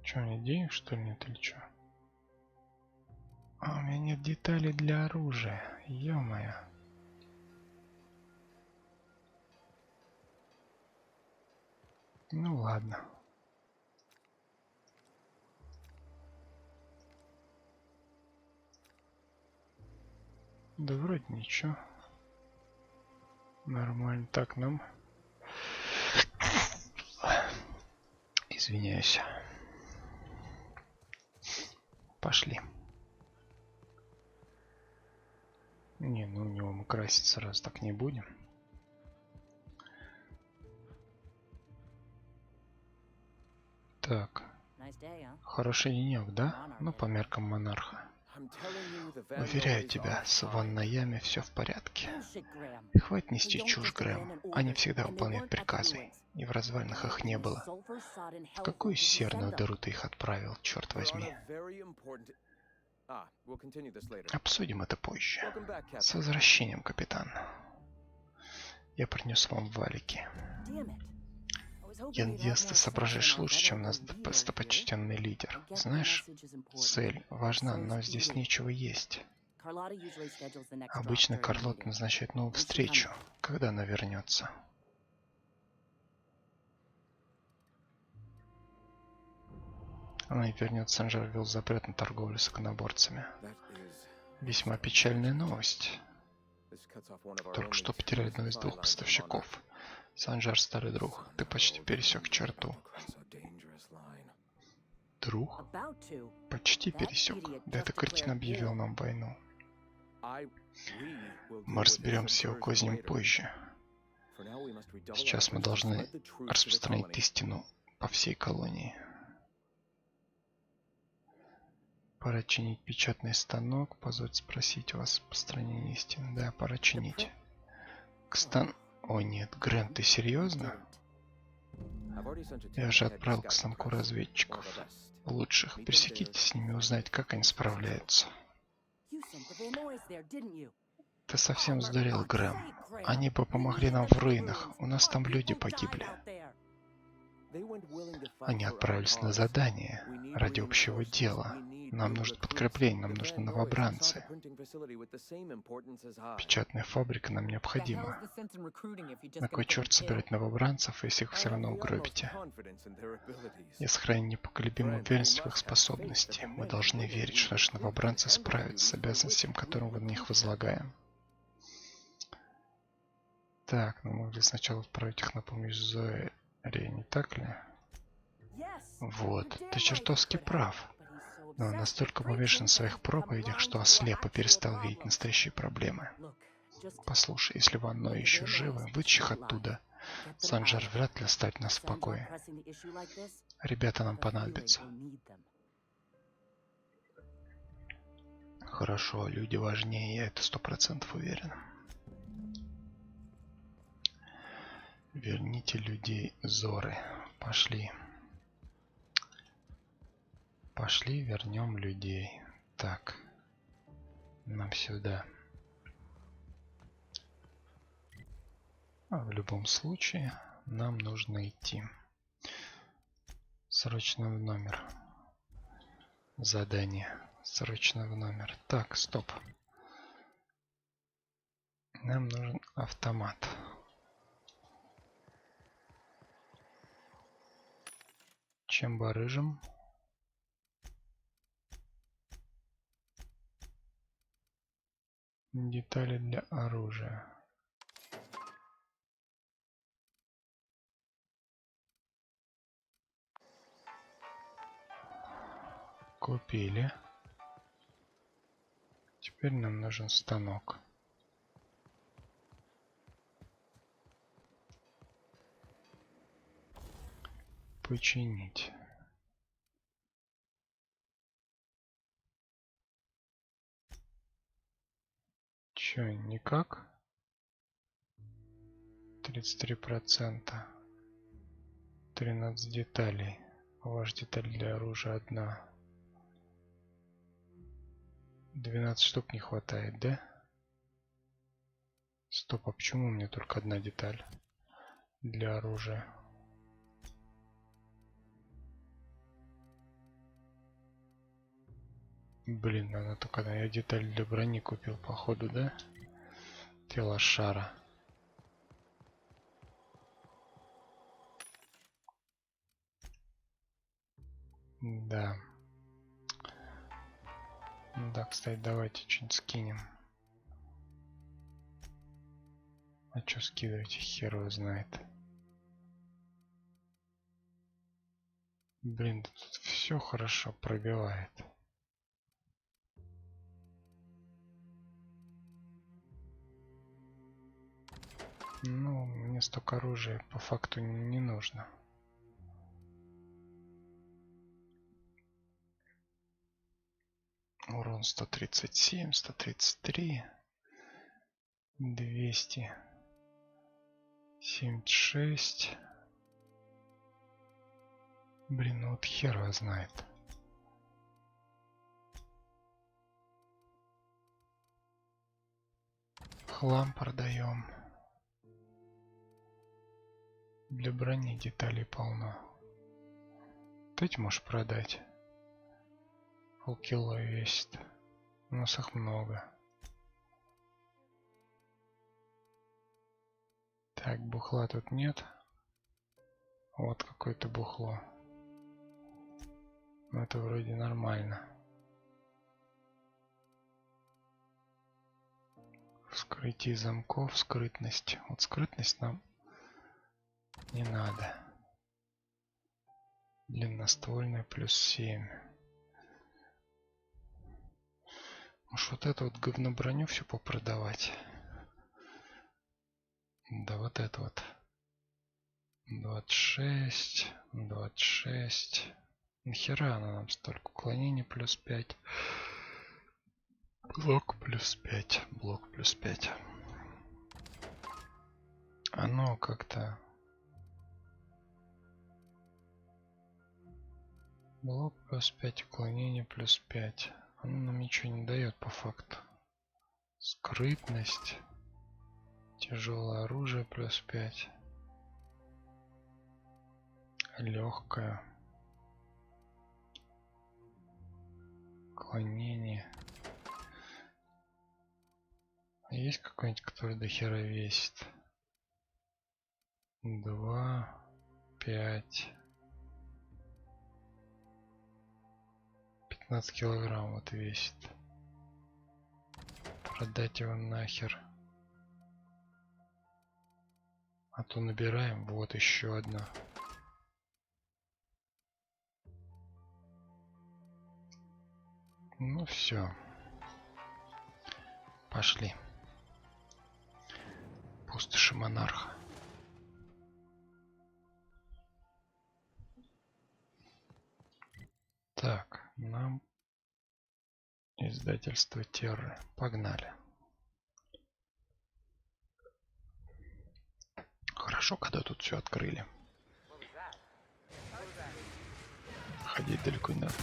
Че, у меня денег что ли нет или что? А, у меня нет деталей для оружия. Ё-моё. Ну ладно. Да вроде ничего. Нормально. Так, нам... Извиняюсь. Пошли. Не, ну у него мы краситься раз так не будем. Так. Хороший денек, да? Ну, по меркам монарха. Уверяю тебя, с Ваннаями все в порядке. И хватит нести чушь, Грэм. Они всегда выполняют приказы. И в развалинах их не было. В какую серную дыру ты их отправил, черт возьми? Обсудим это позже. С возвращением, капитан. Я принес вам валики. Я надеюсь, ты соображаешь лучше, чем наш достопочтенный лидер. Знаешь, цель важна, но здесь нечего есть. Обычно Карлот назначает новую встречу. Когда она вернется? Она не вернется. Санжар ввел запрет на торговлю с иконоборцами. Весьма печальная новость. Только что потеряли одного из двух поставщиков. Санжар, старый друг, ты почти пересек черту. Друг? Почти пересек. Да эта кретин объявил нам войну. Мы разберемся с его кознем позже. Сейчас мы должны распространить истину по всей колонии. Пора чинить печатный станок. Позвольте спросить у вас постранение истины. Да, пора чинить. О нет, Грэм, ты серьезно? Я уже отправил к станку разведчиков. Лучших. Пересеките с ними, узнать, как они справляются. Ты совсем сдурел, Грэм. Они бы помогли нам в руинах. У нас там люди погибли. Они отправились на задание ради общего дела. Нам нужно подкрепление, нам нужны новобранцы. Печатная фабрика нам необходима. На кой черт собирать новобранцев, если их все равно угробите? Я сохраню непоколебимую уверенность в их способности. Мы должны верить, что наши новобранцы справятся с обязанностями, которые мы на них возлагаем. Так, ну могли сначала отправить их на помощь Зоре, не так ли? Вот, ты чертовски прав. Но он настолько повешен в своих проповедях, что ослеп и перестал видеть настоящие проблемы. Послушай, если Ванно еще живы, вытащи их оттуда. Санджар вряд ли оставит нас в покое. Ребята нам понадобятся. Хорошо, люди важнее, я это 100% уверен. Верните людей Зоры. Пошли. Пошли, вернем людей. Так. Нам сюда. В любом случае, нам нужно идти. Срочно в номер. Задание. Срочно в номер. Так, стоп. Нам нужен автомат. Чем барыжим? Детали для оружия. Купили. Теперь нам нужен станок. Починить. Чё, никак? 33%. 13 деталей. Ваш деталь для оружия одна. 12 штук не хватает, да? Стоп, а почему у меня только одна деталь для оружия? Блин, она только одна. Я деталь для брони купил, походу, да? Тело шара. Да. Да, кстати, давайте что-нибудь скинем. А что скидывать, хер его знает. Блин, тут все хорошо пробивает. Ну, мне столько оружия по факту не нужно. Урон 137, 133, 276. Блин, ну вот хер его знает. Хлам продаем. Для брони деталей полно. Ты можешь продать. Полкило весит. У нас их много. Так, бухла тут нет. Вот какое-то бухло. Но это вроде нормально. Вскрытие замков, скрытность. Вот скрытность нам не надо. Длинноствольная плюс 7. Может вот эту вот говноброню все попродавать? Да вот это вот. 26, 26. Нахера она нам столько? Уклонение плюс 5. Блок плюс 5. Блок плюс 5. Оно как-то... Блок плюс 5, уклонение плюс 5. Оно нам ничего не дает по факту. Скрытность. Тяжелое оружие плюс 5. Легкое. Клонение. Есть какой-нибудь, который до хера весит? 2, 5, 15 килограмм вот весит. Продать его нахер. А то набираем. Вот еще одна. Ну все. Пошли. Пустоши монарха. Так, нам издательство Терры. Погнали. Хорошо, когда тут все открыли. Ходить далеко не надо.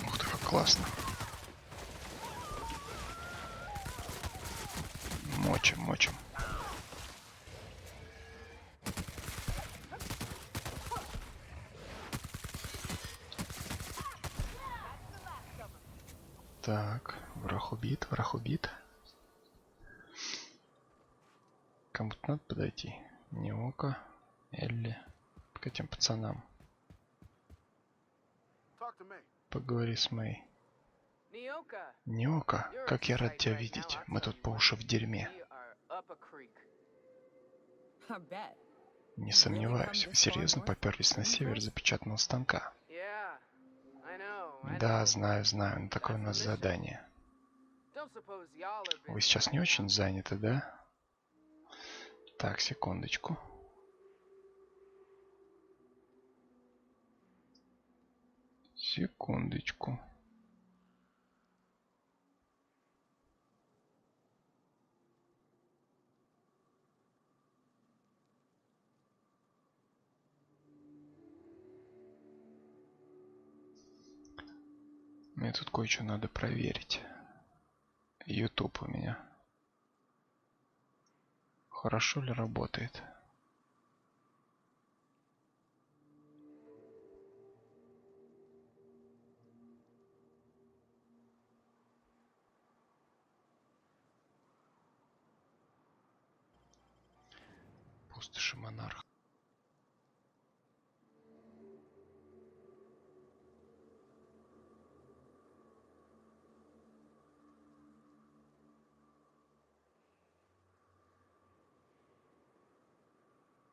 Ух ты, как классно. Мочим, мочим. Так, враг убит, враг убит. Кому-то надо подойти. Неока, Элли. К этим пацанам. Поговори с Мэй. Неока, как я рад тебя видеть. Мы тут по уши в дерьме. Не сомневаюсь, вы серьезно поперлись на север запечатанного станка? Да, знаю, знаю, но такое у нас задание. Вы сейчас не очень заняты, да? Так, секундочку. Секундочку. Мне тут кое-что надо проверить. YouTube у меня. Хорошо ли работает? Пустоши монарх.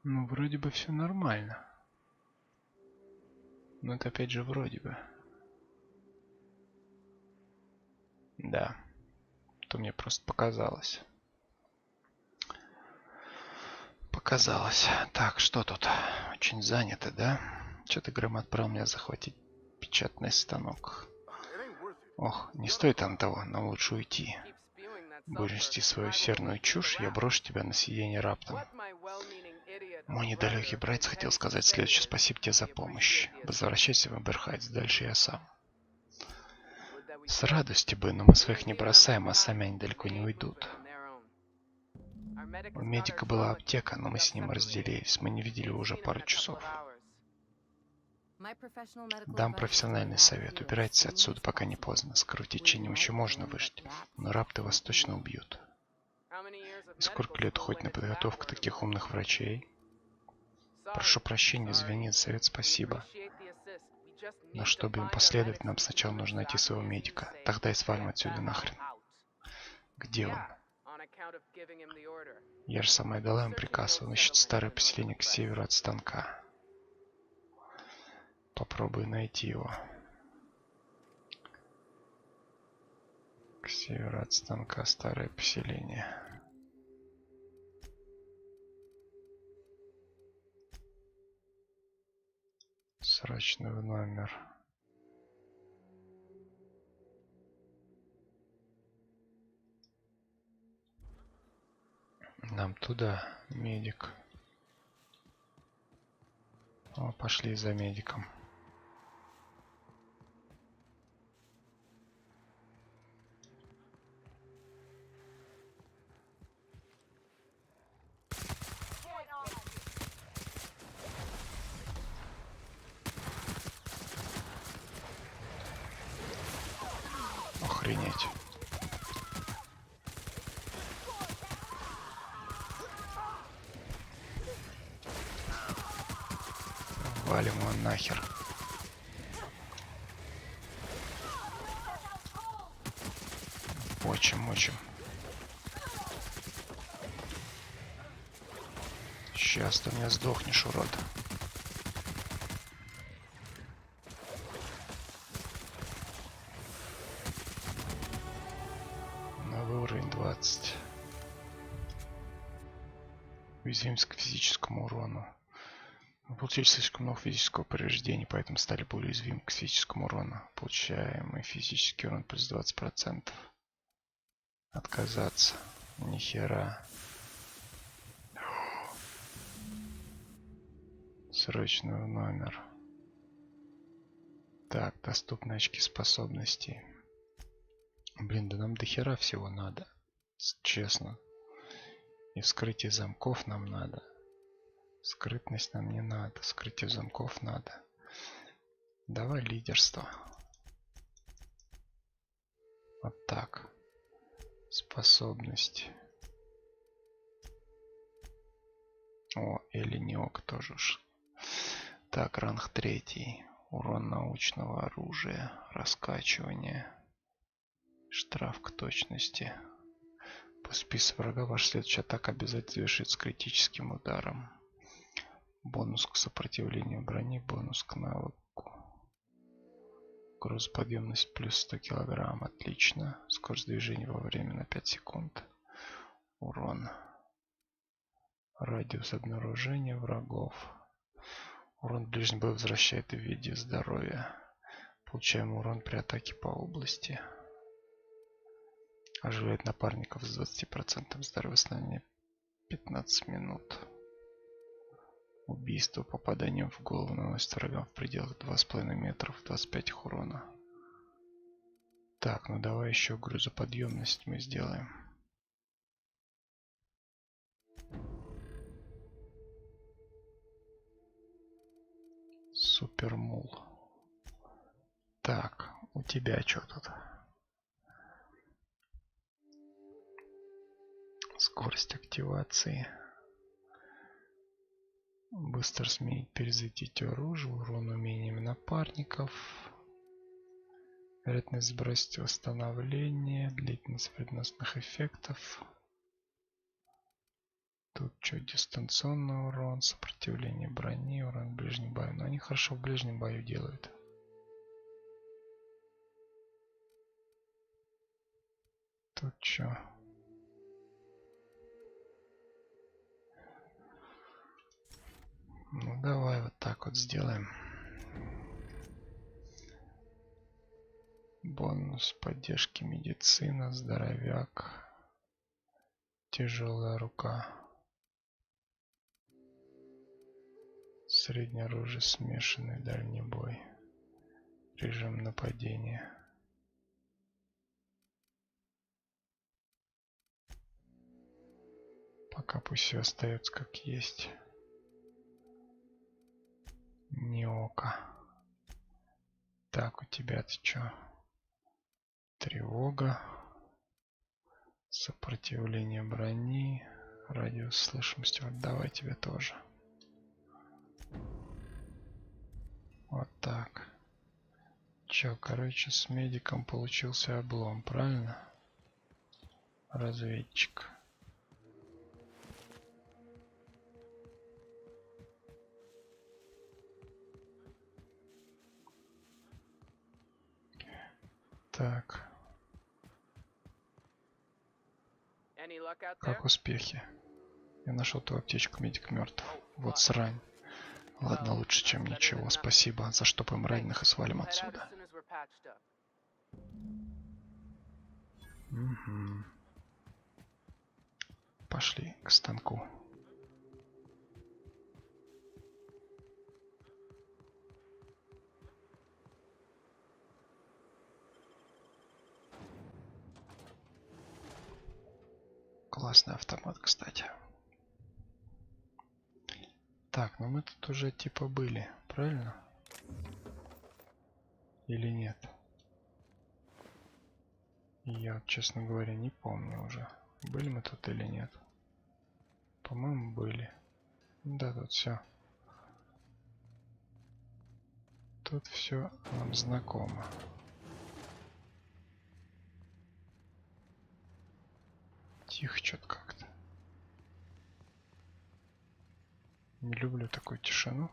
Ну, вроде бы все нормально. Но это опять же вроде бы. Да. То мне просто показалось. Показалось. Так, что тут? Очень занято, да? Что-то Грэм отправил меня захватить печатный станок. Ох, не стоит он того, но лучше уйти. Будешь нести свою серную чушь, я брошу тебя на сиденье раптом. Мой недалекий братец хотел сказать следующее: спасибо тебе за помощь. Возвращайся в Эмберхайтс, дальше я сам. С радостью бы, но мы своих не бросаем, а сами они далеко не уйдут. У медика была аптека, но мы с ним разделились. Мы не видели уже пару часов. Дам профессиональный совет. Убирайтесь отсюда, пока не поздно. С кровотечением еще можно выжить, но рапты вас точно убьют. И сколько лет уходит на подготовку таких умных врачей? Прошу прощения, звенит совет, спасибо. Но чтобы им последовать, нам сначала нужно найти своего медика. Тогда и свалим отсюда нахрен. Где он? Я же сама и дала им приказ. Он ищет старое поселение к северу от станка. Попробую найти его. К северу от станка старое поселение. Срочный номер. Нам туда, медик. О, пошли за медиком. Охренеть. Валим его нахер. Мочим. Сейчас ты меня сдохнешь, урод. Новый уровень 20. Уязвимость к физическому урону. Мы получили слишком много физического повреждения, поэтому стали более уязвимы к физическому урону. Получаемый физический урон плюс 20%. Отказаться. Нихера. Срочный номер. Так, доступны очки способностей. Блин, да нам дохера всего надо. Честно. И вскрытие замков нам надо. Скрытность нам не надо. Скрытие замков надо. Давай лидерство. Вот так. Способность. О, Элиниок тоже уж. Так, ранг 3. Урон научного оружия. Раскачивание. Штраф к точности. По списку врага ваша следующая атака обязательно завершится критическим ударом. Бонус к сопротивлению брони, бонус к навыку. Грузоподъемность плюс 100 кг. Отлично. Скорость движения во время на 5 секунд. Урон. Радиус обнаружения врагов. Урон в ближнем бою возвращает в виде здоровья. Получаемый урон при атаке по области. Оживляет напарников с 20% здоровья, восстановление 15 минут. Убийство попаданием в голову наносит врагам в пределах 2,5 метров, 25 урона. Так, ну давай еще грузоподъемность мы сделаем. Супермул. Так, у тебя что тут? Скорость активации. Быстро сменить перезарядить оружие, урон умениями напарников. Вероятность сбросить восстановление, длительность вредоносных эффектов. Тут что, дистанционный урон, сопротивление брони, урон в ближнем бою. Но они хорошо в ближнем бою делают. Тут что? Ну давай вот так вот сделаем. Бонус поддержки медицина, здоровяк, тяжелая рука. Среднее оружие, смешанный дальний бой. Режим нападения. Пока пусть все остается как есть. Неока. Так, у тебя-то что? Тревога. Сопротивление брони. Радиус слышимости. Вот давай тебе тоже. Вот так. Чё, короче, с медиком получился облом, правильно? Разведчик. Так. Как успехи? Я нашел твою аптечку, медик мертв. Вот срань. Ладно, лучше, чем ничего. Спасибо. Заштопаем раненых и свалим отсюда. Угу. Пошли к станку. классный автомат, кстати. Так, ну мы тут уже типа были, правильно? Или нет? Я, честно говоря, не помню уже, были мы тут или нет. По-моему, были. Да, тут все. Тут все нам знакомо. Тихо что-то как-то. Не люблю такую тишину.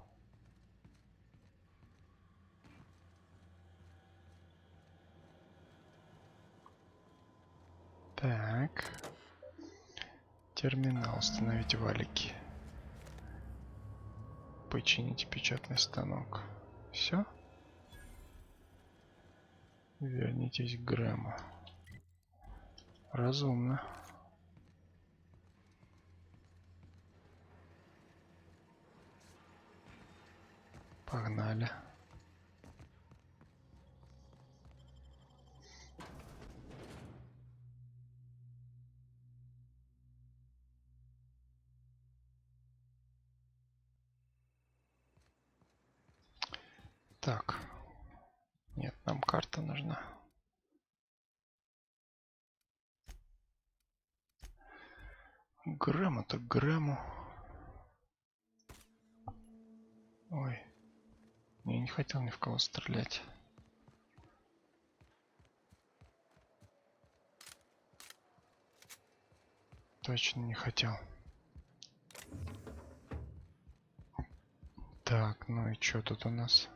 Так. Терминал. Установить валики. Починить печатный станок. Все? Вернитесь к Грэму. Разумно. Погнали. Так. Нет, нам карта нужна. Грэму-то Грэму. Ой. Я не хотел ни в кого стрелять. Точно не хотел. Так, ну и что тут у нас?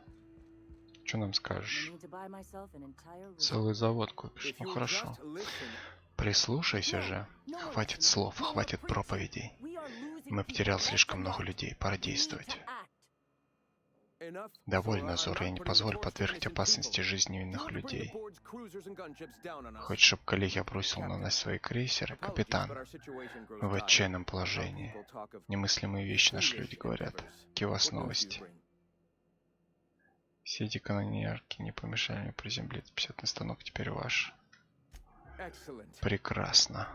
Что нам скажешь? Целый завод купишь. Ну хорошо. Прислушайся же. Хватит слов, хватит проповедей. Мы потеряли слишком много людей. Пора действовать. Довольно, Зор, я не позволю подвергнуть опасности жизни невинных людей. Хочешь, чтобы коллеги бросил на нас свои крейсеры? Капитан, мы в отчаянном положении. Немыслимые вещи наши люди говорят. Какие у вас новости? Все эти канонерки не помешали мне приземлиться. Печатный станок теперь ваш. Прекрасно.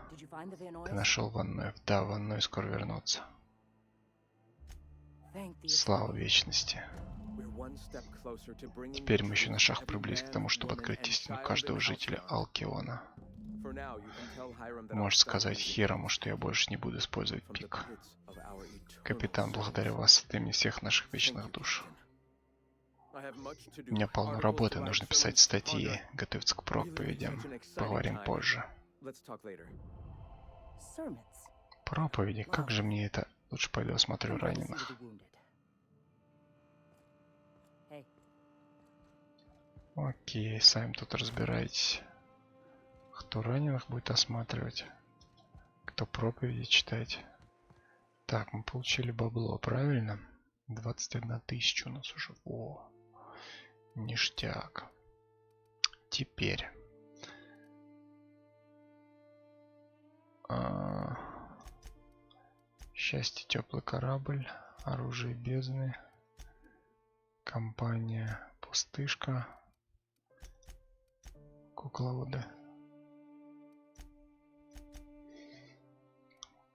Ты нашел Ван Нойс? Да, Ван Нойс скоро вернутся. Слава вечности. Теперь мы еще на шаг приблизились к тому, чтобы открыть истину каждого жителя Алкиона. Можешь сказать Хирому, что я больше не буду использовать пик. Капитан, благодарю вас от имени всех наших вечных душ. У меня полно работы, нужно писать статьи, готовиться к проповедям. Поговорим позже. Проповеди? Как же мне это? Лучше пойду осмотрю раненых. Окей, сами тут разбирайтесь. Кто раненых будет осматривать, кто проповеди читать. Так, мы получили бабло, правильно? 21 тысяча у нас уже. О, ништяк. Теперь. Счастье, теплый корабль, оружие бездны, компания пустышка, кукловоды.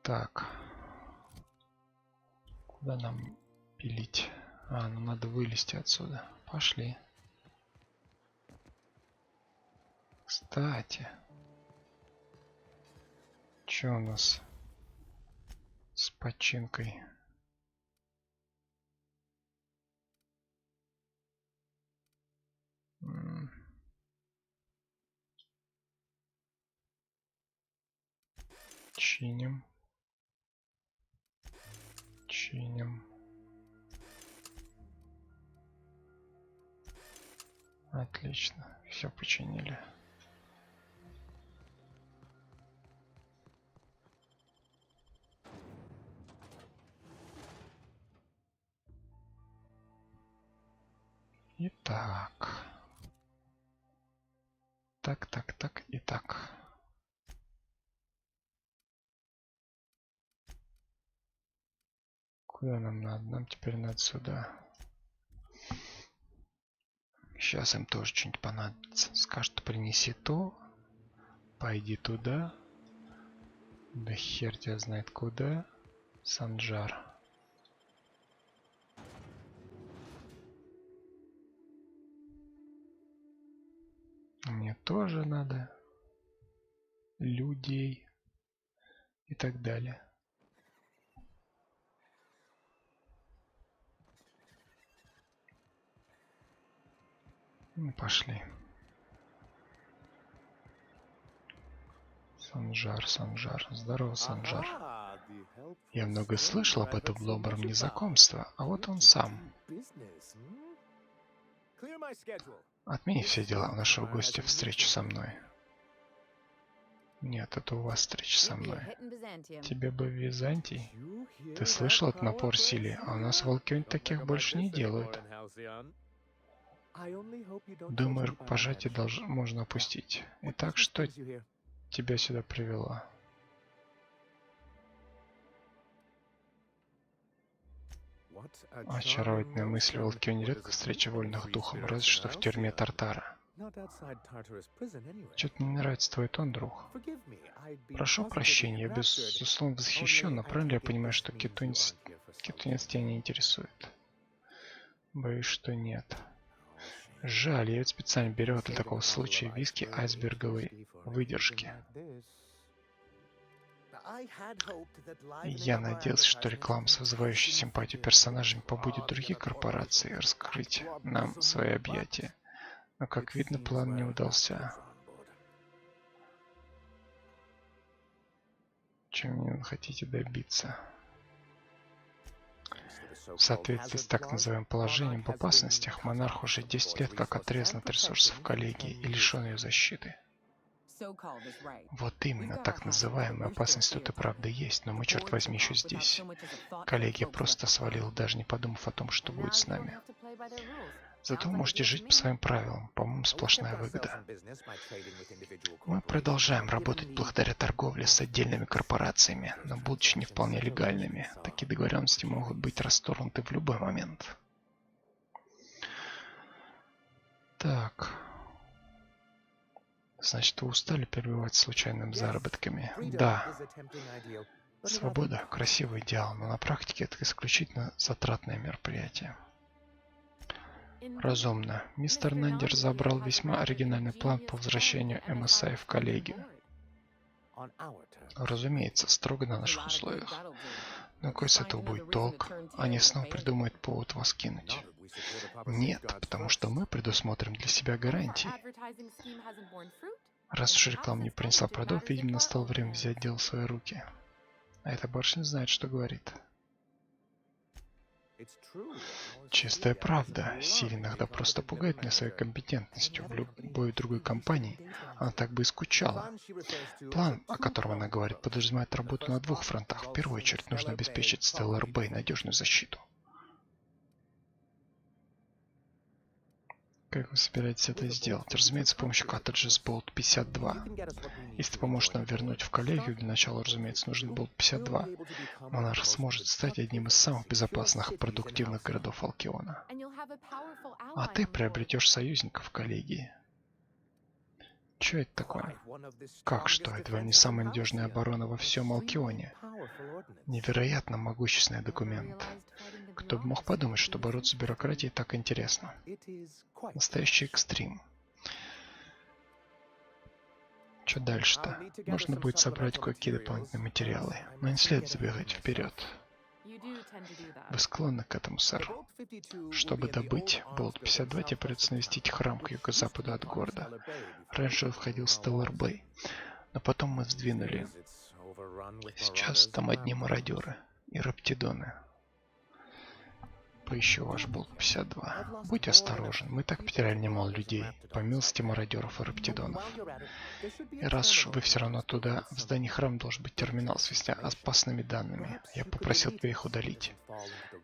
Так, куда нам пилить? Ну надо вылезти отсюда. Пошли. Кстати, что у нас с починкой? Чиним. Чиним. Отлично. Все починили. Итак. Так. Итак. Куда нам надо? Нам теперь надо сюда. Сейчас им тоже что-нибудь понадобится. Скажут, принеси то. Пойди туда. Да хер тебя знает куда. Санджар. Мне тоже надо людей и так далее. Ну, пошли. Санджар, Санджар. Здорово, Санджар. Я много слышал об этом добром незнакомстве, а вот он сам. Отмени все дела у нашего гостя встречи со мной. Нет, это у вас встреча со мной. Тебе бы в Византий? Ты слышал от напор силе, а у нас в Алкионе таких больше не делают. Думаю, рукопожатие можно опустить. Итак, что тебя сюда привело? Очаровательная мысль в Алкионе редко встреча вольных духом, разве что в тюрьме Тартара. Что-то мне нравится твой тон, друг. Прошу прощения, я безусловно восхищен, но правильно я понимаю, что кетунец тебя не интересует? Боюсь, что нет. Жаль, я ведь специально беру для такого случая виски айсберговой выдержки. Я надеялся, что реклама с вызывающей симпатию персонажами побудит другие корпорации раскрыть нам свои объятия. Но, как видно, план не удался. Чем вы хотите добиться? В соответствии с так называемым положением в опасностях, монарх уже 10 лет как отрезан от ресурсов коллегии и лишен ее защиты. Вот именно, так называемая опасность тут и правда есть, но мы, черт возьми, еще здесь. Коллегия просто свалила, даже не подумав о том, что будет с нами. Зато вы можете жить по своим правилам, по-моему, сплошная выгода. Мы продолжаем работать благодаря торговле с отдельными корпорациями, но будучи не вполне легальными, такие договоренности могут быть расторгнуты в любой момент. Так. Значит, вы устали перебивать случайными заработками? Да. Свобода – красивый идеал, но на практике это исключительно затратное мероприятие. Разумно. Мистер Нандер забрал весьма оригинальный план по возвращению MSI в коллегию. Разумеется, строго на наших условиях. Но какой с этого будет толк? Они снова придумают повод вас кинуть. Нет, потому что мы предусмотрим для себя гарантии. Раз уж реклама не принесла плодов, видимо, настало время взять дело в свои руки. А эта барышня знает, что говорит. Чистая правда. Сири иногда просто пугает меня своей компетентностью. В любой другой компании она так бы и скучала. План, о котором она говорит, подразумевает работу на двух фронтах. В первую очередь нужно обеспечить Stellar Bay надежную защиту. Как вы собираетесь это сделать? Разумеется, с помощью Cartridges Bolt 52. Если ты поможешь нам вернуть в коллегию, для начала, разумеется, нужен Bolt 52. Монарх сможет стать одним из самых безопасных и продуктивных городов Алкиона. А ты приобретешь союзников в коллегии. Что это такое? Как что? Это не самая надежная оборона во всем Алкионе. Невероятно могущественный документ. Кто бы мог подумать, что бороться с бюрократией так интересно. Настоящий экстрим. Что дальше-то? Нужно будет собрать кое-какие дополнительные материалы. Но не следует забегать вперед. Вы склонны к этому, сэр. Чтобы добыть Болт 52, тебе придется навестить храм к юго-западу от города. Раньше он входил в Stellar Bay, но потом мы сдвинули. Сейчас там одни мародеры и раптидоны. Поищу ваш Болт 52. Будь осторожен, мы так потеряли немало людей, по милости мародеров и раптидонов. И раз уж вы все равно туда, в здании храма должен быть терминал с весьма опасными данными. Я попросил тебя их удалить.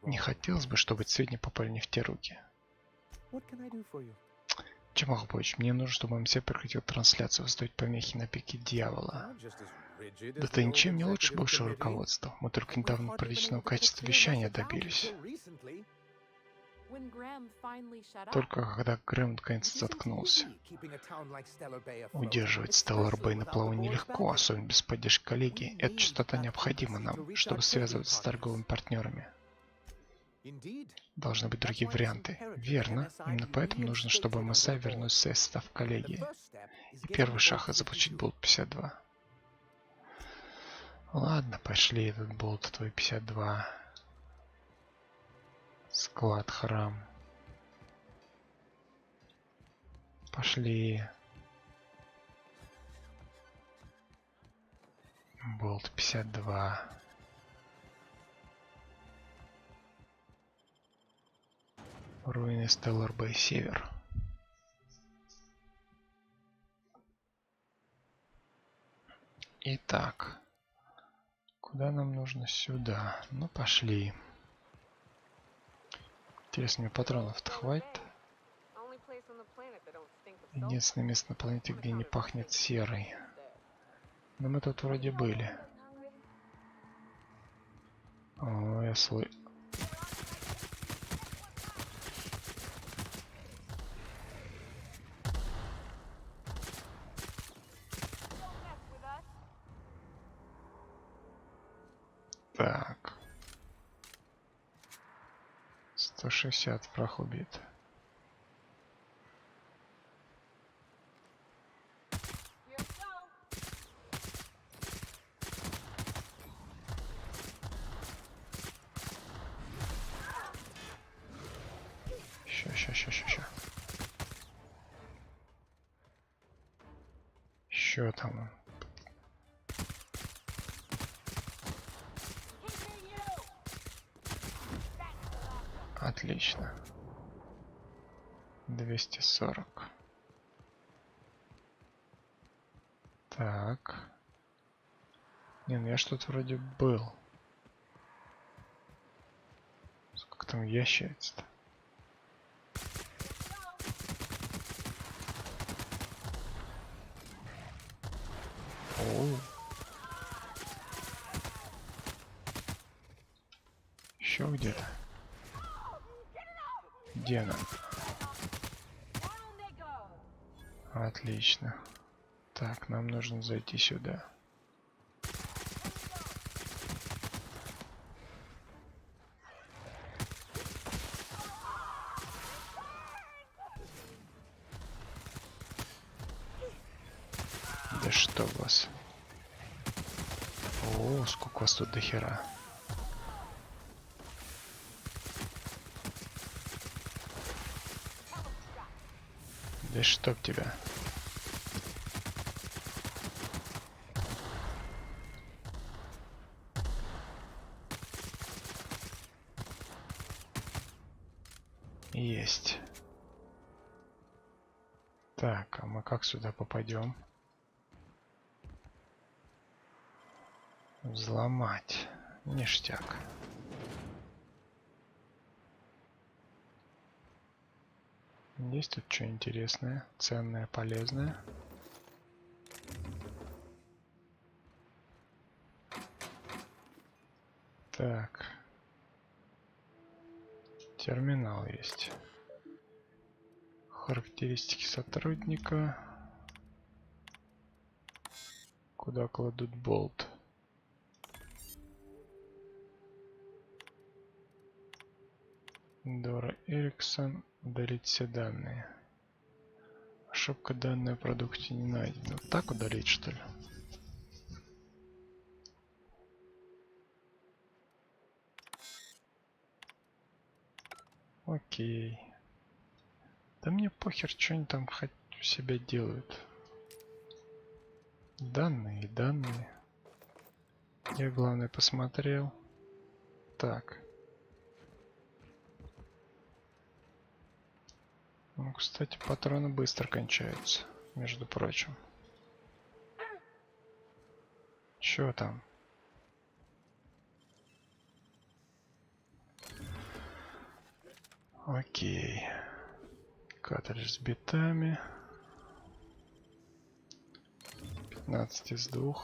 Не хотелось бы, чтобы эти сведения попали не в те руки. Чем могу помочь? Мне нужно, чтобы МС прекратил трансляцию, выставить помехи на пике дьявола. Да ты ничем не лучше бывшего руководства. Мы только недавно приличного качества вещания добились. Только когда Грэм наконец заткнулся. Удерживать Стеллар Бэй на плаву нелегко, особенно без поддержки коллеги. Эта частота необходима нам, чтобы связываться с торговыми партнерами. Должны быть другие варианты. Верно. Именно поэтому нужно, чтобы МСА вернуть свой состав коллегии. И первый шаг — заполучить болт 52. Ладно, пошли этот болт твой 52. Склад, храм. Пошли. Болт 52. Руины Стеллар Бэй, север. Итак. Куда нам нужно? Сюда. Ну, пошли. Интересно, мне патронов-то хватит? Единственное место на планете, где не пахнет серой. Но мы тут вроде были. О, я слышу. Так. 160 прах убит. Ща. Еще там. Отлично. 240. Так. Не, ну я что-то вроде был. Сколько там ящериц-то? Оу. Еще где-то. Где она? Отлично. Так, нам нужно зайти сюда. Да что у вас? О, сколько вас тут до хера. Да чтоб тебя. Есть. Так, а мы как сюда попадем? Взломать. Ништяк. Есть тут что интересное, ценное, полезное? Так. Терминал есть. Характеристики сотрудника. Куда кладут болт? Дора Эриксон. Удалить все данные. Ошибка, данные о продукте не найдена. Вот так удалить, что ли? Окей. Да мне похер, что они там хоть у себя делают. Данные и данные. Я, главное, посмотрел. Так. Ну, кстати, патроны быстро кончаются, между прочим. Чё там? Окей. Картридж с битами. 15 из 2.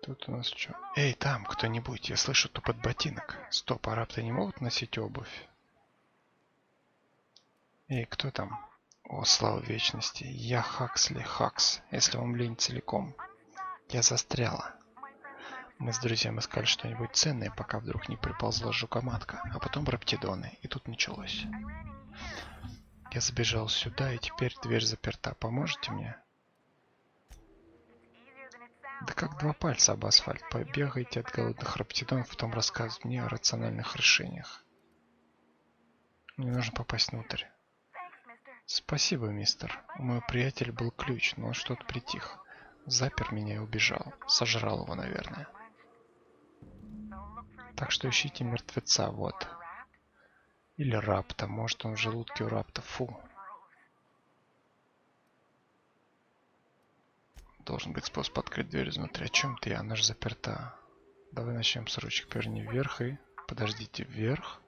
Тут у нас что? Эй, там кто-нибудь, я слышу топот ботинок. Стоп, арабы не могут носить обувь? Эй, кто там? О, слава вечности. Я Хаксли, Хакс, если вам лень целиком. Я застряла. Мы с друзьями искали что-нибудь ценное, пока вдруг не приползла жукоматка, а потом раптидоны, и тут началось. Я забежал сюда, и теперь дверь заперта. Поможете мне? Да как два пальца об асфальт. Побегайте от голодных раптидонов, потом рассказывайте мне о рациональных решениях. Мне нужно попасть внутрь. Спасибо, мистер. У моего приятеля был ключ, но он что-то притих. Запер меня и убежал. Сожрал его, наверное. Так что ищите мертвеца, вот. Или рапта. Может, он в желудке у рапта. Фу. Должен быть способ открыть дверь изнутри. О чем ты? Она же заперта. Давай начнем с ручек. Поверни вверх и... Подождите, вверх?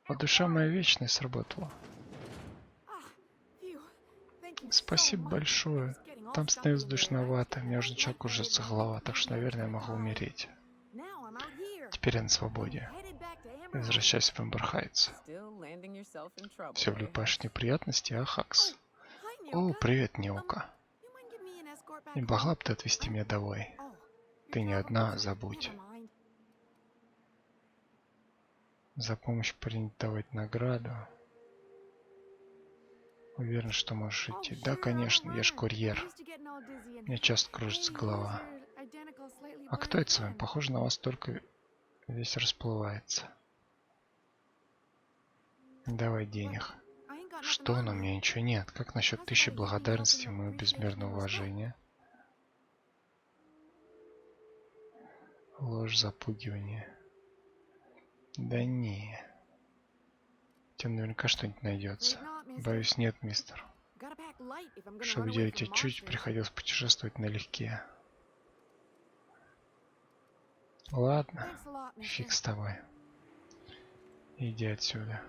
А душа моя вечная сработала. Спасибо большое. Там становится душновато. Мне уже начала кружиться голова, так что, наверное, я могу умереть. Теперь я на свободе. Возвращайся в Эмбер Хайтс. Все влипаешь в неприятности, а, Хакс? О, привет, Неока. Не могла бы ты отвезти меня домой? Ты не одна, забудь. За помощь принято давать награду. Уверен, что можешь идти. Да, конечно, я ж курьер. Мне часто кружится голова. А кто это с вами? Похоже, на вас только весь расплывается. Давай денег. Что, но у меня ничего нет. Как насчет 1000 благодарности и моего безмерного уважения? Ложь, запугивание. Да не. Тебе наверняка что-нибудь найдется. Боюсь, нет, мистер. Чтобы делать тебе чуть, приходилось путешествовать налегке. Ладно, фиг с тобой. Иди отсюда.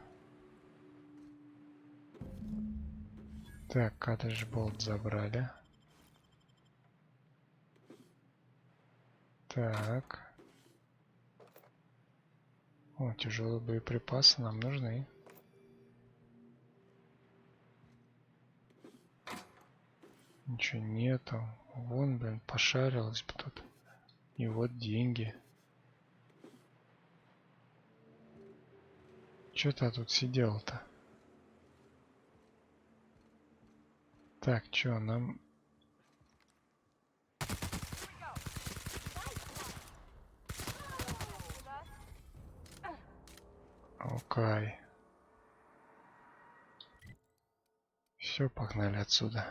Так, Кадыш болт забрали. Так. О, тяжелые боеприпасы нам нужны. Ничего нету. Вон, блин, пошарилась бы тут. И вот деньги. Чё ты тут сидел-то? Так, чё, нам... Окей. Все, погнали отсюда.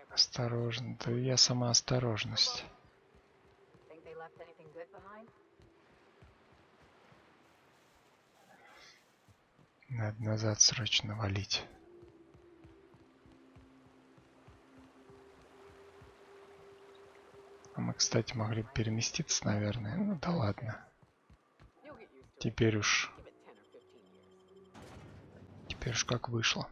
Осторожно, да я сама осторожность. Надо назад срочно валить. А мы, кстати, могли бы переместиться, наверное. Ну да ладно. Теперь уж как вышло.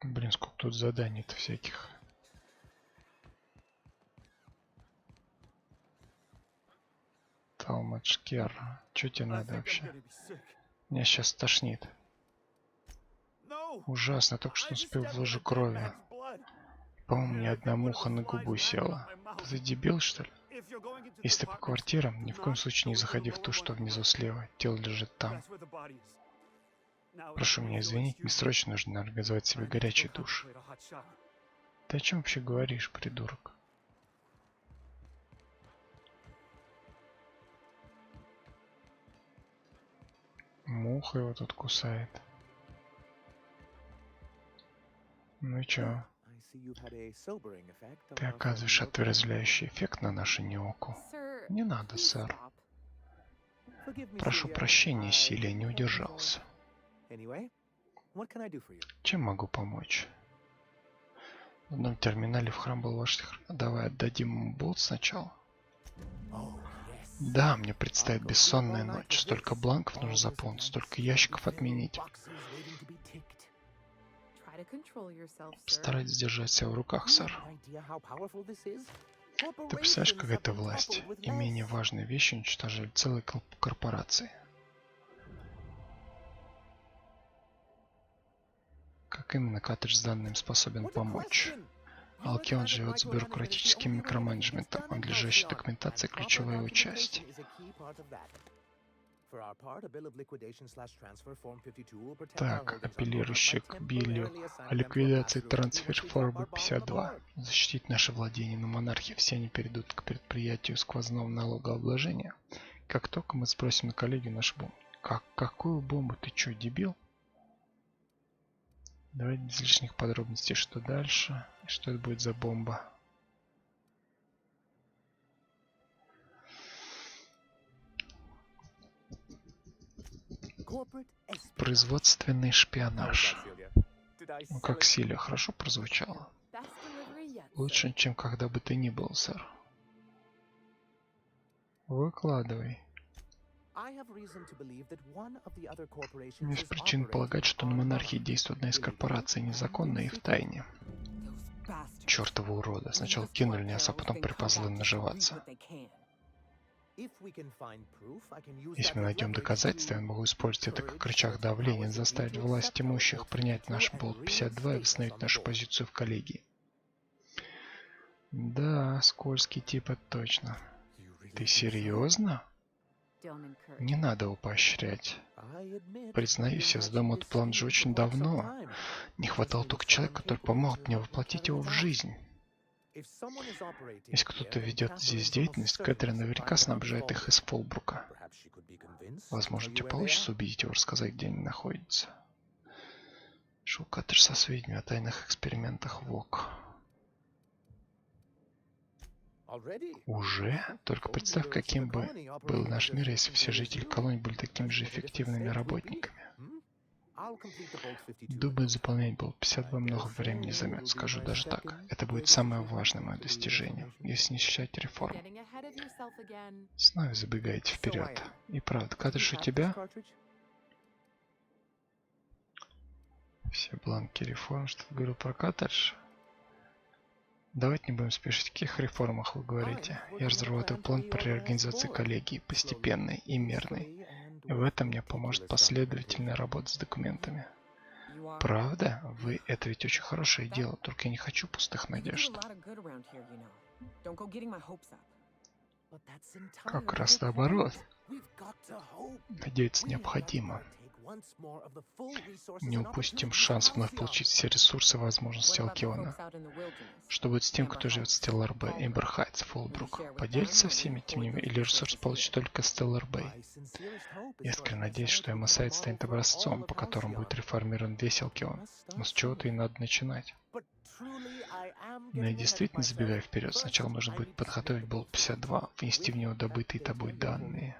Блин, сколько тут заданий-то всяких. Талмаджкер. Чё тебе надо вообще? Меня сейчас тошнит. Ужасно, только что успел в лужу крови. По-моему, мне одна муха на губу села. Да ты дебил, что ли? Если ты по квартирам, ни в коем случае не заходи в ту, что внизу слева. Тело лежит там. Прошу меня извинить, мне срочно нужно организовать себе горячий душ. Ты о чем вообще говоришь, придурок? Муха его тут кусает. Ну и чё? Ты оказываешь отрезвляющий эффект на нашу Неоку. Не надо, сэр. Прошу прощения, Силия не удержался. Чем могу помочь? В одном терминале в храм был ваш... Давай отдадим ему болт сначала. Да, мне предстоит бессонная ночь. Столько бланков нужно заполнить, столько ящиков отменить. Постарайтесь держать себя в руках, сэр. Ты представляешь, какая это власть? И менее важные вещи уничтожали целые корпорации. Как именно коттедж с данными способен помочь? Алкион живет с бюрократическим микроменеджментом, а надлежащая документация – ключевая его часть. Так, апеллирующий к Биллю о ликвидации трансфер формы 52. Защитить наше владение на монархии, все они перейдут к предприятию сквозного налогообложения. Как только мы спросим на коллегию нашу бомбу. Какую бомбу? Ты чё, дебил? Давайте без лишних подробностей, что дальше, и что это будет за бомба. Производственный шпионаж. Ну, как Силия хорошо прозвучало. Лучше, чем когда бы ты ни был, сэр. Выкладывай. Есть причин полагать, что на монархии действует одна из корпораций незаконно и в тайне. Чёртовы уроды. Сначала кинули нас, а потом припоздали наживаться. Если мы найдем доказательства, я могу использовать это как рычаг давления, заставить власть имущих принять наш болт 52 и восстановить нашу позицию в коллегии. Да, скользкий тип, это точно. Ты серьезно? Не надо его поощрять. Признаюсь, я задумал этот план уже очень давно. Не хватало только человека, который помог мне воплотить его в жизнь. Если кто-то ведет здесь деятельность, Кэтрин наверняка снабжает их из Фолбрука. Возможно, тебе получится убедить его рассказать, где они находятся. Шел Кэтрин со сведениями о тайных экспериментах ВОК. Уже? Только представь, каким бы был наш мир, если все жители колонии были такими же эффективными работниками. Думаю, заполнять болт 52 много времени займет, скажу даже так. Это будет самое важное мое достижение, если не считать реформ. Снова забегаете вперед. И правда, картридж у тебя? Все бланки реформ, что ты говорил про картридж? Давайте не будем спешить. О каких реформах вы говорите? Я разрабатываю план по реорганизации коллегии, постепенной и мерной. И в этом мне поможет последовательная работа с документами. Правда? Это ведь очень хорошее дело, только я не хочу пустых надежд. Как раз наоборот. Надеяться необходимо. Не упустим шанс вновь получить все ресурсы и возможности Алкиона. Что будет с тем, кто живет в Стеллар Бэй, Эмбер Хайтс, Фолбрук? Поделится всеми тем не менее, или ресурс получит только Стеллар Бэй? Я искренне надеюсь, что Эмосайт станет образцом, по которому будет реформирован весь Алкион. Но с чего-то и надо начинать. Но я действительно забегаю вперед. Сначала нужно будет подготовить болт 52, внести в него добытые тобой данные.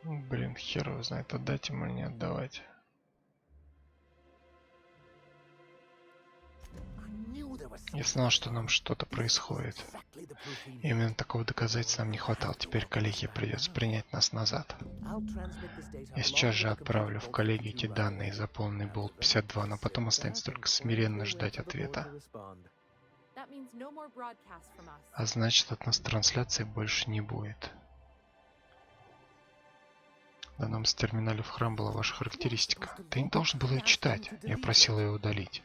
Блин, хер его знает, отдать ему или не отдавать. Я знал, что нам что-то происходит. Именно такого доказательства нам не хватало. Теперь коллегии придется принять нас назад. Я сейчас же отправлю в коллегию эти данные, заполненный болт 52, но потом останется только смиренно ждать ответа. А значит, от нас трансляции больше не будет. Да, нам с терминаля в храм была ваша характеристика. Ты не должен был ее читать. Я просил ее удалить.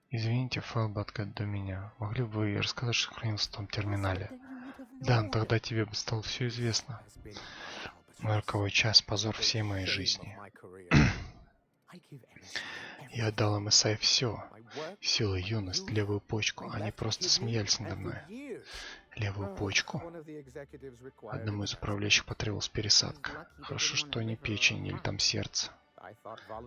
Извините, файл был открыт до меня. Могли бы вы рассказать, что хранился в том терминале? Да, но тогда тебе бы стало все известно. Мой роковой час, позор всей моей жизни. Я отдал МСА все. Силу, юность, левую почку. Они просто смеялись надо мной. Левую почку? Одному из управляющих потребовалась пересадка. Хорошо, что не печень или там сердце.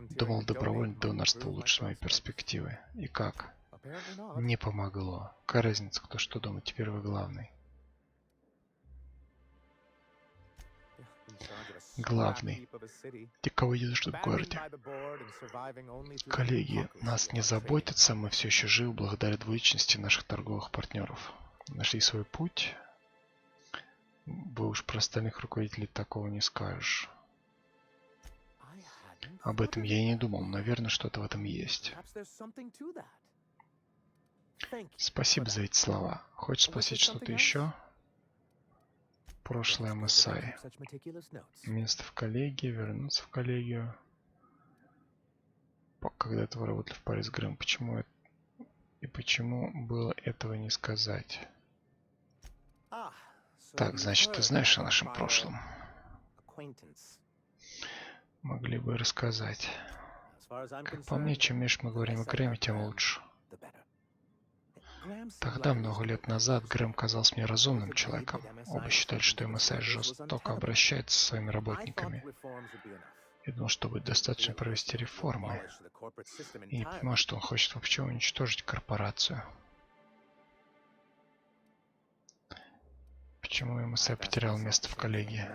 Думал, добровольное донорство улучшит мои перспективы. И как? Не помогло. Какая разница, кто что думает, теперь вы главный. главный, те, кого не нужно в городе. Коллеги, нас не заботятся, мы все еще живы благодаря двуличности наших торговых партнеров. Нашли свой путь. Вы уж про остальных руководителей такого не скажешь. Об этом я и не думал. Наверное, что-то в этом есть. Спасибо за эти слова. Хочешь спросить что-то еще? Прошлое МСАИ. Место в коллегии, вернуться в коллегию. Когда-то вы работали в паре с Грэм. Почему и почему было этого не сказать? Так, значит, ты знаешь о нашем прошлом. Могли бы рассказать. Как по мне, чем меньше мы говорим о Грэме, тем лучше. Тогда, много лет назад, Грэм казался мне разумным человеком. Оба считали, что МСА жестоко обращается со своими работниками. Я думал, что будет достаточно провести реформы. И не понимал, что он хочет вообще уничтожить корпорацию. Почему МСА потерял место в коллегии?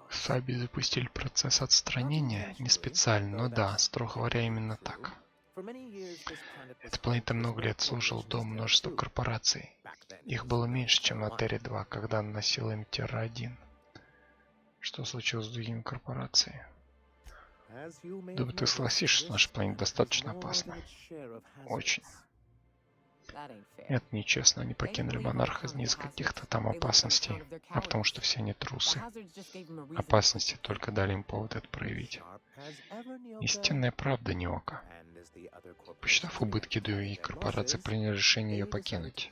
Саби запустили процесс отстранения, не специально, но да, строго говоря, именно так. Эта планета много лет служила дом множества корпораций. Их было меньше, чем на Терре-2, когда она носила им Терра-1. Что случилось с другими корпорациями? Думаю, ты согласишься, что наша планета достаточно опасна. Очень. Это нечестно, они покинули монарха не из каких-то там опасностей, а потому что все они трусы. Опасности только дали им повод это проявить. Истинная правда, Ниока. Посчитав убытки, другие корпорации приняли решение ее покинуть.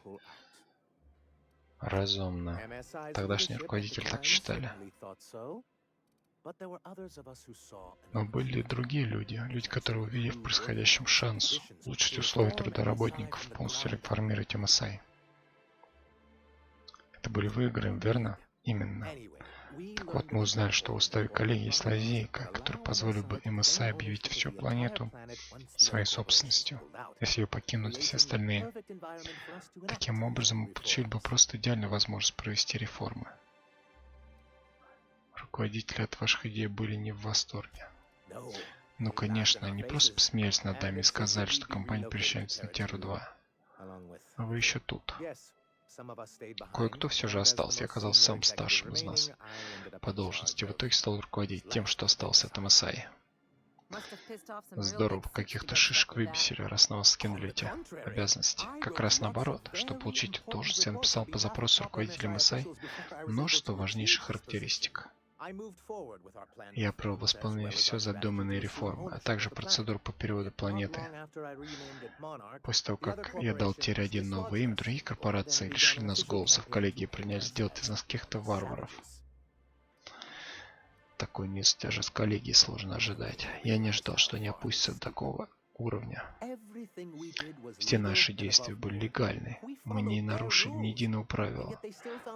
Разумно. Тогдашние руководители так считали. Но были и другие люди, которые увидели в происходящем шанс улучшить условия труда работников, полностью реформировать МСА. Это были вы, Грэм, верно? Именно. Так вот, мы узнали, что в уставе коллегии есть лазейка, которая позволила бы МСА объявить всю планету своей собственностью, если ее покинут все остальные. Таким образом, мы получили бы просто идеальную возможность провести реформы. Руководители от ваших идей были не в восторге. Ну, конечно, они просто посмеялись над нами и сказали, что компания перемещается на Терру-2. А вы еще тут. Кое-кто все же остался. Я оказался самым старшим из нас по должности. В итоге стал руководить тем, что остался от МСАИ. Здорово, каких-то шишек выбесили, раз на вас скинули эти обязанности. Как раз наоборот. Чтобы получить эту должность, я написал по запросу руководителя МСАИ множество важнейших характеристик. Я провел в исполнении все задуманные реформы, а также процедуру по переводу планеты. После того, как я дал Терре-1 новое имя, другие корпорации лишили нас голоса в коллегии и приняли сделать из нас каких-то варваров. Такой низкий даже с коллегией сложно ожидать. Я не ждал, что они опустятся до такого уровня. Все наши действия были легальны. Мы не нарушили ни единого правила.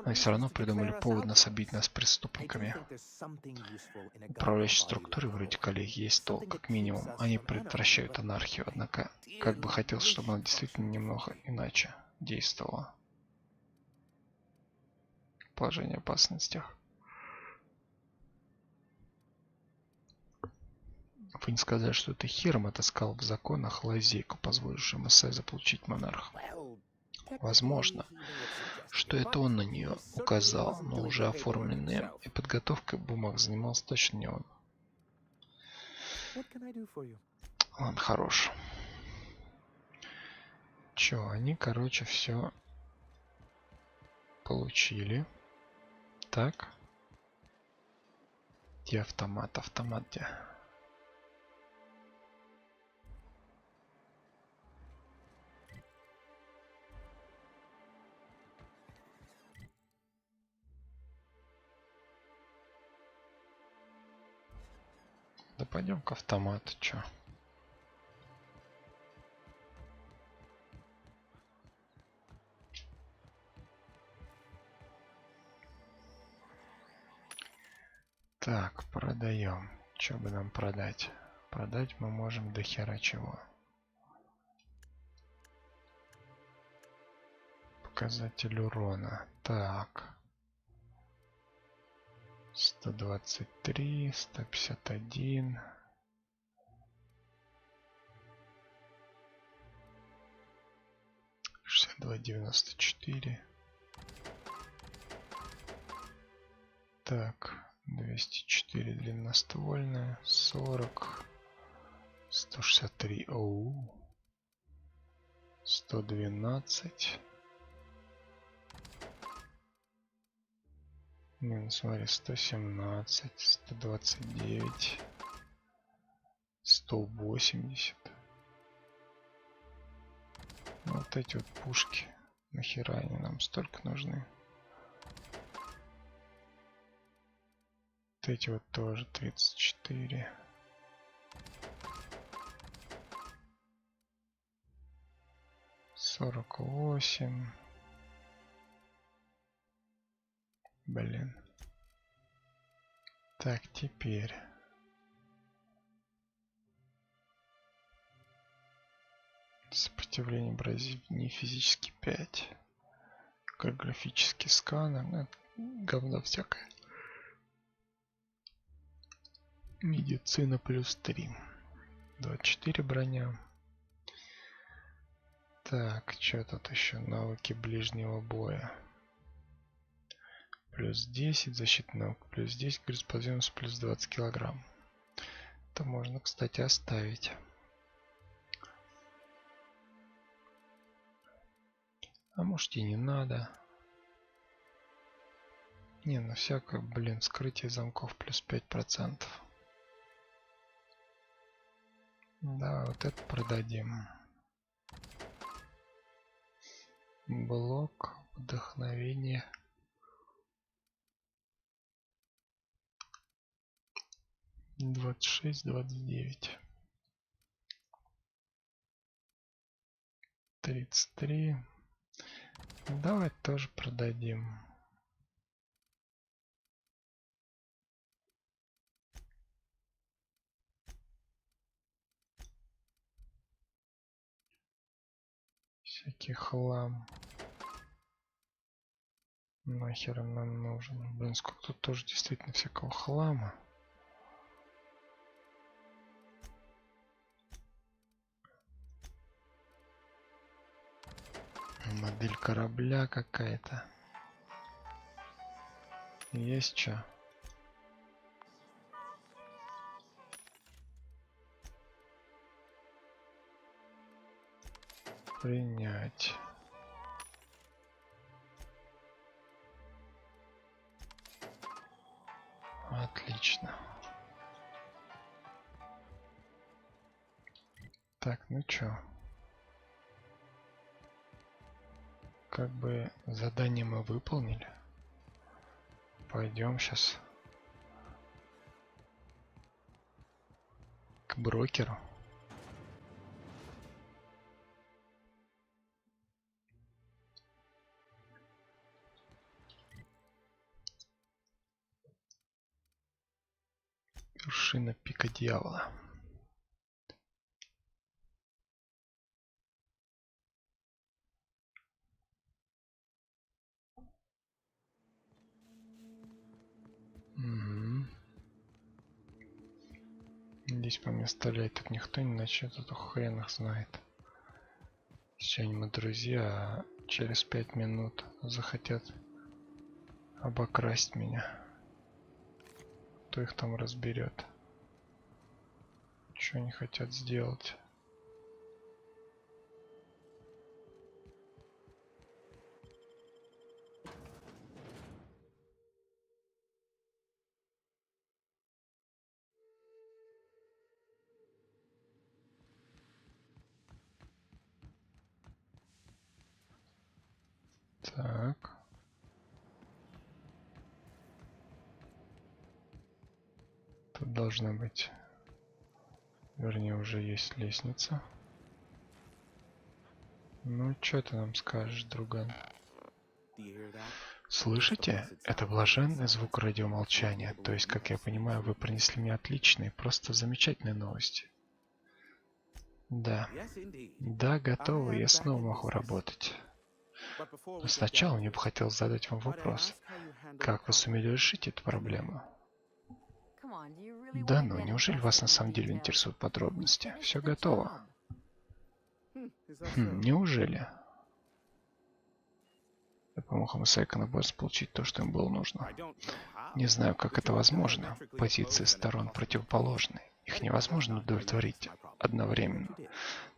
Но все равно придумали повод обить нас преступниками. Управляющей структуры вроде коллегии есть толк, как минимум. Они предотвращают анархию, однако как бы хотелось, чтобы она действительно немного иначе действовала. Положение в опасностях. Вы не сказали, что это Хиром отыскал в законах лазейку, позволившую МСА заполучить монарха. Возможно, что это он на нее указал, но уже оформленные и подготовкой бумаг занимался точно не он. Он хорош. Чё, они, короче, все получили. Так. Где автомат? Автомат где? Да пойдем к автомату, чё? Так, продаем. Что бы нам продать? Продать мы можем до хера чего. Показатель урона. Так. 123, 151. Два 94. Так, 204 длинноствольная, 40, 163, оу, 112. Ну, смотри, 117, 129, 180. Вот эти вот пушки. Нахера они нам столько нужны? Вот эти вот тоже 34. Сорок 48. Блин. Так, теперь. Сопротивление бронебойной физически 5. Картографический сканер. Ну, говно всякое. Медицина плюс 3. 24 броня. Так, что тут еще? Навыки ближнего боя. Плюс 10, защитный навык плюс 10, корреспонденс плюс 20 килограмм. Это можно, кстати, оставить. А может и не надо. Не, ну всякое, блин, вскрытие замков плюс 5%. Да, вот это продадим. Блок вдохновения. Двадцать 26, 29. 33. Давай тоже продадим. Всякий хлам. Нахер он нам нужен? Блин, сколько тут тоже действительно всякого хлама. Модель корабля какая-то. Есть что? Принять. Отлично. Так, ну чё? Как бы задание мы выполнили. Пойдем сейчас к брокеру. Вершина пика дьявола. Угу. Здесь по мне стрелять тут никто не начнет, а то хрен их знает. Сегодня мы друзья, а через 5 минут захотят обокрасть меня. Кто их там разберет? Что они хотят сделать? Так. Тут должна быть, вернее, уже есть лестница. Ну, что ты нам скажешь, друган? Слышите? Это блаженный звук радиомолчания. То есть, как я понимаю, вы принесли мне отличные, просто замечательные новости. Да. Да, готовы, я снова могу работать. Но сначала мне бы хотелось задать вам вопрос. Как вы сумели решить эту проблему? Да ну, неужели вас на самом деле интересуют подробности? Все готово. Неужели? Я помог Хамасайка Наборс получить то, что им было нужно. Не знаю, как это возможно. Позиции сторон противоположны. Их невозможно удовлетворить одновременно.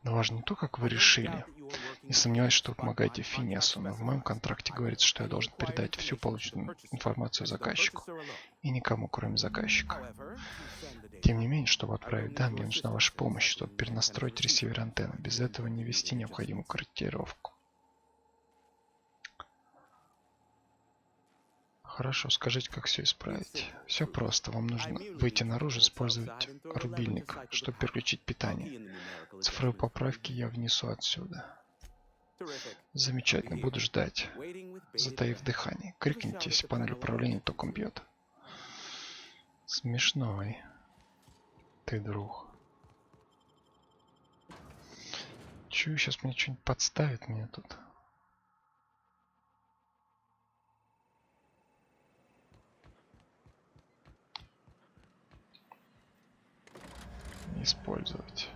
Но важно не то, как вы решили. Не сомневаюсь, что вы помогаете Финиасу, но в моем контракте говорится, что я должен передать всю полученную информацию заказчику. И никому, кроме заказчика. Тем не менее, чтобы отправить данные, мне нужна ваша помощь, чтобы перенастроить ресивер антенны. Без этого не ввести необходимую корректировку. Хорошо, скажите, как все исправить. Все просто. Вам нужно выйти наружу, использовать рубильник, чтобы переключить питание. Цифровые поправки я внесу отсюда. Замечательно, буду ждать. Затаив дыхание. Крикните, если панель управления током бьет. Смешной. Ты, друг. Чую, сейчас мне что-нибудь подставит меня тут. Использовать.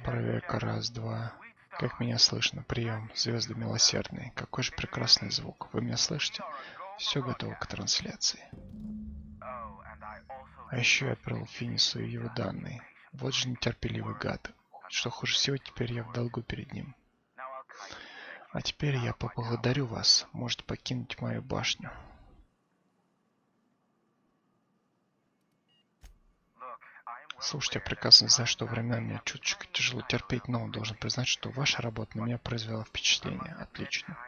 Проверка, раз, два. Как меня слышно? Прием. Звезды милосердные. Какой же прекрасный звук. Вы меня слышите? Все готово к трансляции. А еще я отправил Финису и его данные. Вот же нетерпеливый гад. Что хуже всего, теперь я в долгу перед ним. А теперь я поблагодарю вас. Можете покинуть мою башню. Слушайте, я прекрасно знаю, что временами мне чуточку тяжело терпеть, но должен признать, что ваша работа на меня произвела впечатление. Отлично.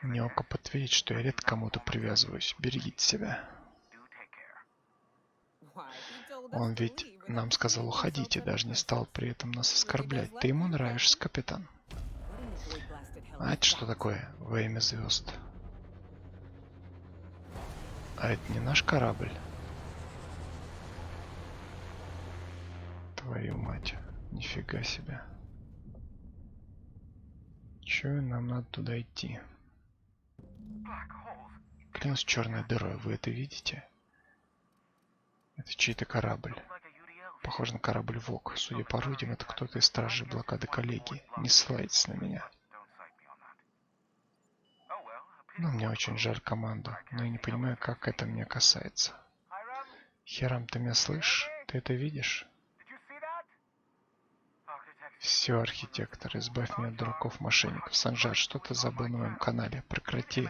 Неоко подтвердит, что я редко к кому-то привязываюсь. Берегите себя. Он ведь нам сказал уходите, даже не стал при этом нас оскорблять. Ты ему нравишься, капитан. А это что такое во имя звезд? А это не наш корабль? Твою мать. Нифига себе. Чё, нам надо туда идти? Клянусь черной дырой, вы это видите? Это чей-то корабль. Похоже на корабль ВОК. Судя по орудиям, это кто-то из стражей блокады коллегии. Не ссылайтесь на меня. Ну, мне очень жаль команду, но я не понимаю, как это меня касается. Херам, ты меня слышишь? Ты это видишь? Все, архитектор, избавь меня от дураков-мошенников. Санжар, что ты забыл на моем канале? Прекрати.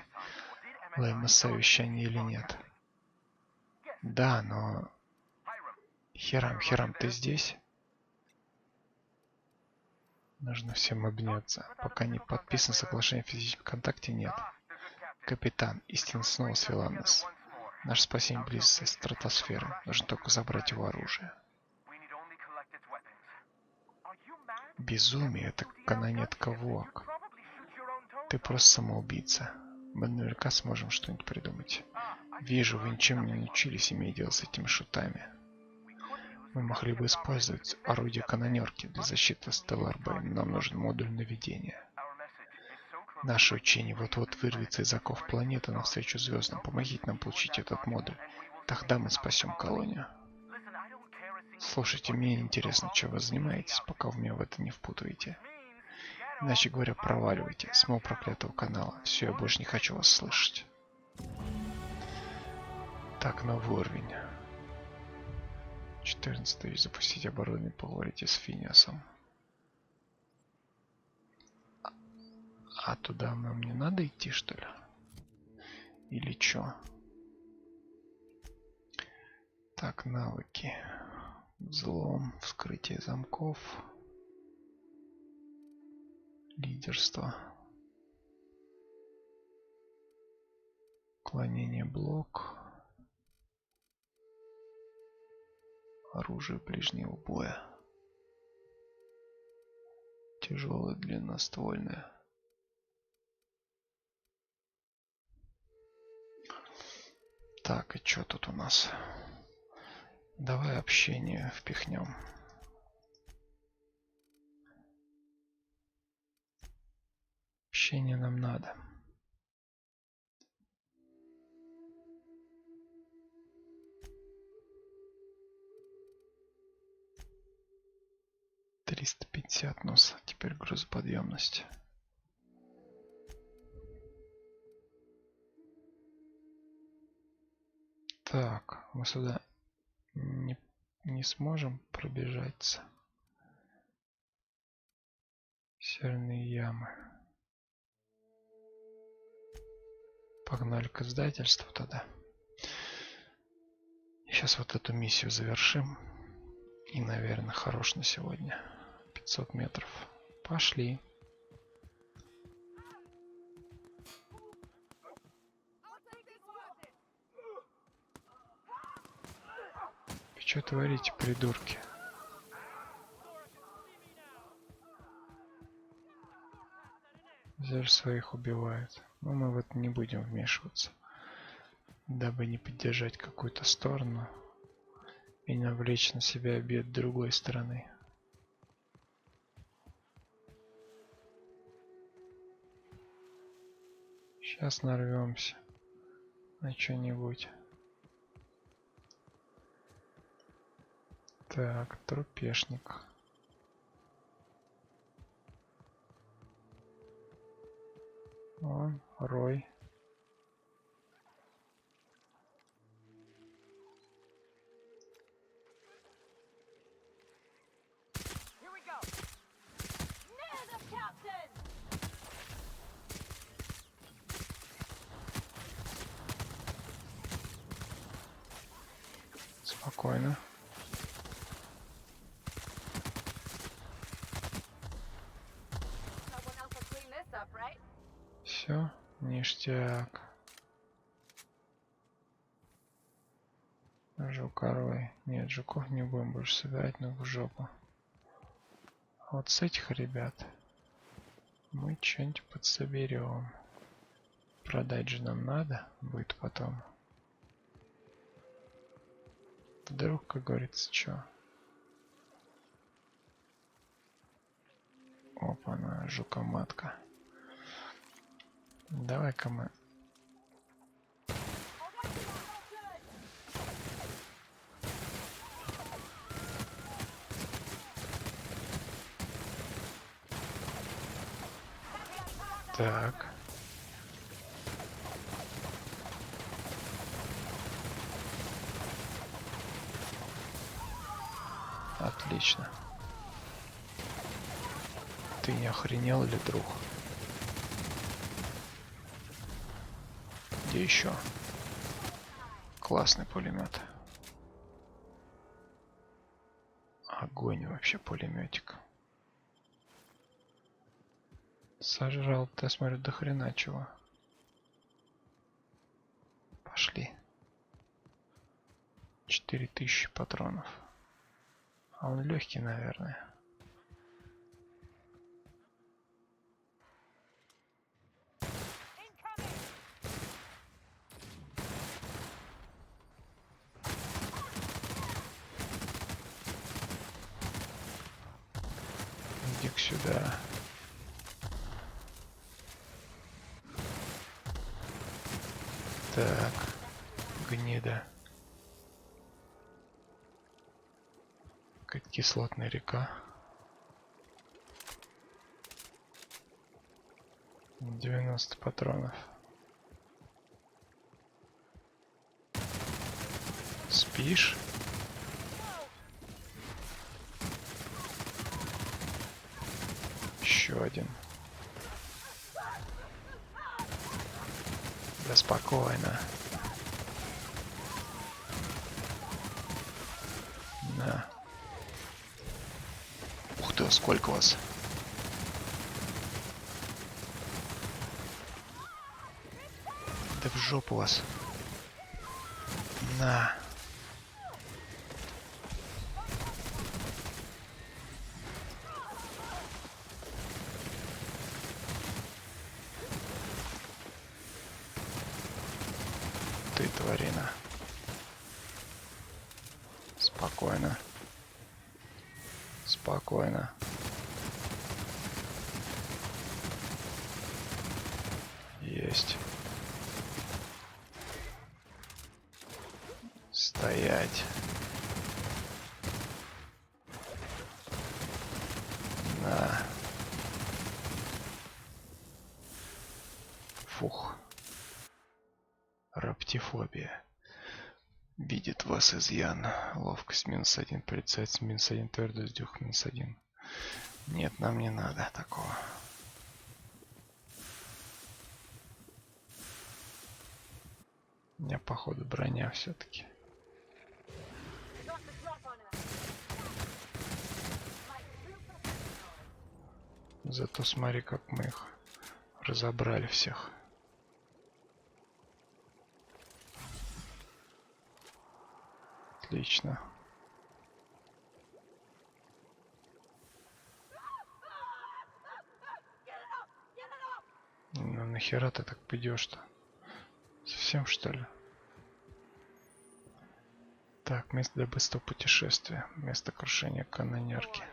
Лаймаса вещание или нет? Да, но... Херам, ты здесь? Нужно всем обняться. Пока не подписано соглашение о физическом контакте, нет. Капитан, истина снова свела нас. Наше спасение близится из стратосферы. Нужно только забрать его оружие. Безумие, это канонетка ВОК. Ты просто самоубийца. Мы наверняка сможем что-нибудь придумать. Вижу, вы ничем не научились, имея дело с этими шутами. Мы могли бы использовать орудие канонерки для защиты Stellar Bay, но нам нужен модуль наведения. Наше учение вот-вот вырвется из оков планеты навстречу звездам. Помогите нам получить этот модуль. Тогда мы спасем колонию. Слушайте, мне интересно, чем вы занимаетесь, пока вы меня в это не впутываете. Иначе говоря, проваливайте с моего проклятого канала. Все, я больше не хочу вас слышать. Так, новый уровень. 14. Запустить оборудование, поговорите с Финиасом. А туда нам не надо идти, что ли? Или чё? Так, навыки. Взлом, вскрытие замков. Лидерство. Уклонение блок. Оружие ближнего боя. Тяжелое длинноствольное. Так, и что тут у нас? Давай общение впихнем. помещение нам надо. $350 нос. Теперь грузоподъемность. Так, мы сюда не сможем пробежаться. Серные ямы. Погнали к издательству тогда. Сейчас вот эту миссию завершим. И, наверное, хорош на сегодня. 500 метров. Пошли. Вы что творите, придурки? Здесь своих убивают. Но мы в это не будем вмешиваться, дабы не поддержать какую-то сторону и навлечь на себя обид другой стороны. Сейчас нарвемся на что-нибудь. Так, трупешник. Вон, Рой. Спокойно. Все, ништяк. Жукорой. Нет, жуков не будем больше собирать, но в жопу. А вот с этих ребят мы что-нибудь подсоберем. Продать же нам надо будет потом. Вдруг, как говорится, что? Опа-на, жука-матка. Давай-ка мы. Так. Отлично. Ты не охренел ли, друг? Где еще? Классный пулемет. Огонь вообще пулеметик. Сожрал, я смотрю, до хрена чего. Пошли. 4000 патронов. А он легкий, наверное. Иди-ка сюда. Так, гнида. Какая кислотная река. 90 патронов. Спишь? Еще один. Да спокойно. На. Ух ты, сколько вас. Да в жопу вас. На. Ты тварина. Спокойно. Спокойно. Стоять. На. Фух. Раптифобия. Видит вас изъян. Ловкость -1, прицельность -1, твердость дух -1. Нет, нам не надо такого. У меня, походу, броня все-таки. Зато смотри, как мы их разобрали всех. Отлично. Ну нахера ты так пойдешь-то? Совсем что ли? Так, место для быстрого путешествия. Место крушения канонерки.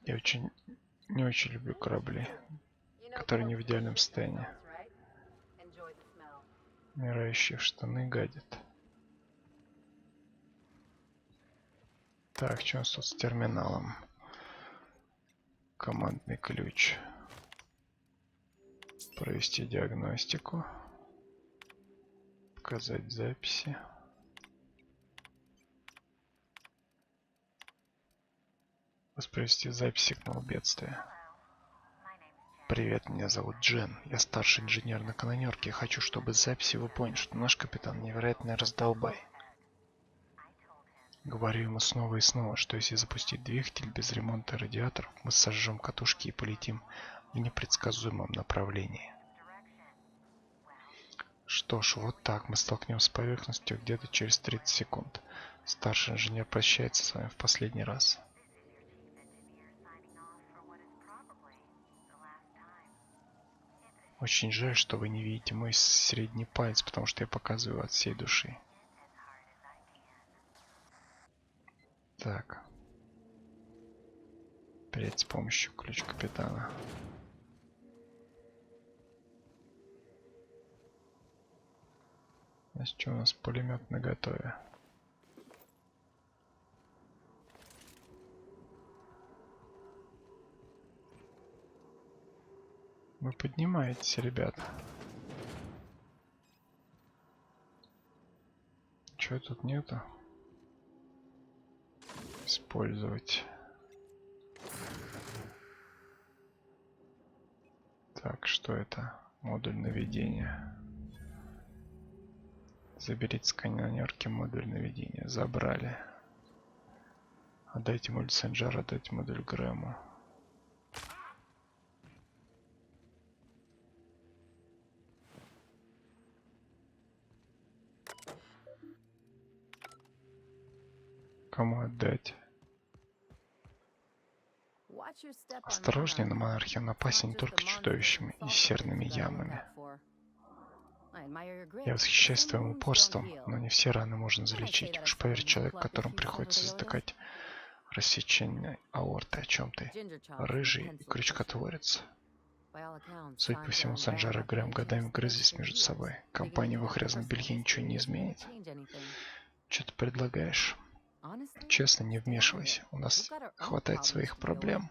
Я не очень люблю корабли, которые не в идеальном состоянии. Умирающие в штаны гадят. Так, что у нас тут с терминалом? Командный ключ. Провести диагностику. Показать записи. Воспроизвести запись сигнала бедствия. Привет, меня зовут Джен. Я старший инженер на канонерке. Хочу, чтобы с записи вы поняли, что наш капитан невероятный раздолбай. Говорю ему снова и снова, что если запустить двигатель без ремонта радиаторов, мы сожжем катушки и полетим в непредсказуемом направлении. Что ж, вот так мы столкнемся с поверхностью где-то через 30 секунд. Старший инженер прощается с вами в последний раз. Очень жаль, что вы не видите мой средний палец, потому что я показываю от всей души. Так. Опять с помощью ключ капитана. А что у нас пулемет наготове? Вы поднимаетесь, ребята. Чего тут нету? Использовать. Так, что это? Модуль наведения. Заберите с канонерки модуль наведения. Забрали. Отдайте модуль Сенджара, отдайте модуль Грэму. Кому отдать? Осторожнее, на монархию напасть не только чудовищами и серными ямами. Я восхищаюсь твоим упорством, но не все раны можно залечить. Уж поверь, человек, которому приходится затыкать рассечение аорты, о чем ты? Рыжий и крючкотворец. Судя по всему, Санджар и Грэм годами грызлись между собой. Компания в их грязном белье ничего не изменит. Что ты предлагаешь? Честно, не вмешивайся. У нас хватает своих проблем.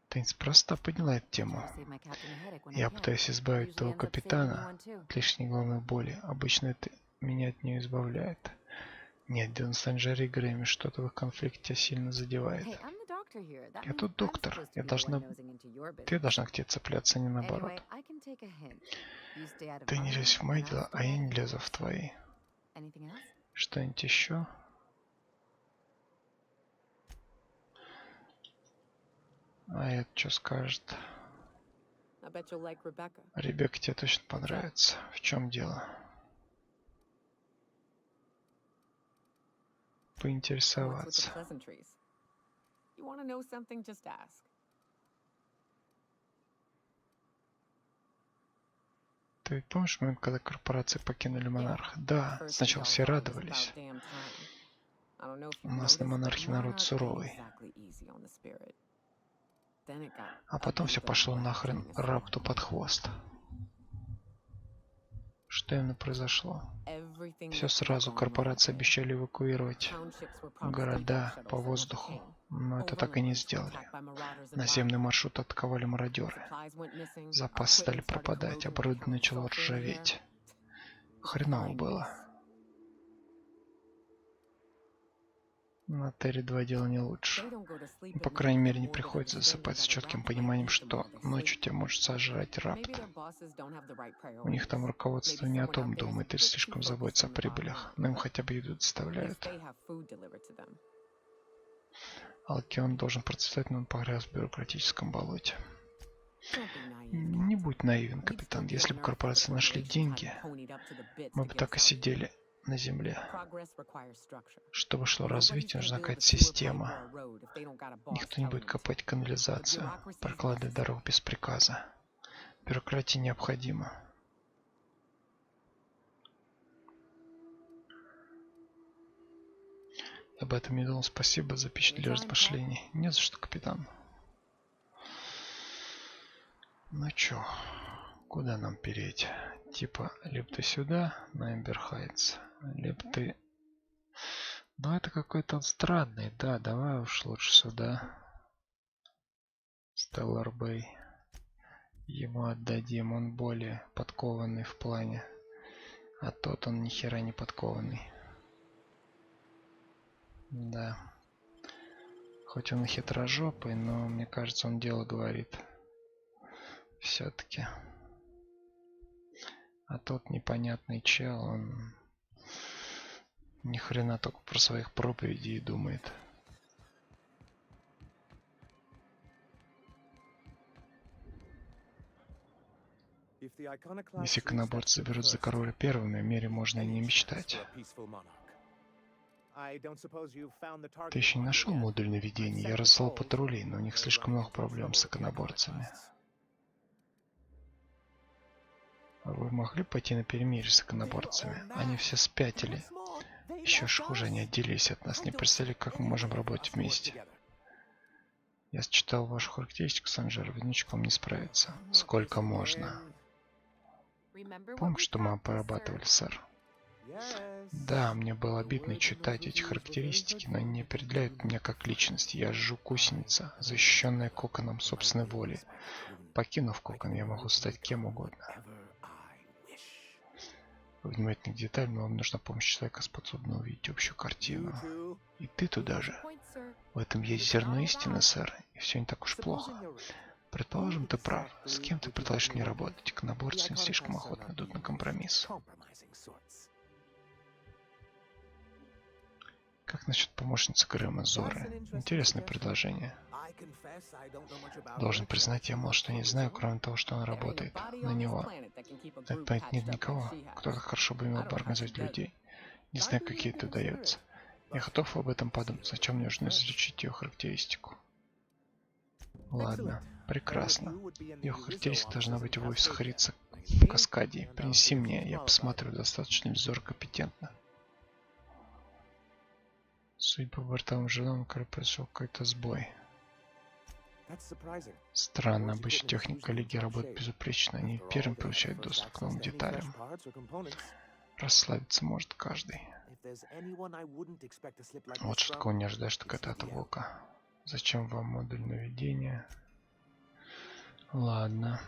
Ты неспроста подняла эту тему. Я пытаюсь избавить твоего капитана от лишней головной боли. Обычно это меня от нее избавляет. Нет, дело на Санджаре и Грэме. Что-то в их конфликте сильно задевает. Я тут доктор. Ты должна к тебе цепляться, а не наоборот. Ты не лезь в мои дела, а я не лезу в твои. Что-нибудь еще? А это что скажет? Ребекка тебе точно понравится. В чем дело? Поинтересоваться. Ты ведь помнишь момент, когда корпорации покинули монарха? Да, сначала все радовались. У нас на монархе народ суровый. А потом все пошло нахрен рапту под хвост. Что именно произошло? Все сразу. Корпорации обещали эвакуировать города по воздуху, но это так и не сделали. Наземный маршрут атаковали мародеры. Запасы стали пропадать, оборудование начало ржаветь. Хреново было. На Терри-2 дело не лучше. Но, по крайней мере, не приходится засыпать с четким пониманием, что ночью тебя может сожрать рапт. У них там руководство не о том думает или слишком заботится о прибылях, но им хотя бы еду доставляют. Алкион должен процветать, но он погряз в бюрократическом болоте. Не будь наивен, капитан. Если бы корпорации нашли деньги, мы бы так и сидели на земле. Чтобы шло развитие, нужна какая-то система. Никто не будет копать канализацию, прокладывать дорогу без приказа. Бюрократия необходима. Об этом не думал. Спасибо за пищу для размышлений. Не за что, капитан. Ну чё, куда нам переть? Типа, либо ты сюда, на Эмбер Хайтс, либо ты... Ну это какой-то странный, да, давай уж лучше сюда. Стеллар Бэй. Ему отдадим, он более подкованный в плане. А тот он ни хера не подкованный. Да. Хоть он и хитрожопый, но мне кажется, он дело говорит. Все-таки. А тот непонятный чел, он ни хрена только про своих проповедей думает. Если иконоборцы заберут за короля первыми, о мире можно и не мечтать. Ты еще не нашел модуль наведения? Я разослал патрулей, но у них слишком много проблем с иконоборцами. А вы могли пойти на перемирие с иконоборцами? Они все спятили. Еще хуже, они отделились от нас. Не представляли, как мы можем работать вместе. Я считал вашу характеристику, Санжар. Одиночка вам не справится. Сколько можно? Помните, что мы порабатывали, сэр? Да, мне было обидно читать эти характеристики, но они не определяют меня как личность. Я жук-гусеница, защищенная коконом собственной воли. Покинув кокон, я могу стать кем угодно. Вы внимательны к деталям, но вам нужна помощь человека, способного увидеть общую картину. И ты туда же. В этом есть зерно истины, сэр, и все не так уж плохо. Предположим, ты прав. С кем ты предложишь мне работать? Иконоборцы слишком охотно идут на компромисс. Как насчет помощницы Грэма Зоры? Интересное предложение. Должен признать, я мало что не знаю, кроме того, что он работает на него. На этой планете нет никого, кто так хорошо бы умел бы организовать людей. Не знаю, как ей это удается. Я готов об этом подумать, зачем мне нужно изучить ее характеристику. Ладно, прекрасно. Ее характеристика должна быть в офисе Харица в Каскадии. Принеси мне, я посмотрю, достаточно ли Зор компетентно. Судя по бортовым журналам, произошел какой-то сбой. Странно, обычно техника Лиги работает безупречно, они первым получают доступ к новым деталям. Расслабиться может каждый. Вот что такого не ожидаешь, так это от Вока. Зачем вам модуль наведения? Ладно.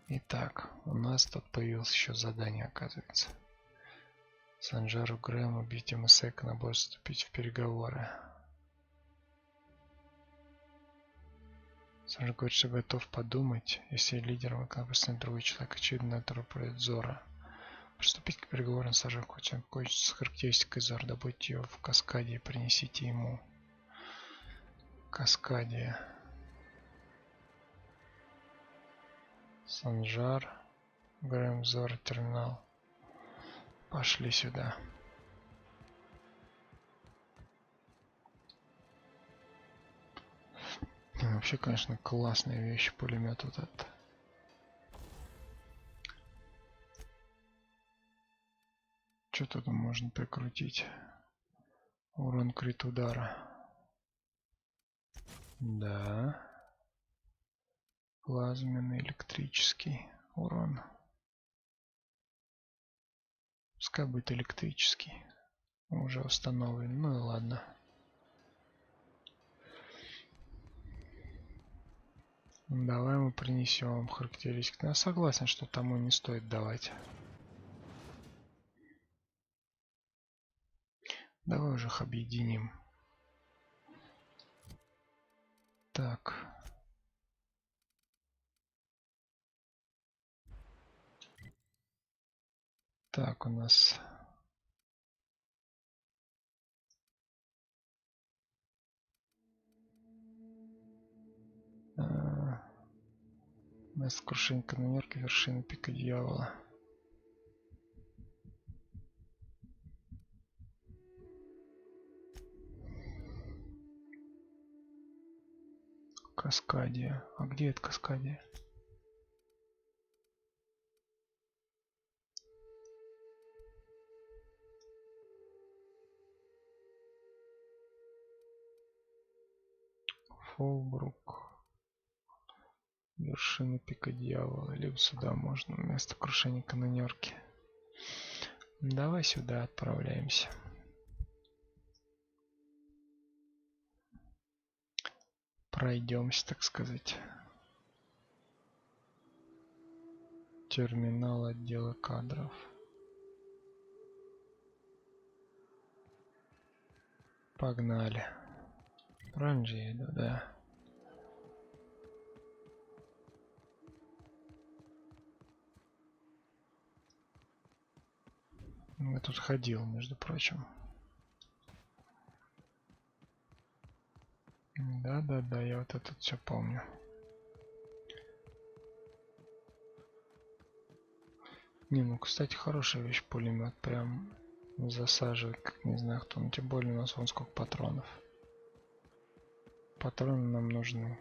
Итак, у нас тут появилось еще задание, оказывается. Санжару Грэму, убить МСЭК, набор вступить в переговоры. Санжар говорит, что готов подумать, если лидером окажется другой человек, очевидно, это проект Зора. Приступить к переговорам с Санжаром, хочет кончится с характеристикой Зора, добудьте ее в Каскаде и принесите ему. Каскадия. Санжар, Грэм, Зора, терминал. Пошли сюда. Вообще, конечно, классная вещь, пулемет вот этот. Что тут можно прикрутить? Урон крит удара. Да. Плазменный, электрический урон. Пускай будет электрический. Уже установлен. Ну и ладно. Давай мы принесем характеристики. Я согласен, что тому не стоит давать. Давай уже их объединим. Так. Так, у нас... Место крушения канонерки, вершина пика дьявола. Каскадия. А где это Каскадия? Фолбрук. Вершина пика дьявола. Либо сюда можно. Место крушения канонерки. Давай сюда отправляемся. Пройдемся, так сказать. Терминал отдела кадров. Погнали. Правильно же я иду, да. Я тут ходил, между прочим. Да, я вот это все помню. Не, ну, кстати, хорошая вещь, пулемет. Прям засаживает, как не знаю кто. Ну, тем более у нас вон сколько патронов. Патроны нам нужны.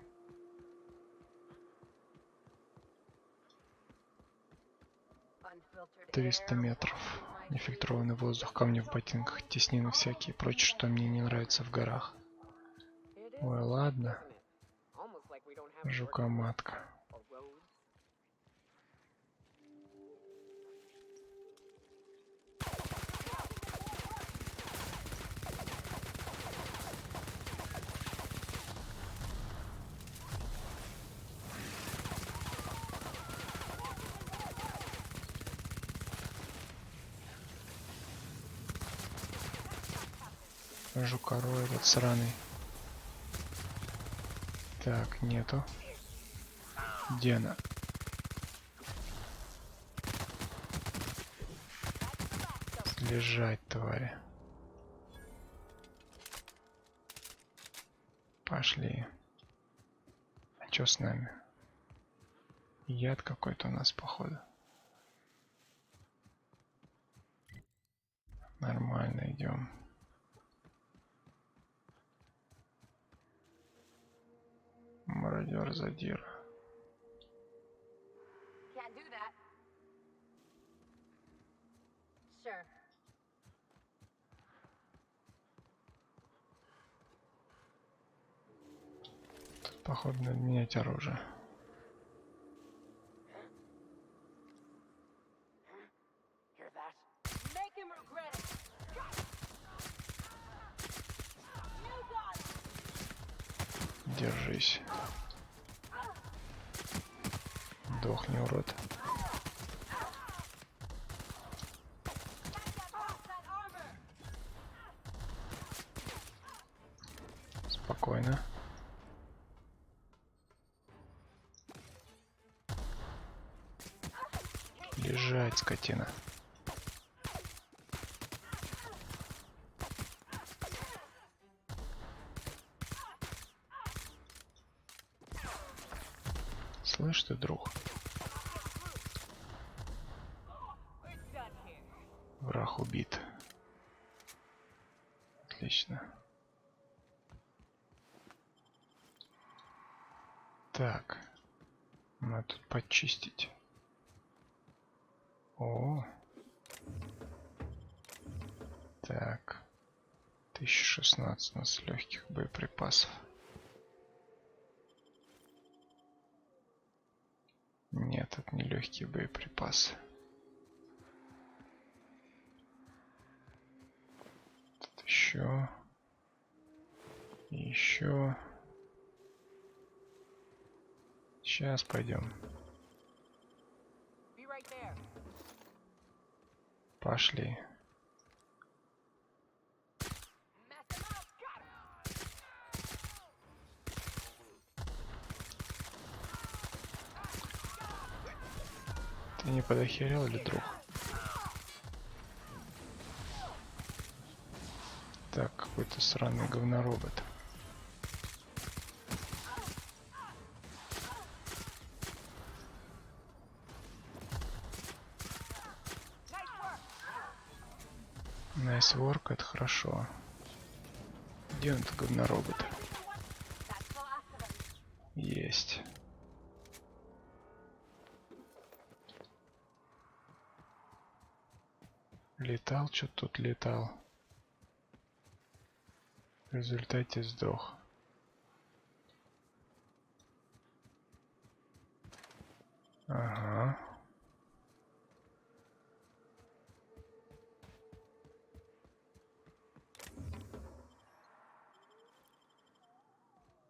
«300 метров. Нефильтрованный воздух, камни в ботинках, теснины всякие, прочее, что мне не нравится в горах». Ой, ладно. Жука-матка. Жукарой этот сраный. Так, нету. Где она? Лежать, твари. Пошли. А чё с нами? Яд какой-то у нас, походу. Нормально идем. Мародер задира. Тут, походу, надо менять оружие. Держись. Дохни, урод. Спокойно. Лежать, скотина. Слышь ты, друг? Враг убит. Отлично. Так. Надо тут почистить. О. Так. 1016 у нас легких боеприпасов. Нет, это не легкие боеприпасы. Еще. Еще. Сейчас пойдем. Пошли. Ты не подохерел ли, друг? Так, какой-то сраный говноробот. Nice work, это хорошо. Где он, этот говноробот? Есть. Летал, что тут летал. В результате сдох. Ага.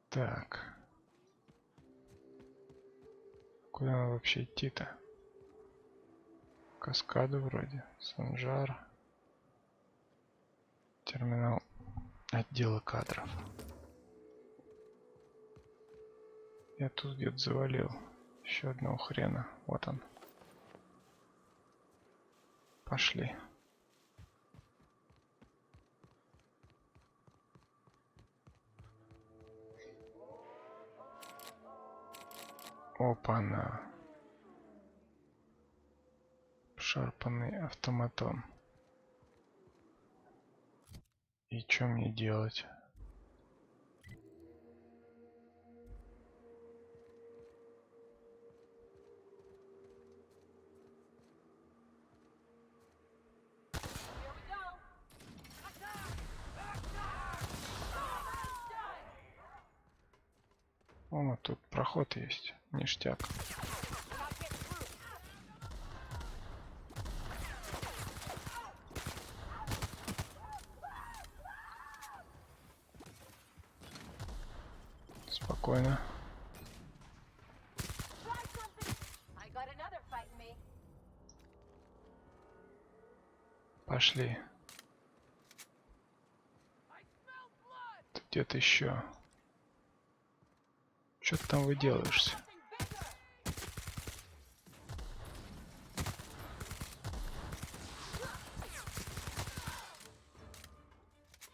Так. Куда нам вообще идти-то? Каскаду вроде. Санжар. Терминал отдела кадров. Я тут где-то завалил еще одного хрена. Вот он. Пошли. Опа-на. Шарпанный автоматон. И что мне делать? О, тут проход есть. Ништяк. Спокойно. Пошли. Тут где-то еще. Что ты там выделаешься?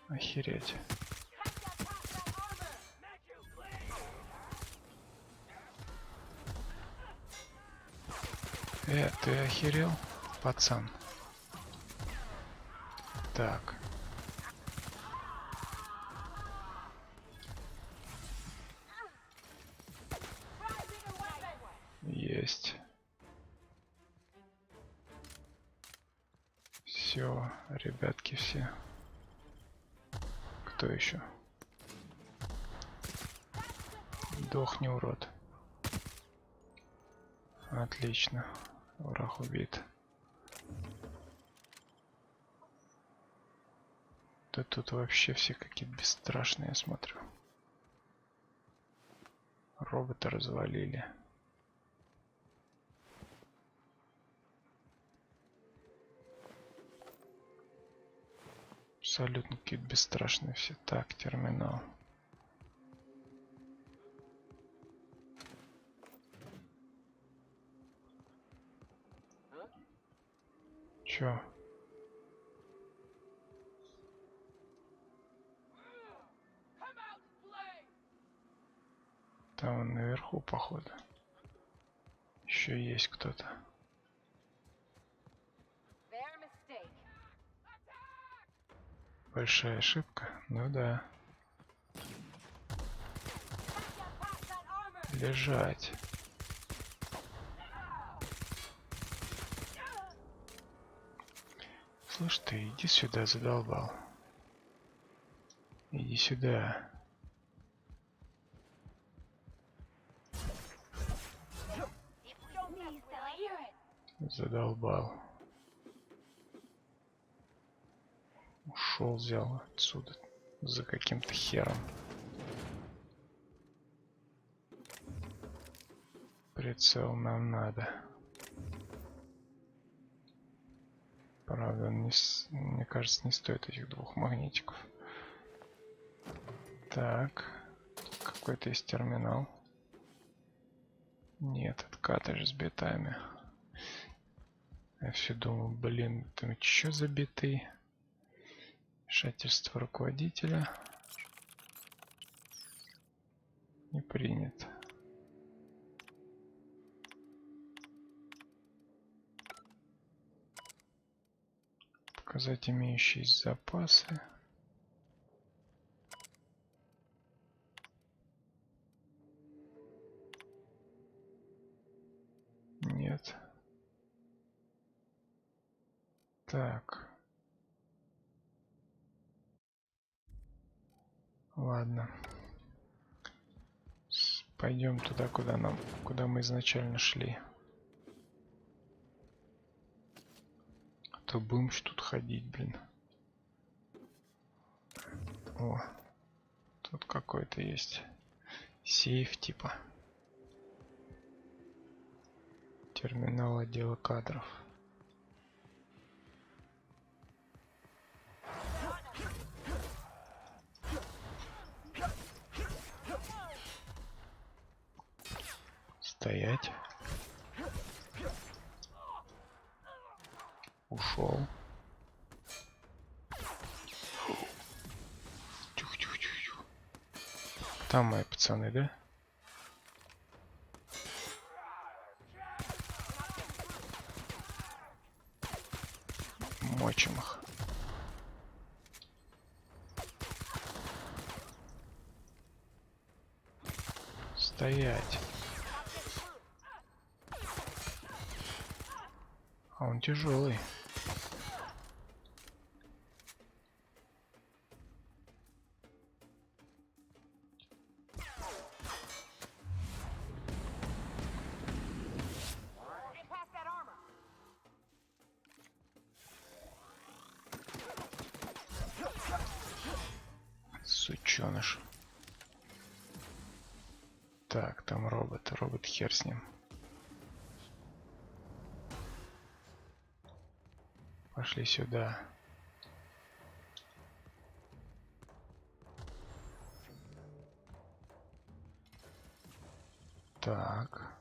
Охереть. Ты охерел, пацан? Так. Есть. Все, ребятки все. Кто еще? Дохни, урод. Отлично. Враг убит. Да тут вообще все какие-то бесстрашные, я смотрю. Робота развалили. Абсолютно какие-то бесстрашные все. Так, терминал. Чё? Там он наверху, походу. Еще есть кто-то. Большая ошибка? Ну да. Лежать. Слышь ты, иди сюда, задолбал. Иди сюда. Задолбал. ушел, взял отсюда за каким-то хером. Прицел нам надо. Правда, мне кажется, не стоит этих 2 магнитиков. Так, какой-то есть терминал. Нет, откаты же с битами. Я все думал, блин, там что за биты? Вмешательство руководителя. Не принято. Показать имеющиеся запасы. Нет. Так. Ладно. Пойдем туда, куда мы изначально шли. А то будем ж тут ходить, блин. О, тут какой-то есть сейф типа. Терминал отдела кадров. Стоять. Ушел. Тюх-тюх-тюх-тюх. Там мои пацаны, да? Мочим их. Стоять. А он тяжелый. Сученыш. Так, там робот. Робот хер с ним. Пошли сюда. Так.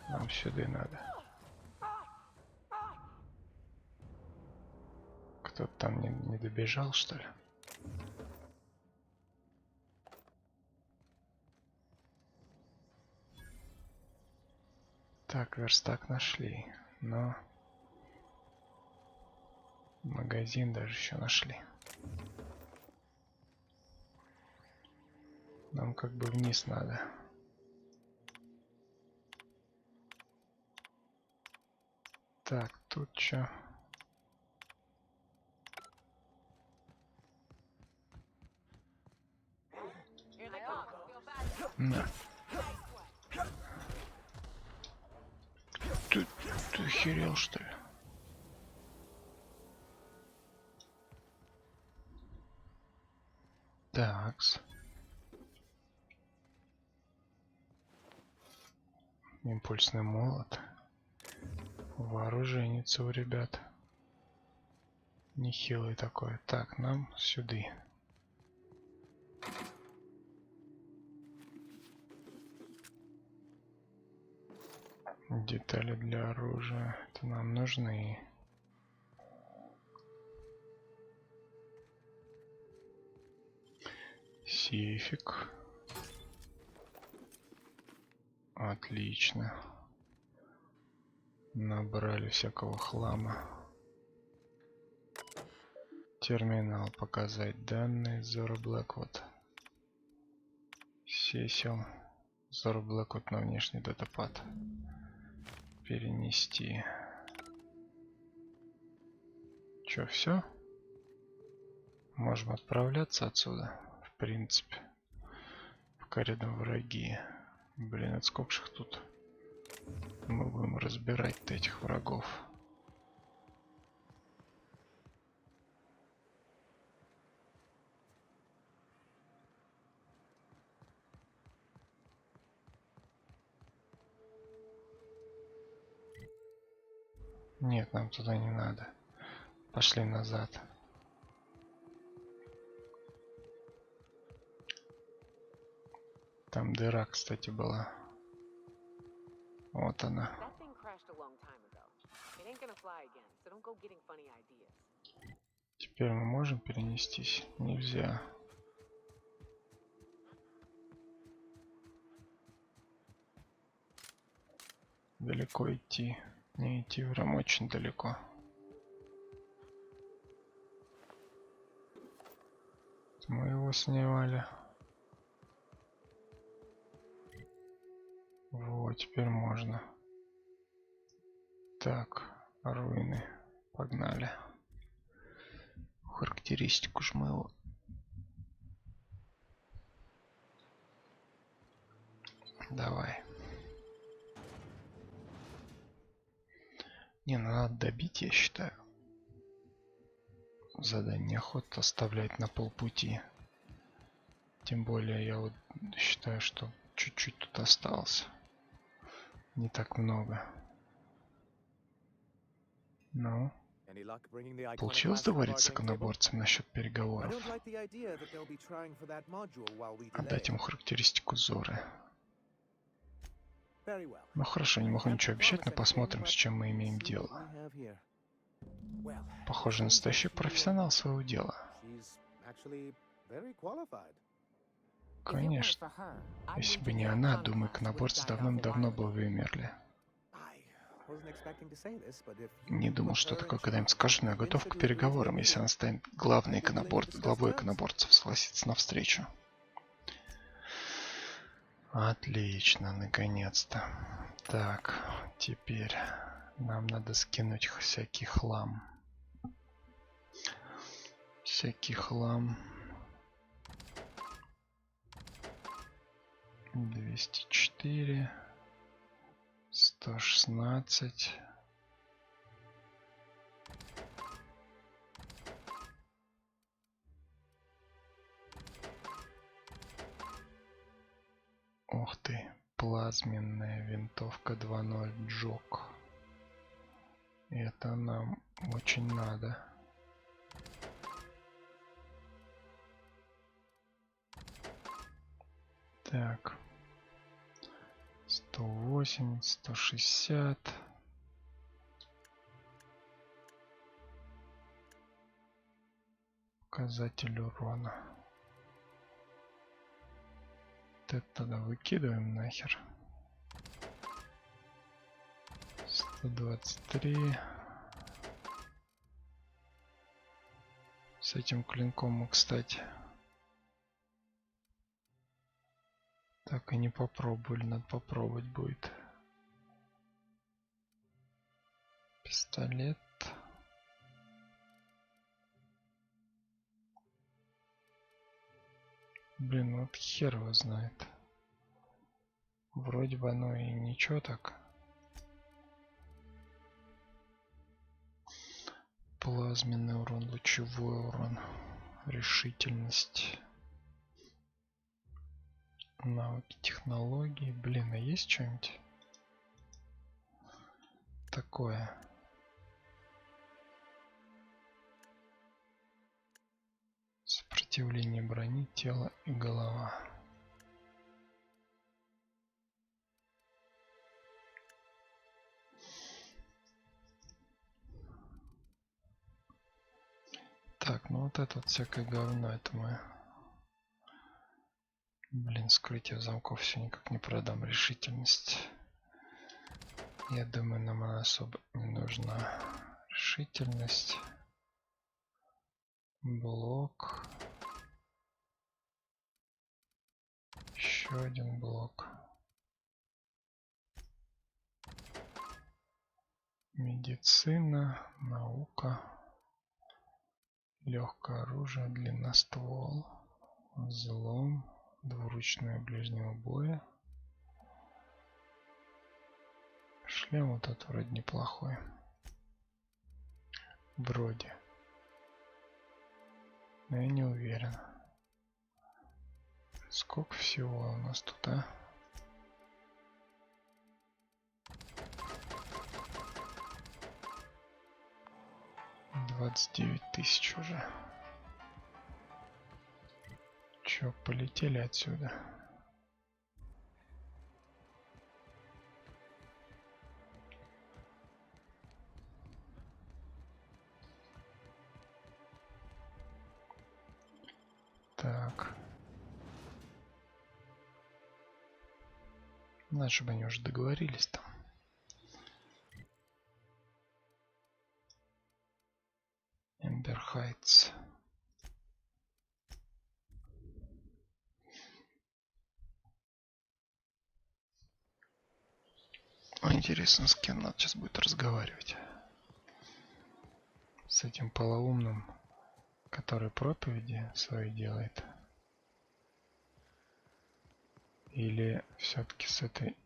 Нам сюда надо. Кто-то там не добежал, что ли? Так, верстак нашли. Но магазин даже еще нашли. Нам как бы вниз надо. Так, тут что? На. Ты охерел, что ли? Такс. Импульсный молот. Вооруженец у ребят. Нехилый такой. Так, нам сюда. Детали для оружия. Это нам нужны. Сейфик. Отлично. Набрали всякого хлама. Терминал. Показать данные. Zora Blackwood. Сесил. Zora Blackwood на внешний датапад. Перенести. Чё, все? Можем отправляться отсюда. В принципе. В коридор враги. Блин, от сколько ж их тут? Мы будем разбирать этих врагов. Нет, нам туда не надо. Пошли назад. Там дыра, кстати, была. Вот она. Теперь мы можем перенестись? Нельзя. Далеко идти. Не идти прям очень далеко. Мы его снимали. Вот, теперь можно. Так, руины. Погнали. Характеристику ж мы его. Давай. Не, ну надо добить, я считаю. Задание охота оставлять на полпути. Тем более я вот считаю, что чуть-чуть тут осталось. Не так много. Ну, получилось договориться с иконоборцем насчет переговоров? Отдать ему характеристику Зоры. Ну хорошо, не могу ничего обещать, но посмотрим, с чем мы имеем дело. Похоже, настоящий профессионал своего дела. Конечно. Если бы не она, думаю, иконоборцы давным-давно бы вымерли. Не думал, что такое когда-нибудь скажет, но я готов к переговорам, если она станет главой иконоборцев, согласится на встречу. Отлично, наконец-то. Так, теперь нам надо скинуть всякий хлам. Всякий хлам. 204. 116. Ух ты, плазменная винтовка 2.0 Джок. Это нам очень надо. Так. 108, 160. Показатель урона. Вот это тогда выкидываем нахер. 123. С этим клинком мы, кстати, так и не попробовали. Надо попробовать будет. Пистолет. Блин, вот хер его знает. Вроде бы оно и ничего так. Плазменный урон, лучевой урон, решительность, навыки, технологии. Блин, а есть что-нибудь такое? Сопротивление брони, тело и голова. Так, ну вот это вот всякое говно, это мы... Блин, скрытие замков все никак не продам. Решительность. Я думаю, нам она особо не нужна. Решительность. Блок. Еще один блок. Медицина, наука. Легкое оружие, длинноствол. Взлом. Двуручное ближнего боя. Шлем вот этот вроде неплохой. Вроде. Но я не уверен. Сколько всего у нас тут, а? 29 тысяч уже. Чё, полетели отсюда? Так. Надо, чтобы они уже договорились там. Эмбер Хайтс. Интересно, с кем надо сейчас будет разговаривать. С этим полоумным, который проповеди свои делает? Или все-таки с этой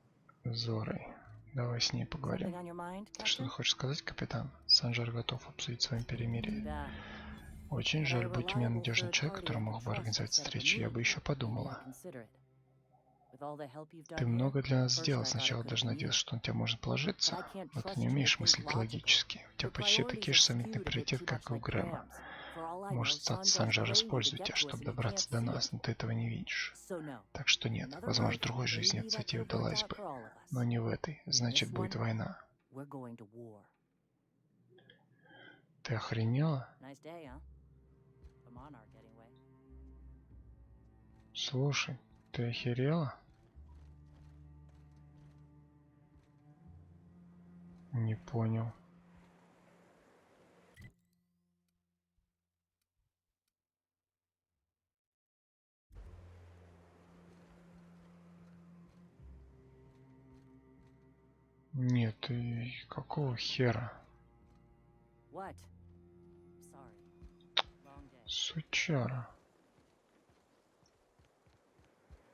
Зорой? Давай с ней поговорим. Что ты хочешь сказать, капитан? Санжар готов обсудить с вами перемирие. Очень жаль, будь у меня надежный человек, который мог бы организовать встречу, я бы еще подумала. Ты много для нас сделал. Сначала даже надеялся, что на тебя можно положиться, но ты не умеешь мыслить логически. У тебя почти такие же сомнительные приоритеты, как и у Грэма. Может, Санжар использует тебя, чтобы добраться до нас, но ты этого не видишь. Так что нет, возможно, в другой жизни инициатива удалась бы, но не в этой. Значит, будет война. Ты охренела? Слушай, ты охерела? Не понял. Нет, и какого хера? Сучара.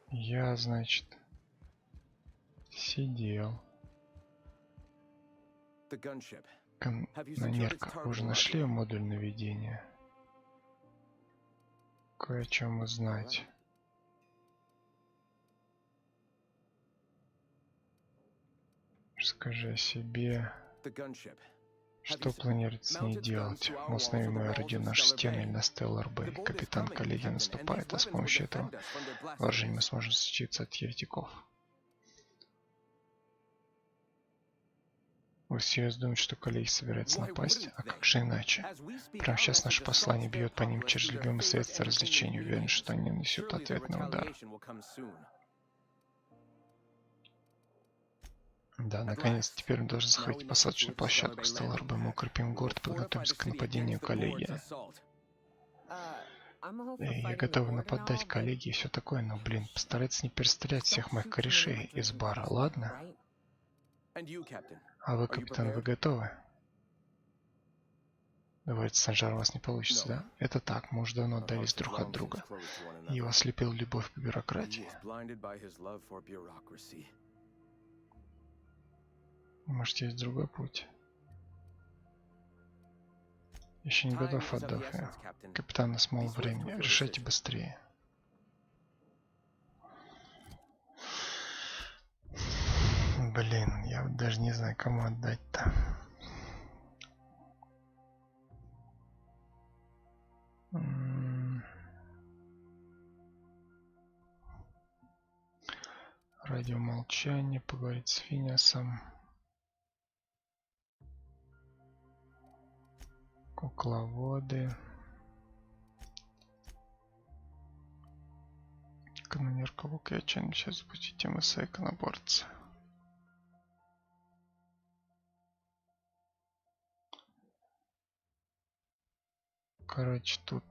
Я, значит, сидел. Канонерка, вы уже нашли модуль наведения? Кое о чем узнать. Скажи о себе. Что планирует с ней делать? Мы установим ее орудие на наши стены или на Стеллар Бэй. Капитан коллеги наступает, а с помощью этого вооружения мы сможем защититься от еретиков. Вы серьезно думаете, что коллеги собираются напасть? А как же иначе? Прямо сейчас наше послание бьет по ним через любимые средства развлечения. Уверен, что они нанесут ответный удар. Да, наконец, теперь мы должны захватить посадочную площадку Стеллар Бэй. Мы укрепим город, подготовимся к нападению коллеги. Я готов нападать коллеги и все такое, но, блин, постарайтесь не перестрелять всех моих корешей из бара, ладно? А вы, капитан, вы готовы? Давайте, Санжар, у вас не получится, да? Это так, мы уже давно отдались друг от друга. Его ослепила любовь к бюрократии. Может, есть другой путь? Еще не готов отдав ее. Капитан, у нас мало времени. Решайте быстрее. Блин, я даже не знаю, кому отдать-то. Радиомолчание, поговорить с Финиасом. Кукловоды. Канонерка Вук и отчаянно сейчас запустить МСА иконоборца. Короче, тут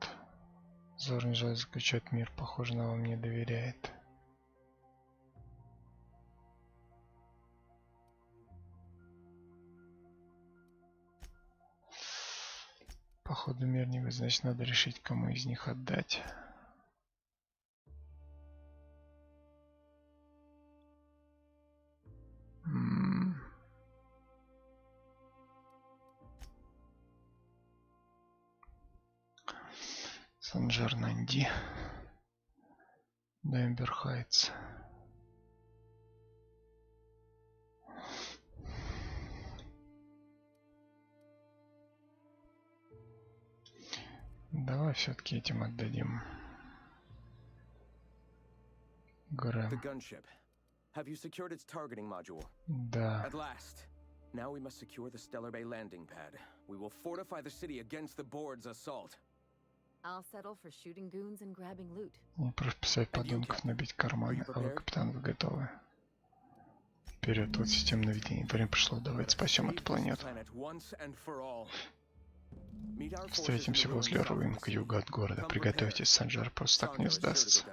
Зорный желает заключать мир, похоже, она вам не доверяет. Походу мир не вы, значит, надо решить, кому из них отдать. Санжар Нанди. Эмбер Хайтс. Давай все-таки этим отдадим. Грэм. The gunship. Have you secured its targeting module? Да. At last. Now we must secure the Stellar Bay landing pad. We will fortify the city against the Board's assault. I'll settle for shooting goons and grabbing loot. Не просто писать подонков, набить карманы. А вы, капитан, вы готовы? Вперед, вот система наведения. Время пришло, давайте спасем эту планету. Встретимся возле руин к югу от города. Приготовьтесь, Санджар просто так не сдастся.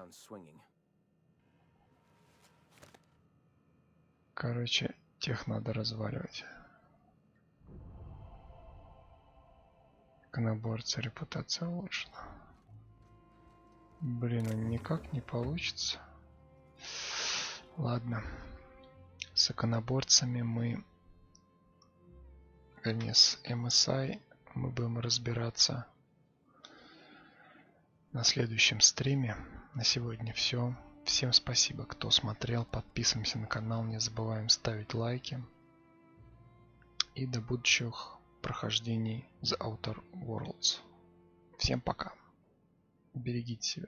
Короче, тех надо разваливать. Коноборца, репутация улучшена. Блин, а никак не получится. Ладно. С иконоборцами мы... Вернее, с MSI мы будем разбираться на следующем стриме. На сегодня все. Всем спасибо, кто смотрел. Подписываемся на канал. Не забываем ставить лайки. И до будущих прохождений The Outer Worlds. Всем пока. Берегите себя.